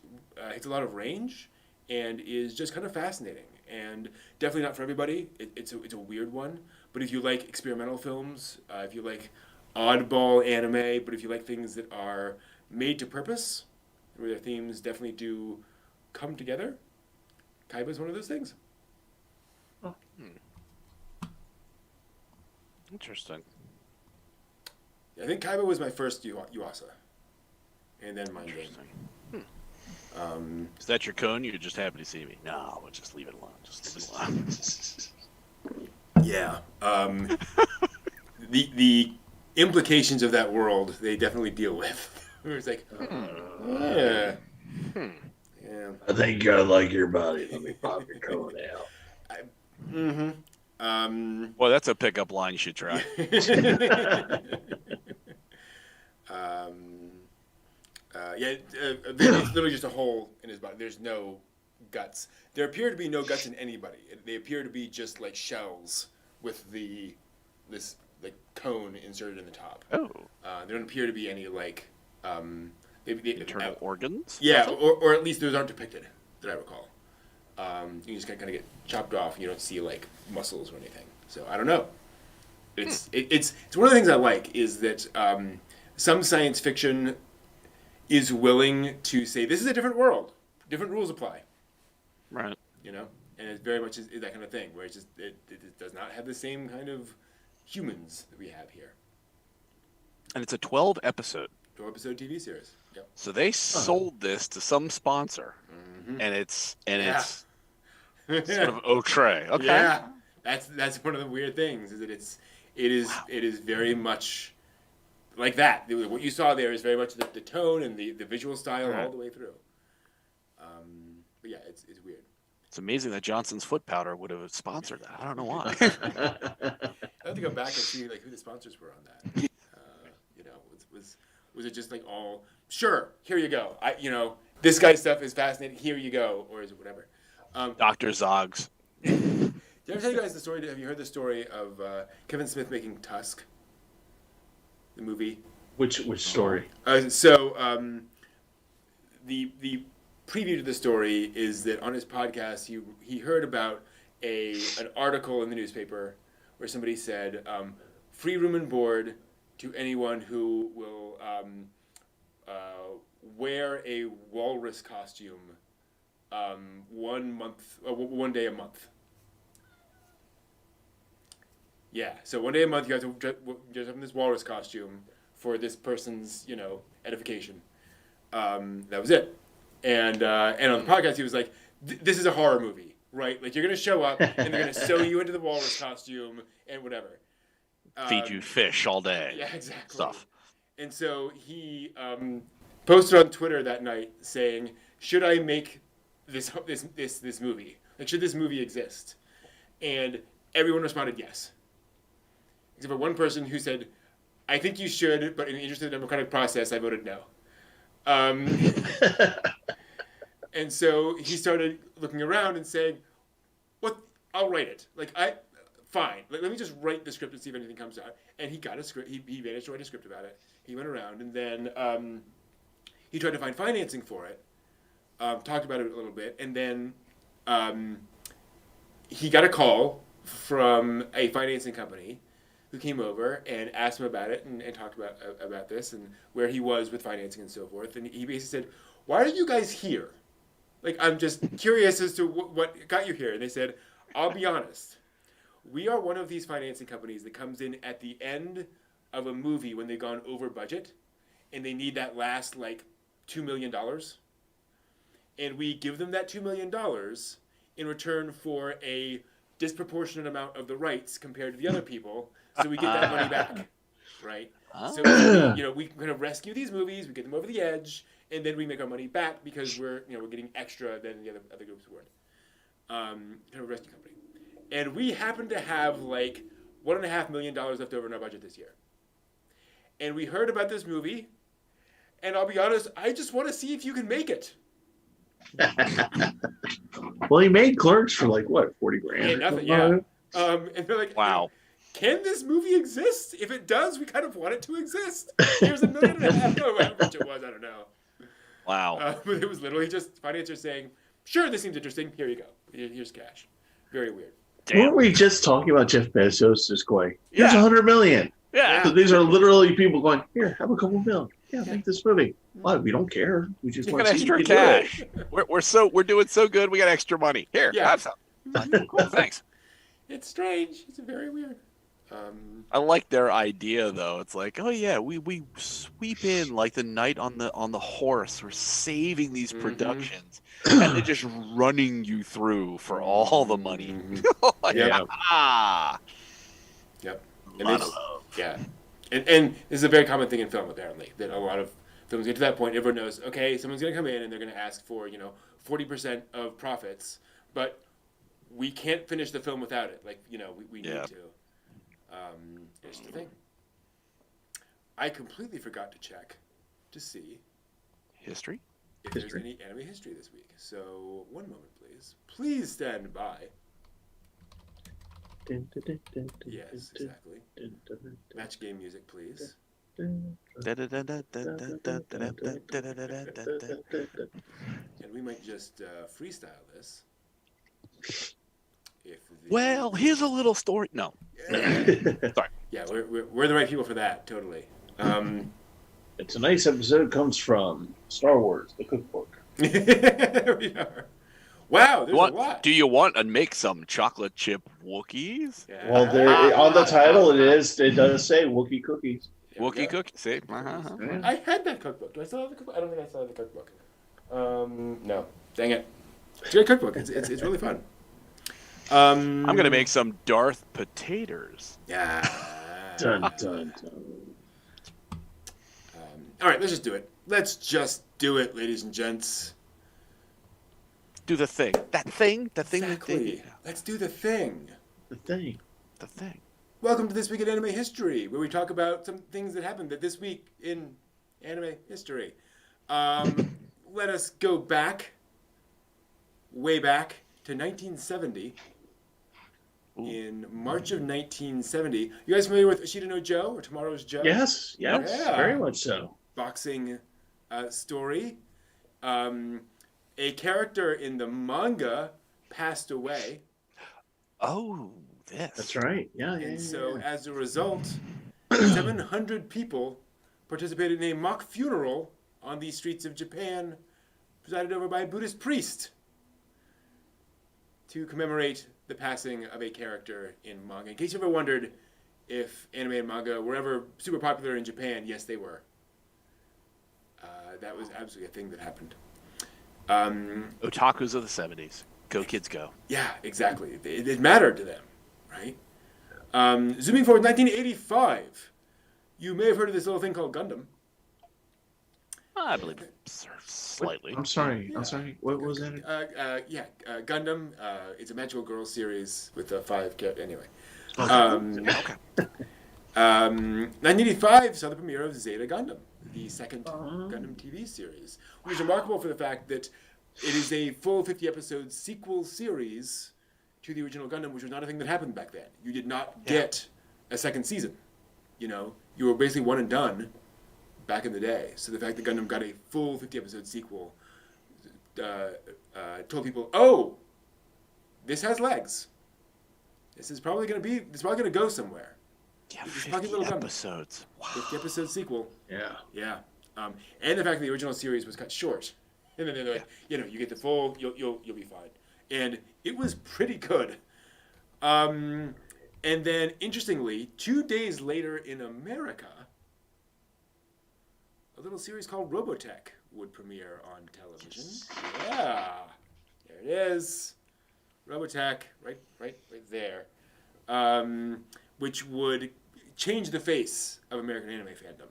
hits a lot of range and is just kind of fascinating, and definitely not for everybody. It's a weird one, but if you like experimental films, if you like oddball anime, but if you like things that are made to purpose, where their themes definitely do come together. Kaiba is one of those things. Interesting. I think Kaiba was my first Yuasa, and then Mind Game. Is that your cone? You're just happy to see me? No, we'll just leave it alone. Just leave it alone. Yeah. The implications of that world they definitely deal with. It's like, yeah. Yeah. I think I like your body. Let me pop your cone out. Well, that's a pickup line you should try. It's literally just a hole in his body. There's no guts. There appear to be no guts in anybody. They appear to be just like shells with this cone inserted in the top. Oh. There don't appear to be any Internal organs? Yeah, or at least those aren't depicted that I recall. You just kind of get chopped off, and you don't see like muscles or anything. So I don't know. It's one of the things I like is that some science fiction is willing to say this is a different world, different rules apply. Right. And it very much is that kind of thing where it's just it does not have the same kind of humans that we have here. And it's a 12-episode. 12-episode TV series. Yep. So they sold this to some sponsor, and it's sort of au trait. Okay. Yeah, that's one of the weird things is that it is very much like that. What you saw there is very much the tone and the visual style all the way through. But yeah, it's weird. It's amazing that Johnson's foot powder would have sponsored that. I don't know why. I have to go back and see who the sponsors were on that. Was it just like all sure? Here you go. This guy's stuff is fascinating. Here you go, or is it whatever? Dr. Zoggs. Did I ever tell you guys the story? Have you heard the story of Kevin Smith making Tusk? The movie. Which story? The preview to the story is that on his podcast he heard about an article in the newspaper where somebody said free room and board to anyone who will wear a walrus costume 1 day a month. Yeah, so 1 day a month you have to dress up in this walrus costume for this person's, edification. That was it. And on the podcast he was like, this is a horror movie, right? Like you're going to show up and they're going to sew you into the walrus costume and whatever. Feed you fish all day. Yeah, exactly. Stuff. And so he posted on Twitter that night saying, should I make this movie? Like, should this movie exist? And everyone responded yes. Except for one person who said, I think you should, but in the interest of the democratic process, I voted no. And so he started looking around and saying, "What? I'll write it. Fine. Let me just write the script and see if anything comes out." And he got a script. He managed to write a script about it. He went around and then he tried to find financing for it. Talked about it a little bit, and then he got a call from a financing company who came over and asked him about it and talked about this and where he was with financing and so forth. And he basically said, "Why are you guys here? I'm just curious as to what got you here." And they said, "I'll be honest. We are one of these financing companies that comes in at the end of a movie when they've gone over budget and they need that last $2 million. And we give them that $2 million in return for a disproportionate amount of the rights compared to the other people, so we get that money back, right? So we kind of rescue these movies, we get them over the edge, and then we make our money back because we're getting extra than the other groups would. Kind of a rescue company, and we happen to have $1.5 million left over in our budget this year, and we heard about this movie, and I'll be honest, I just want to see if you can make it." Well, he made Clerks for 40 grand. Yeah, nothing. Yeah. And they're like, Wow. Can this movie exist? If it does, we kind of want it to exist. Here's $1.5 million. How much it was, I don't know. Wow. But it was literally just financiers saying, "Sure, this seems interesting. Here you go. Here's cash." Very weird. Damn. Weren't we just talking about Jeff Bezos just going, "Here's Yeah. $100 million"? Yeah. So these are literally people going, "Here, have a couple million. make this movie. What? We don't care. We just You want got to see you extra do it. cash. We're doing so good. We got extra money. Here, Yeah. have some. Cool, thanks. It's strange. It's very weird. I like their idea though. It's like, oh yeah, we sweep in like the night on the horse. We're saving these productions, and they're just running you through for all the money. Like, Yep. Yep. And lot they of just- love. Yeah. And this is a very common thing in film, apparently, that a lot of films get to that point. Everyone knows, okay, someone's going to come in and they're going to ask for, 40% of profits, but we can't finish the film without it. Like, we need to. Here's the thing. I completely forgot to check to see History. if there's any anime history this week. So, one moment, please. Please stand by. Yes, exactly. Match game music, please. And we might just freestyle this. Well, here's a little story. No. Sorry. Yeah, we're the right people for that, totally. And tonight's episode comes from Star Wars, the cookbook. There we are. Wow, there's a lot. Do you want to make some chocolate chip Wookiees? Yeah. Well, on the title, it does say Wookiee cookies. There we Wookiee go. cookies? See? Yeah. I had that cookbook. Do I still have the cookbook? I don't think I still have the cookbook. No. Dang it. It's a great cookbook. It's really fun. I'm going to make some Darth potatoes. Yeah. Dun, dun, dun. All right, let's just do it. Let's just do it, ladies and gents. Do the thing. That thing? The thing Exactly. that Let's do the thing. The thing. The thing. Welcome to This Week in Anime History, where we talk about some things that happened this week in anime history. Let us go back, way back, to 1970. Ooh. In March of 1970. You guys familiar with Ashita no Joe or Tomorrow's Joe? Yes, Yeah. very much so. Boxing story. A character in the manga passed away. Oh, this. That's right. Yeah, yeah. And yeah, so, yeah. as a result, 700 people participated in a mock funeral on the streets of Japan, presided over by a Buddhist priest, to commemorate the passing of a character in manga. In case you ever wondered if anime and manga were ever super popular in Japan, yes, they were. That was absolutely a thing that happened. Otakus of the 70s. Go kids go. Yeah, exactly. It mattered to them, right? Zooming forward, 1985. You may have heard of this little thing called Gundam. I believe slightly. I'm sorry. Yeah. I'm sorry. What was that? Gundam. It's a magical girl series with 5 characters. Anyway. Okay. 1985 saw the premiere of Zeta Gundam, the second Gundam TV series, which is remarkable for the fact that it is a full 50-episode sequel series to the original Gundam, which was not a thing that happened back then. You did not get a second season. You were basically one and done back in the day. So the fact that Gundam got a full 50-episode sequel told people, oh, this has legs. This is probably going to go somewhere. Yeah, It's fucking 50 little Gundam. episodes. Wow. 50-episode sequel. Yeah. Yeah. And the fact that the original series was cut short. And then they're like, you get the full, you'll be fine. And it was pretty good. And then, interestingly, 2 days later in America, a little series called Robotech would premiere on television. Yeah. There it is. Robotech, right there. Which would change the face of American anime fandom.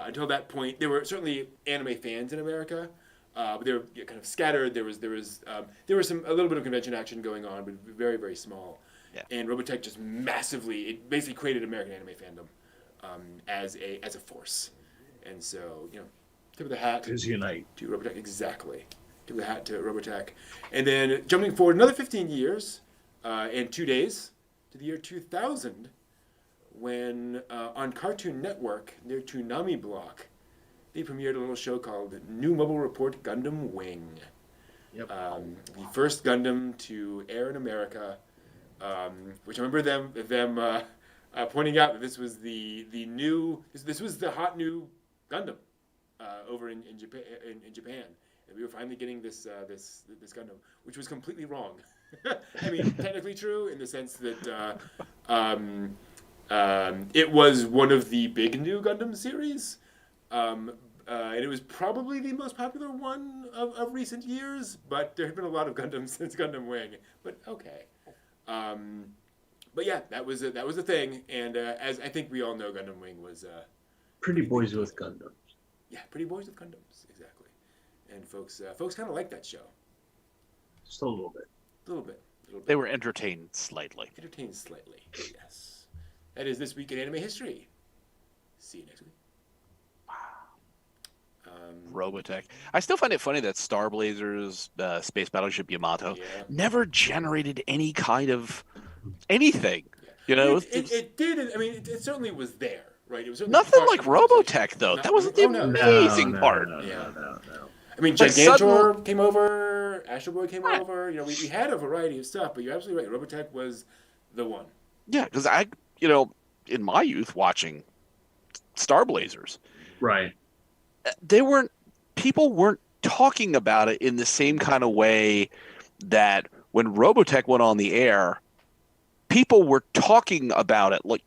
Until that point, there were certainly anime fans in America, but they were kind of scattered. There was a little bit of convention action going on, but very, very small. Yeah. And Robotech just it basically created American anime fandom as a force. And so, tip of the hat Is unite. to Robotech, exactly. Tip of the hat to Robotech. And then jumping forward another 15 years and 2 days to the year 2000, when on Cartoon Network, near Toonami Block, they premiered a little show called New Mobile Report Gundam Wing. Yep. The first Gundam to air in America, which I remember them pointing out that this was this was the hot new Gundam. over in Japan. In Japan, and we were finally getting this Gundam, which was completely wrong. I mean, technically true in the sense that it was one of the big new Gundam series. And it was probably the most popular one of recent years, but there have been a lot of Gundams since Gundam Wing. But okay, but yeah, that was a thing. And as I think we all know, Gundam Wing was Pretty Boys with Gundams. Yeah, Pretty Boys with Gundams, exactly. And folks kind of like that show. Just a little bit. A little bit. They were entertained slightly. Entertained slightly, yes. That is this week in anime history. See you next week. Robotech. I still find it funny that Star Blazers, Space Battleship Yamato, never generated any kind of anything. Yeah. You know, it did. I mean, it certainly was there, right? It was nothing like Robotech, though. That was the amazing part. No. I mean, Like Gigantor came over, Astro Boy came over. You know, we had a variety of stuff, but you're absolutely right. Robotech was the one. Yeah, because in my youth, watching Star Blazers, Right. People weren't talking about it in the same kind of way that when Robotech went on the air, people were talking about it like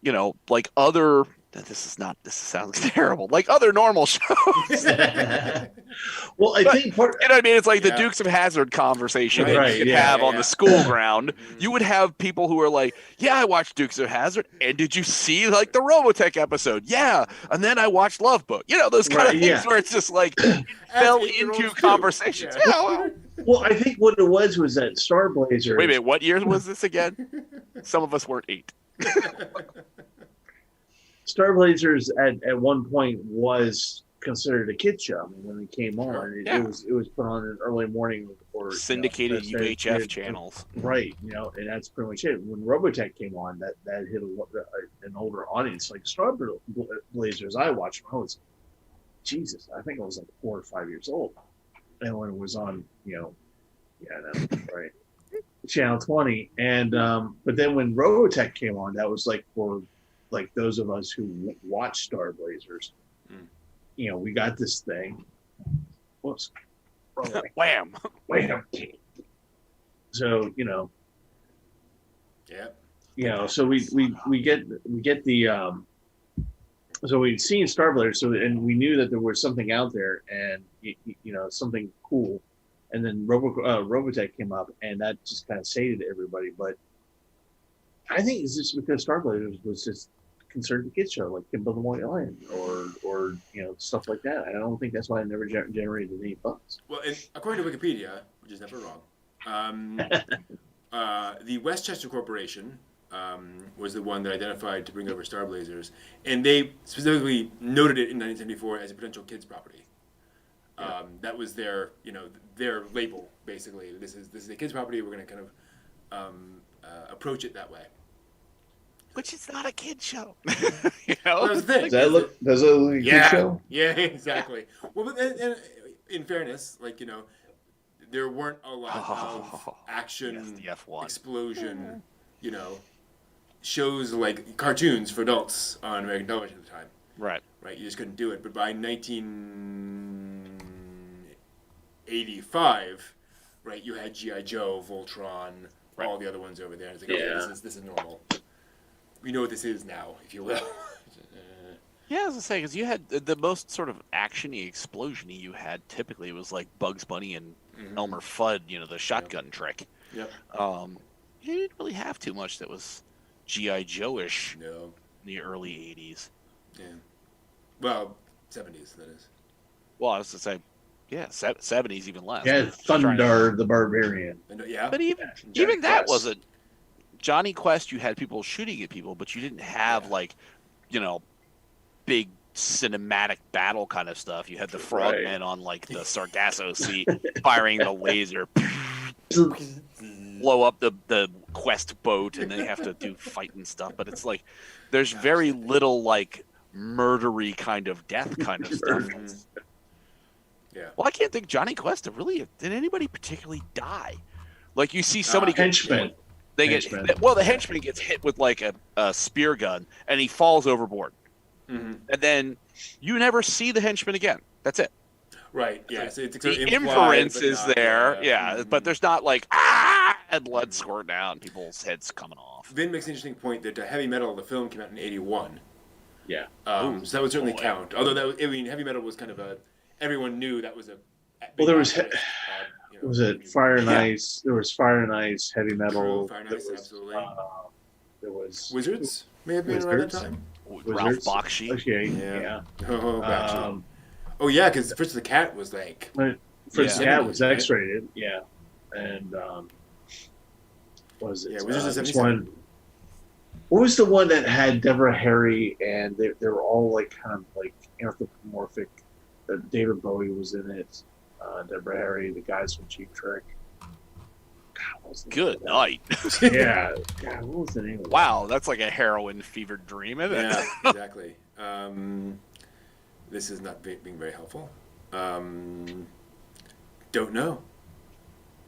other. This sounds terrible. Like other normal shows. Well, I think part. You know what I mean? It's like the Dukes of Hazzard conversation that you could have on the school ground. You would have people who are like, "Yeah, I watched Dukes of Hazzard, and did you see like the Robotech episode? Yeah, and then I watched Love Book. You know, those kind of things where it's just like fell into conversations. Yeah. Well, I think what it was that Star Blazers. Wait a minute, what year was this again? Some of us weren't 8. Star Blazers at one point was considered a kid show. I mean, when it came on, it was put on an early morning or syndicated UHF channels, right? You know, and that's pretty much it. When Robotech came on, that hit an older audience. Like Star Blazers, I watched when I was I think I was like 4 or 5 years old, and when it was on, right, Channel 20, and but then when Robotech came on, that was like for like those of us who watch Star Blazers, we got this thing. Whoops. Wham. So, Yeah. So we get the so we'd seen Star Blazers, and we knew that there was something out there, and something cool, and then Robotech came up, and that just kind of sated everybody. But I think it's just because Star Blazers was just considered a kids show, like Kimbo the Moy Lion, or stuff like that. I don't think that's why it never generated any buzz. Well, and according to Wikipedia, which is never wrong, the Westchester Corporation was the one that identified to bring over Star Blazers, and they specifically noted it in 1974 as a potential kids property. That was their label, basically. This is a kids property. We're going to kind of approach it that way. Which is not a kid show. Well, that's the thing. Does it look like a kid show? Yeah, exactly. Well, but and in fairness, there weren't a lot of action, the F1 explosion, shows like cartoons for adults on American television at the time. Right. Right. You just couldn't do it. But by 1985, right, you had G.I. Joe, Voltron, all the other ones over there. It's like, okay, this is normal. We know what this is now, if you will. Yeah, I was gonna say, because you had the most sort of action-y, explosion-y you had typically was like Bugs Bunny and Elmer Fudd, the shotgun trick. Yep. You didn't really have too much that was G.I. Joe-ish in the early 80s. Yeah. Well, 70s, that is. Well, I was going to say, 70s even less. Yeah, Thunder the Barbarian. Yeah. But even that wasn't... Johnny Quest, you had people shooting at people, but you didn't have big cinematic battle kind of stuff. You had the frogmen on the Sargasso Sea firing the laser, blow up the Quest boat, and then you have to do fighting stuff. But it's like there's very little murdery kind of death kind of stuff. Yeah. Well, I can't think Johnny Quest did anybody particularly die? Like you see somebody henchmen. The henchman gets hit with a spear gun and he falls overboard. Mm-hmm. and then you never see the henchman again. That's it. Right. Yeah. So it's The sort of implied, inference but is not, there, yeah. but Mhm. there's not like and blood squirting out and people's heads coming off. Vin makes an interesting point that Heavy Metal, the film, came out in '81. Yeah. Ooh, So that would certainly boy. count. Although Heavy Metal was kind of everyone knew that was a. Well, there was big was it Fire and Yeah. Ice? There was Fire and Ice, Heavy Metal. True, Fire and There Ice, was, absolutely. there was Wizards may have been around that Wizards? time. Ralph Wizards. Bakshi. Okay, Yeah. yeah. Oh, gotcha. Um, Oh yeah, because Fritz the Cat was like. but Fritz the Yeah. Cat was X-rated, yeah, and what was it? Yeah, Wizards of this 77. one. What was the one that had Deborah Harry and they were all like kind of like anthropomorphic? David Bowie was in it. Deborah Harry, the guys from Cheap Trick. God, what was the name Good of that? night. Yeah. God, what was the name of that? Wow, that's like a heroin fevered dream, isn't it? Yeah, exactly. This is not being very helpful. Don't know.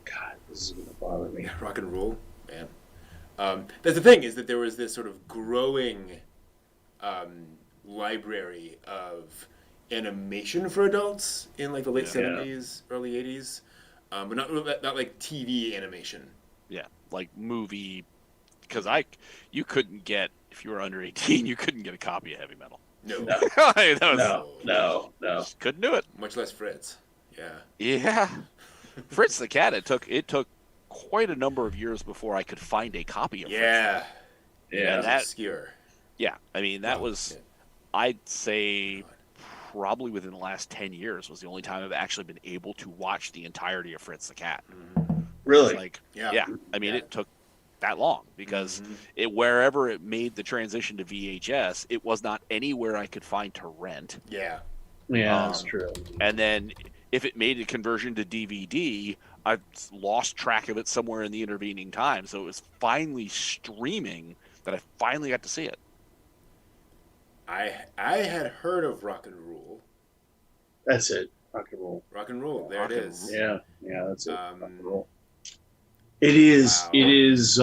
God, this is gonna bother me. Rock and roll, man. That's the thing, is that there was this sort of growing library of animation for adults in like the late Yeah. 70s, early 80s, but not like TV animation. Yeah, like movie, because you couldn't get, if you were under 18, you couldn't get a copy of Heavy Metal. No, No. That was- No. just couldn't do it. much less Fritz. Yeah. Yeah, Fritz the Cat. It took quite a number of years before I could find a copy of Yeah. Yeah. That's that- obscure. Yeah, I mean that Oh, was, yeah. I'd say, probably within the last 10 years was the only time I've actually been able to watch the entirety of Fritz the Cat. Really? Like, Yeah. I mean, Yeah. it took that long because Mhm. wherever it made the transition to VHS, it was not anywhere I could find to rent. Yeah. Yeah, that's true. And then if it made a conversion to DVD, I lost track of it somewhere in the intervening time. So it was finally streaming that I finally got to see it. I had heard of Rock and Roll. That's it. Rock and roll. Rock and Roll. There Rock it and is. Yeah, that's it. Rock Um, and roll. It is. Wow. It is.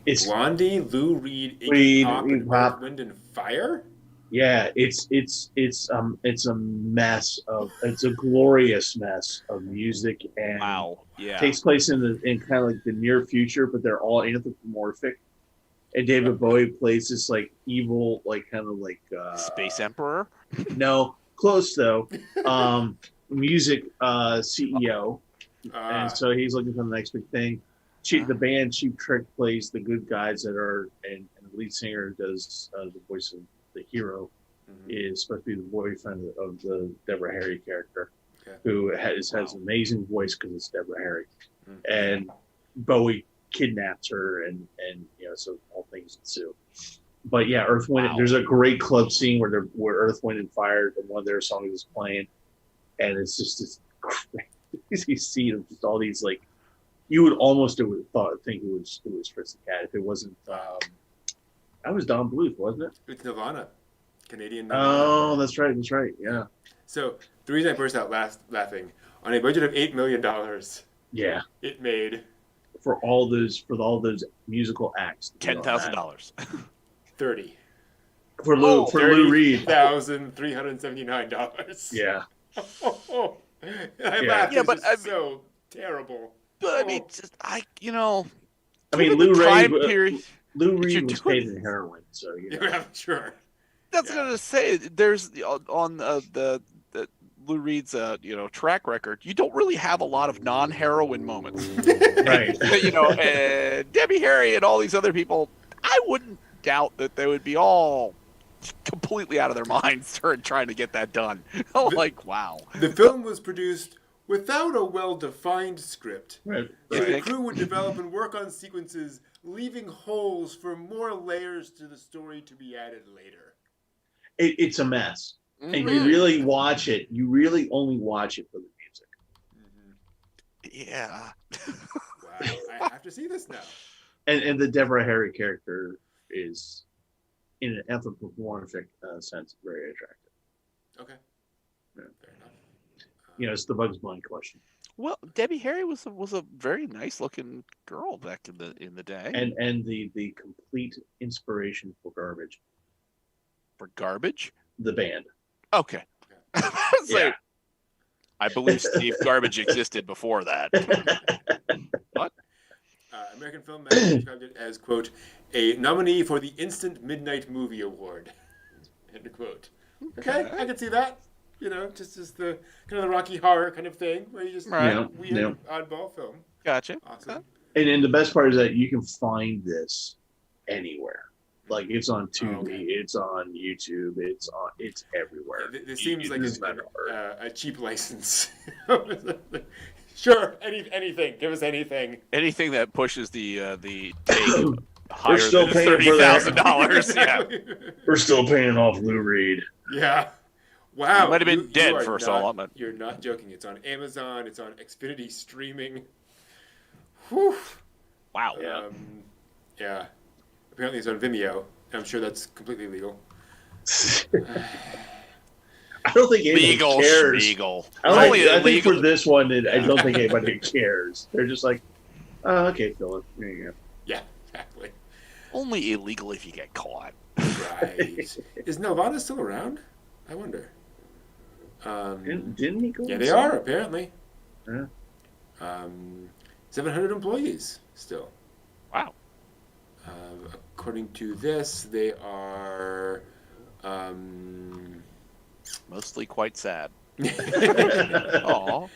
It's Blondie, Lou Reed, Iggy Reed, Pop, Iggy and Pop. Earth, Wind and Fire. yeah. It's a mess of. It's a glorious mess of music and Wow. Yeah. takes place in kind of like the near future, but they're all anthropomorphic. And David Bowie plays this like evil, like kind of like Space Emperor. no, close though. Music CEO, and so he's looking for the next big thing. The band Cheap Trick plays the good guys that are, and the lead singer does the voice of the hero. Is supposed to be the boyfriend of the Deborah Harry character, Okay. who has an amazing voice because it's Deborah Harry, Mhm. and Bowie kidnaps her, and so all things ensue. But yeah, Earth Wind. Wow. There's a great club scene where Earth Wind and Fire, and one of their songs is playing, and it's just this crazy scene of just all these like, you would almost think it was Fritz the Cat if it wasn't. That was Don Bluth, wasn't it? It's Nirvana, Canadian Nirvana. Oh, that's right. Yeah, So the reason I burst out laughing, on a budget of $8 million, yeah. it made For all those musical acts, $10,000. 30. for Lou Reed. $30,379. Yeah, I Yeah. laughed. Yeah, It's but just I mean- so terrible. But I mean, I given mean, the Lou time Reed. period. Lou But you're Reed was doing paid in heroin, so Yeah, sure. That's Yeah. gonna say there's on the Lou Reed's track record. You don't really have a lot of non-heroin moments. right. Debbie Harry and all these other people. I wouldn't doubt that they would be all completely out of their minds trying to get that done. Like, wow. The film was produced without a well-defined script. Right. You The think? crew would develop and work on sequences, leaving holes for more layers to the story to be added later. It's a mess, and you Mhm. really watch it. You really only watch it for the music. Yeah. Wow, I have to see this now. And the Deborah Harry character is, in an anthropomorphic sense, very attractive. Okay. Yeah. Fair enough. It's the Bugs Bunny question. Well, Debbie Harry was a very nice looking girl back in the day. And the complete inspiration for garbage. For garbage? The band. Okay. I was like, I believe Steve Garbage existed before that. What? American Film Magazine described it as, quote, a nominee for the Instant Midnight Movie Award. End quote. Okay, I can see that. You know, just the kind of the Rocky Horror kind of thing, where you just weird oddball film. Gotcha. Awesome. And the best part is that you can find this anywhere. Like it's on Tubi, it's on YouTube, it's everywhere. This seems like a cheap license. Sure, anything. Give us anything. Anything that pushes the take higher still than paying for $30,000. Yeah. We're still paying off Lou Reed. Yeah. Wow. He might have been dead for so long. But... You're not joking. It's on Amazon. It's on Xfinity streaming. Whew. Wow. Yeah. Apparently it's on Vimeo. I'm sure that's completely legal. I don't think anybody cares. Legal. I think for this one, I don't think anybody cares. They're just like, oh, okay, Philip, there you go. Yeah, exactly. Only illegal if you get caught. Right. Is Nelvana still around? I wonder. Didn't he go? Yeah, they are, apparently. Yeah. 700 employees still. Wow. According to this, they are mostly quite sad. Aw.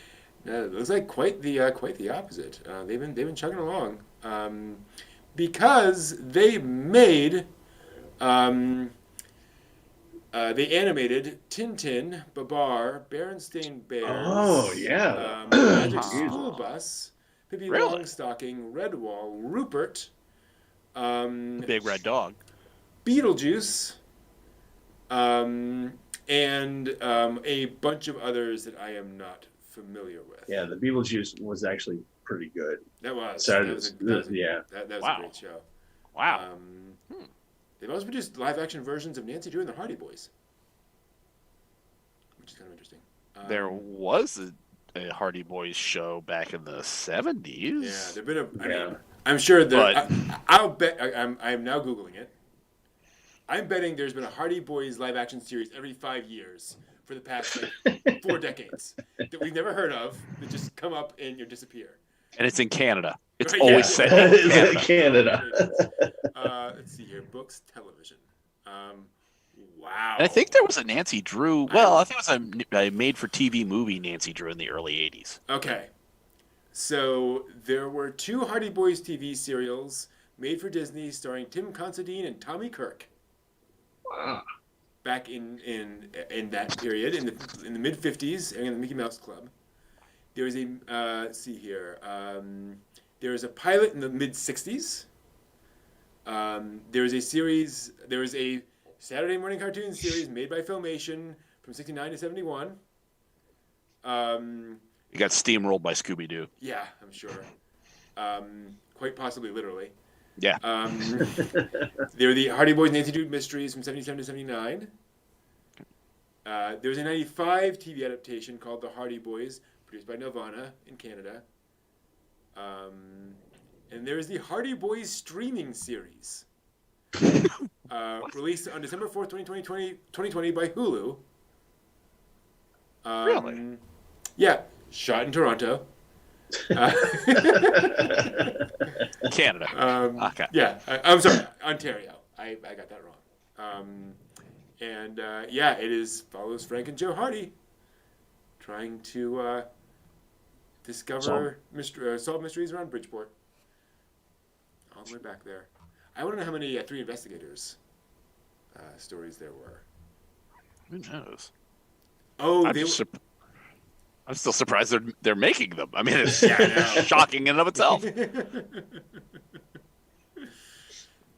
It looks like quite the opposite. They've been chugging along because they made they animated Tintin, Babar, Berenstain Bears. Oh yeah. Magic School Bus, Pippi Really? Longstocking, Redwall, Rupert. Big red dog. Beetlejuice, and a bunch of others that I am not familiar with. Yeah, the Beetlejuice was actually pretty good. That was. That was a great show. Wow. They've also produced live-action versions of Nancy Drew and the Hardy Boys, which is kind of interesting. There was a Hardy Boys show back in the 70s. Yeah, there've been I mean, I'm sure that I'll bet. I'm now Googling it. I'm betting there's been a Hardy Boys live-action series every 5 years for the past 4 decades that we've never heard of that just come up and disappear. And it's in Canada. It's Right, always set It's in in Canada. Let's see here. Books, television. Wow. And I think there was a Nancy Drew. Well, I think it was a made-for-TV movie Nancy Drew in the early 80s. Okay. So there were 2 Hardy Boys TV serials made for Disney starring Tim Considine and Tommy Kirk. Wow. Back in that period, in the mid-50s, in the Mickey Mouse Club. There was a let's see here. There was a pilot in the mid-60s. There was a series. There was a Saturday morning cartoon series made by Filmation from '69 to '71. You got steamrolled by Scooby-Doo. Yeah, I'm sure. Quite possibly, literally. Yeah. There were the Hardy Boys Nancy Drew Mysteries from '77 to '79. There was a '95 TV adaptation called The Hardy Boys, produced by Nelvana in Canada. And there is the Hardy Boys streaming series, released on December 4th, 2020 by Hulu. Really? Yeah, shot in Toronto. Canada. Okay. Yeah, I'm sorry, Ontario. I got that wrong. It follows Frank and Joe Hardy trying to solve mysteries around Bridgeport. All the way back there. I want to know how many 3 Investigators stories there were. Who knows? Oh, I'm still surprised they're making them. I mean, it's shocking in and of itself.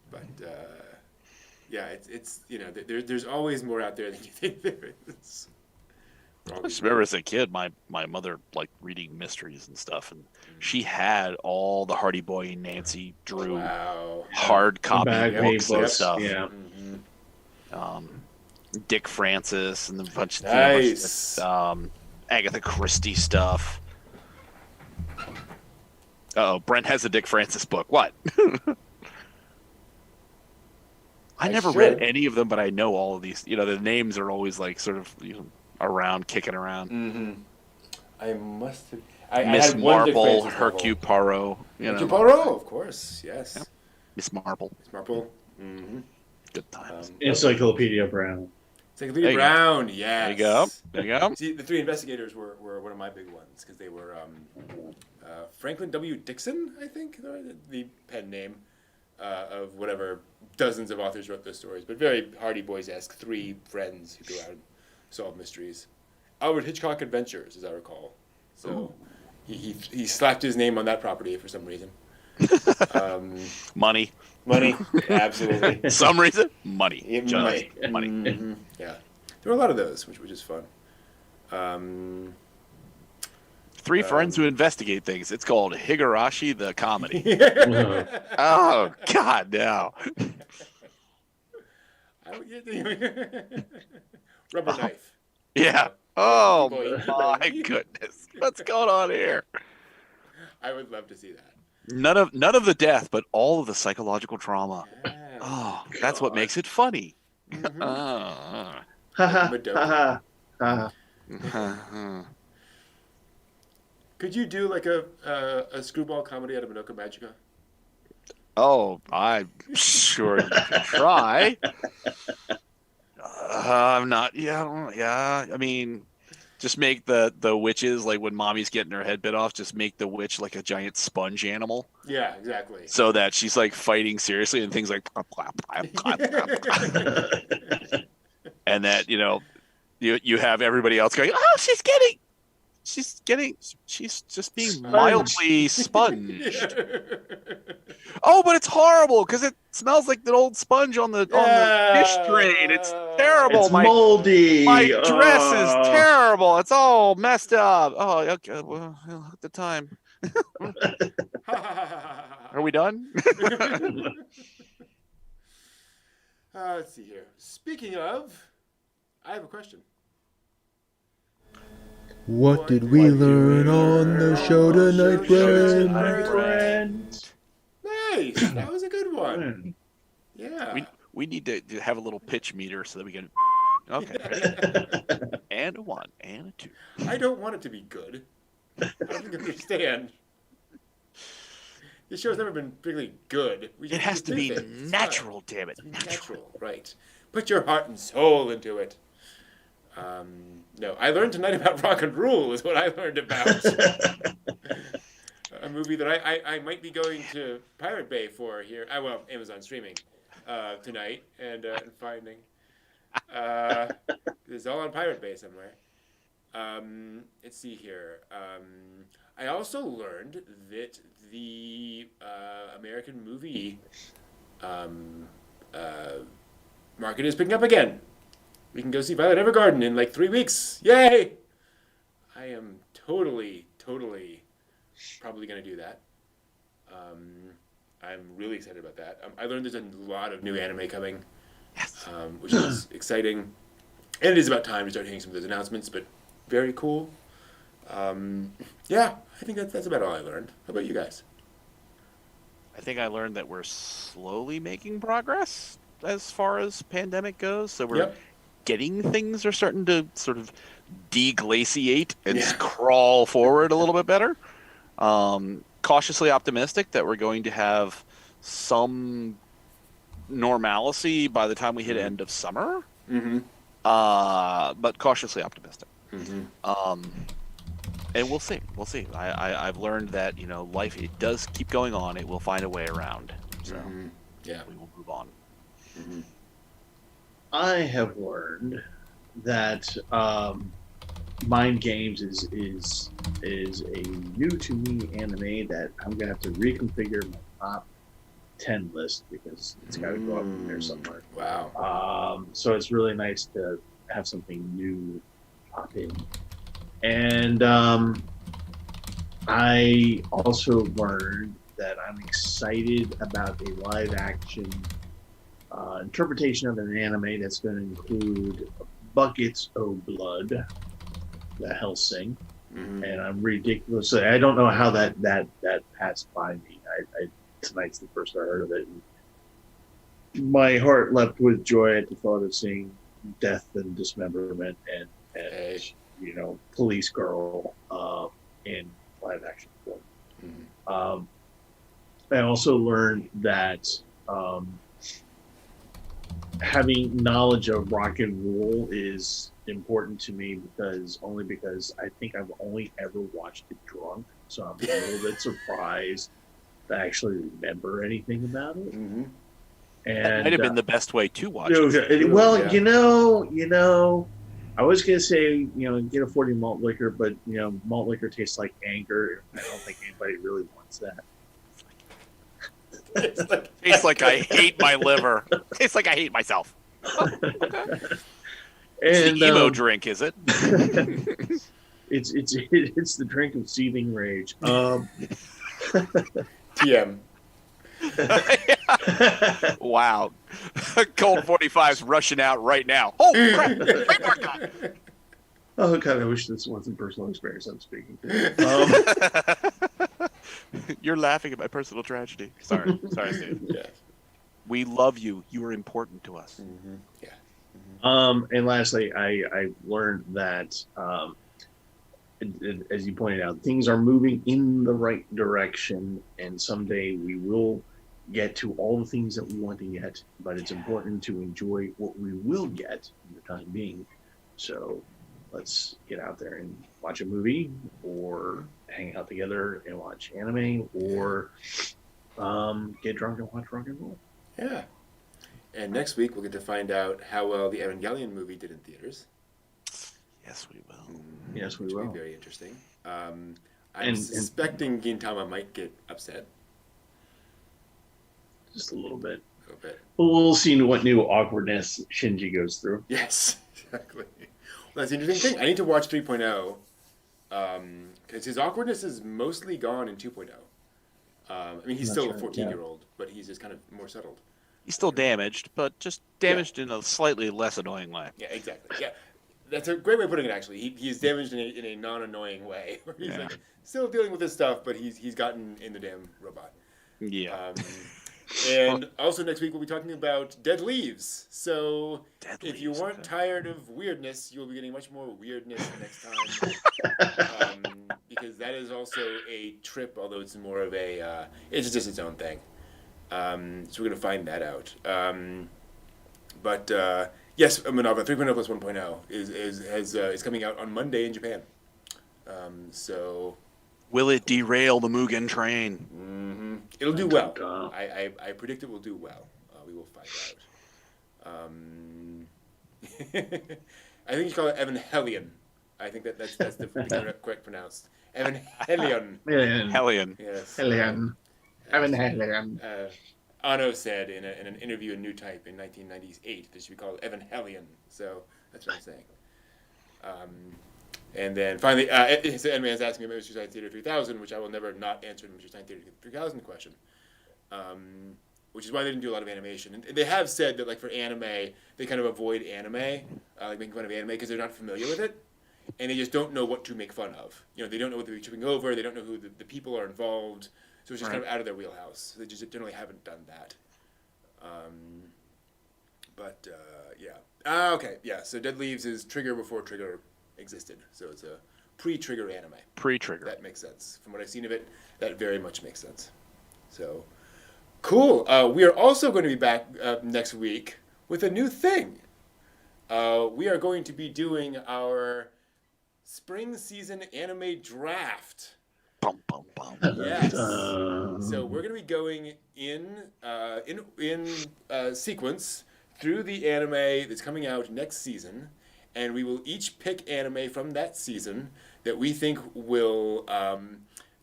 But it's there's always more out there than you think there is. I just remember as a kid, my mother liked reading mysteries and stuff, and she had all the Hardy Boy and Nancy Drew hard copy books and stuff. Yeah. Dick Francis and a bunch of Agatha Christie stuff. Brent has a Dick Francis book. What? I never read any of them, but I know all of these. You know, the names are always like sort of around, kicking around. Mm-hmm. I must have. Miss had one Dick Marple, Francis Hercule novel. Poirot. Hercule Poirot, of course, yes. Yeah. Miss Marple. Miss Marple. Mm-hmm. Good times. Encyclopedia Brown. Encyclopedia Brown, yes. There you go. See, the three investigators were one of my big ones because they were Franklin W. Dixon, I think, the pen name of whatever dozens of authors wrote those stories, but very Hardy Boys-esque, three friends who go out and solve mysteries. Alfred Hitchcock Adventures, as I recall. So he slapped his name on that property for some reason. Money, absolutely. Some reason, money. Yeah, Just money. Mm-hmm. Yeah, there were a lot of those, which is fun. Three friends who investigate things. It's called Higurashi the Comedy. Oh God, no. Rubber knife. Yeah. Oh my goodness, what's going on here? I would love to see that. None of the death, but all of the psychological trauma. Yeah. Oh, that's what makes it funny. Could you do like a screwball comedy out of Madoka Magica? Oh, I'm sure you can try. I'm not. Yeah. I mean, just make the witches, like when mommy's getting her head bit off, just make the witch like a giant sponge animal. Yeah, exactly. So that she's like fighting seriously and things like and that, you have everybody else going, oh, she's just being mildly sponged. Oh, but it's horrible because it smells like the old sponge on the dish drain. It's terrible. It's moldy. My dress is terrible. It's all messed up. Oh, okay. Well, at the time. Are we done? Let's see here. Speaking of, I have a question. What did we learn on the show tonight, Brent? Nice. That was a good one. Yeah. We need to have a little pitch meter so that we can. Okay. And a 1 and a 2. I don't want it to be good. I don't understand. This show's never been particularly good. It has to be natural, damn it. Natural, right. Put your heart and soul into it. No, I learned tonight about Rock and Rule is what I learned about. A movie that I might be going to Pirate Bay for here. Amazon streaming tonight and finding. It's all on Pirate Bay somewhere. Let's see here. I also learned that the American movie market is picking up again. We can go see Violet Evergarden in like 3 weeks. Yay! I am totally probably going to do that. I'm really excited about that. I learned there's a lot of new anime coming, Yes. Which is exciting. And it is about time to start hearing some of those announcements, but very cool. Yeah, I think that's about all I learned. How about you guys? I think I learned that we're slowly making progress as far as pandemic goes. So we're getting things are starting to sort of deglaciate and crawl forward a little bit better. Cautiously optimistic that we're going to have some normalcy by the time we hit end of summer. Mm-hmm. But cautiously optimistic. Mm-hmm. And we'll see. I've learned that, life, it does keep going on. It will find a way around. So we will move on. Mm-hmm. I have learned that Mind Games is a new to me anime that I'm gonna have to reconfigure my top 10 list because it's got to go up in there somewhere. Wow. So it's really nice to have something new pop in. And I also learned that I'm excited about a live action interpretation of an anime that's going to include Buckets O' Blood, the Hellsing, and I'm ridiculous. I don't know how that passed by me. Tonight's the first I heard of it. my heart leapt with joy at the thought of seeing death and dismemberment and Police Girl in live action form. Mhm. I also learned that having knowledge of rock and roll is important to me because I think I've only ever watched it drunk, so I'm a little bit surprised to actually remember anything about it. Mhm. And That might have been the best way to watch it. well, Yeah. I was gonna say, get a 40 malt liquor, but malt liquor tastes like anger. I don't think anybody really wants that. Tastes like I hate my liver. Tastes like I hate myself. It's the emo drink, is it? It's the drink of seething rage. TM. Wow. Colt 45's rushing out right now. Oh, crap. Wait, Mark. Oh God, I wish this wasn't personal experience I'm speaking to. You're laughing at my personal tragedy. Sorry, Steve. Yeah. We love you. You are important to us. Mm-hmm. Yeah. And lastly, I learned that, as you pointed out, things are moving in the right direction, and someday we will get to all the things that we want to get. But it's important to enjoy what we will get in the time being. So let's get out there and watch a movie, or hang out together and watch anime, or get drunk and watch rock and roll. Yeah. And next week we'll get to find out how well the Evangelion movie did in theaters. Yes, we will. Yes, we Which will. will be very interesting. I'm suspecting Gintama might get upset Just a little bit. a little bit. But we'll see what new awkwardness Shinji goes through. Yes, exactly. Well, that's the interesting thing. I need to watch 3.0 because his awkwardness is mostly gone in 2.0. I mean, he's still a 14-year-old, but he's just kind of more settled. He's still damaged, but just damaged in a slightly less annoying way. Yeah, exactly. Yeah, that's a great way of putting it. Actually, he's damaged in a non-annoying way. Where he's like still dealing with his stuff, but he's gotten in the damn robot. Yeah. And also next week we'll be talking about Dead Leaves. So if you weren't okay. tired of weirdness, you'll be getting much more weirdness next time. Because that is also a trip, although it's more of a it's just its own thing. So we're gonna find that out. But yes, Manava 3.0 plus 1.0 is coming out on Monday in Japan. So Will it derail the Mugen train? it'll do well. I predict it will do well. We will find out. I think you call it Evangelion. I think that's the correct pronounced. Evangelion. Hellion. Yes. Evangelion. Ano said in an interview in New Type in 1998 that should be called Evangelion. So that's what I'm saying. And then finally, Ed Man's asking me about Mystery Science Theater 3000, which I will never not answer the Mystery Science Theater 3000 question. Which is why they didn't do a lot of animation. And they have said that, like, for anime, they kind of avoid anime, like making fun of anime, because they're not familiar with it. And they just don't know what to make fun of. They don't know what they're tripping over. They don't know who the people are involved. So it's just kind of out of their wheelhouse. They just generally haven't done that. Yeah. Okay, yeah. So Dead Leaves is Trigger before Trigger existed. So it's a pre-Trigger anime. Pre-Trigger. That makes sense. From what I've seen of it, that very much makes sense. So, cool. We are also going to be back next week with a new thing. We are going to be doing our spring season anime draft. Bum, bum, bum. Yes. So we're going to be going in sequence through the anime that's coming out next season, and we will each pick anime from that season that we think will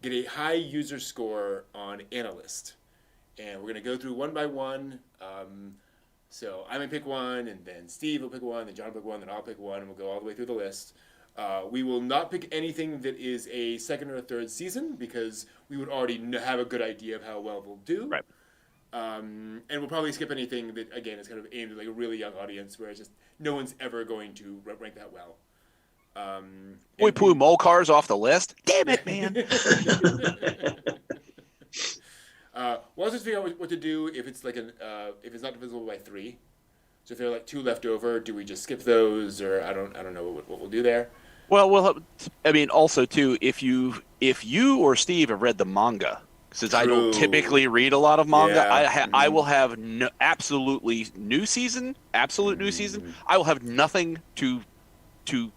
get a high user score on Analyst. And we're going to go through one by one. So I'm going to pick one, and then Steve will pick one, then John will pick one, then I'll pick one, and we'll go all the way through the list. We will not pick anything that is a second or a third season, because we would already have a good idea of how well we'll do. Right. And we'll probably skip anything that, again, is kind of aimed at like a really young audience, where it's just no one's ever going to rank that well. We blew Molcars off the list? Damn it, man. We'll also figure out what to do if it's like if it's not divisible by 3. So if there are like 2 left over, do we just skip those, or I don't know what we'll do there. Well, I mean, also too, if you or Steve have read the manga, since I don't True. typically read a lot of manga, Yeah. I will have absolute new season. I will have nothing to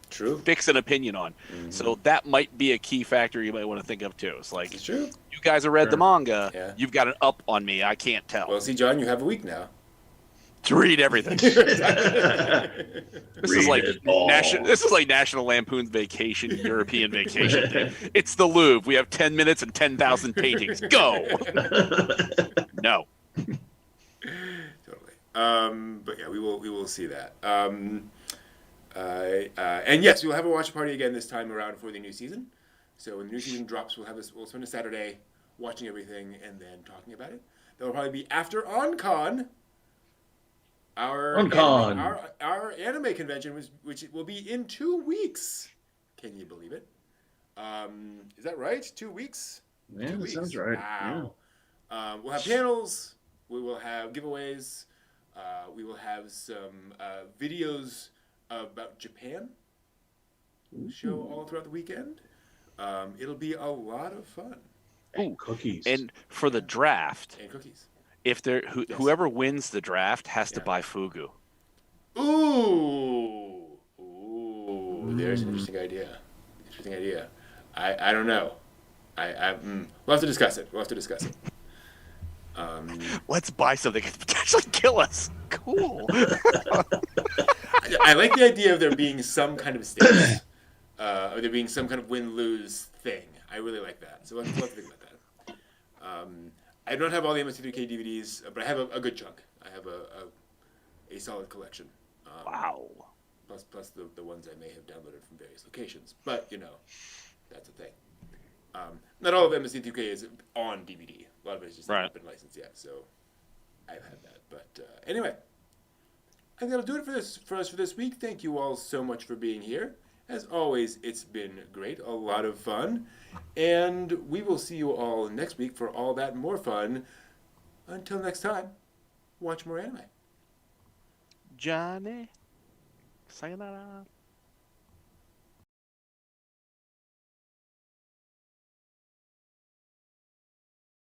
True. fix an opinion on. So that might be a key factor you might want to think of too. It's like, It's true. you guys have read the manga, Yeah. you've got an up on me. I can't tell. Well, see, John, you have a week now. To read everything. This is like National Lampoon's Vacation, European Vacation thing. It's the Louvre. We have 10 minutes and 10,000 paintings. Go. No. Totally. But yeah, we will see that. And yes, we'll have a watch party again this time around for the new season. So when the new season drops, we'll spend a Saturday watching everything and then talking about it. That will probably be after OnCon. Our anime convention, which will be in 2 weeks. Can you believe it? Is that right? 2 weeks? Yeah, 2 that weeks. sounds right. Wow. We'll have panels. We will have giveaways. We will have some videos about Japan. Show all throughout the weekend. It'll be a lot of fun. And cookies. And for the draft, And cookies. if there whoever wins the draft has to buy fugu. Ooh, there's an interesting idea. I don't know. We'll have to discuss it. Let's buy something that could potentially kill us. Cool. I like the idea of there being some kind of stakes, or there being some kind of win-lose thing. I really like that. So let's think about that. I don't have all the MST3K DVDs, but I have a good chunk. I have a solid collection. Wow. Plus the ones I may have downloaded from various locations. But, that's a thing. Not all of MST3K is on DVD. A lot of it has just not been licensed yet. So I've had that. But anyway, I think that'll do it for us for this week. Thank you all so much for being here. As always, it's been great, a lot of fun. And we will see you all next week for all that and more fun. Until next time, watch more anime. Johnny, sayonara.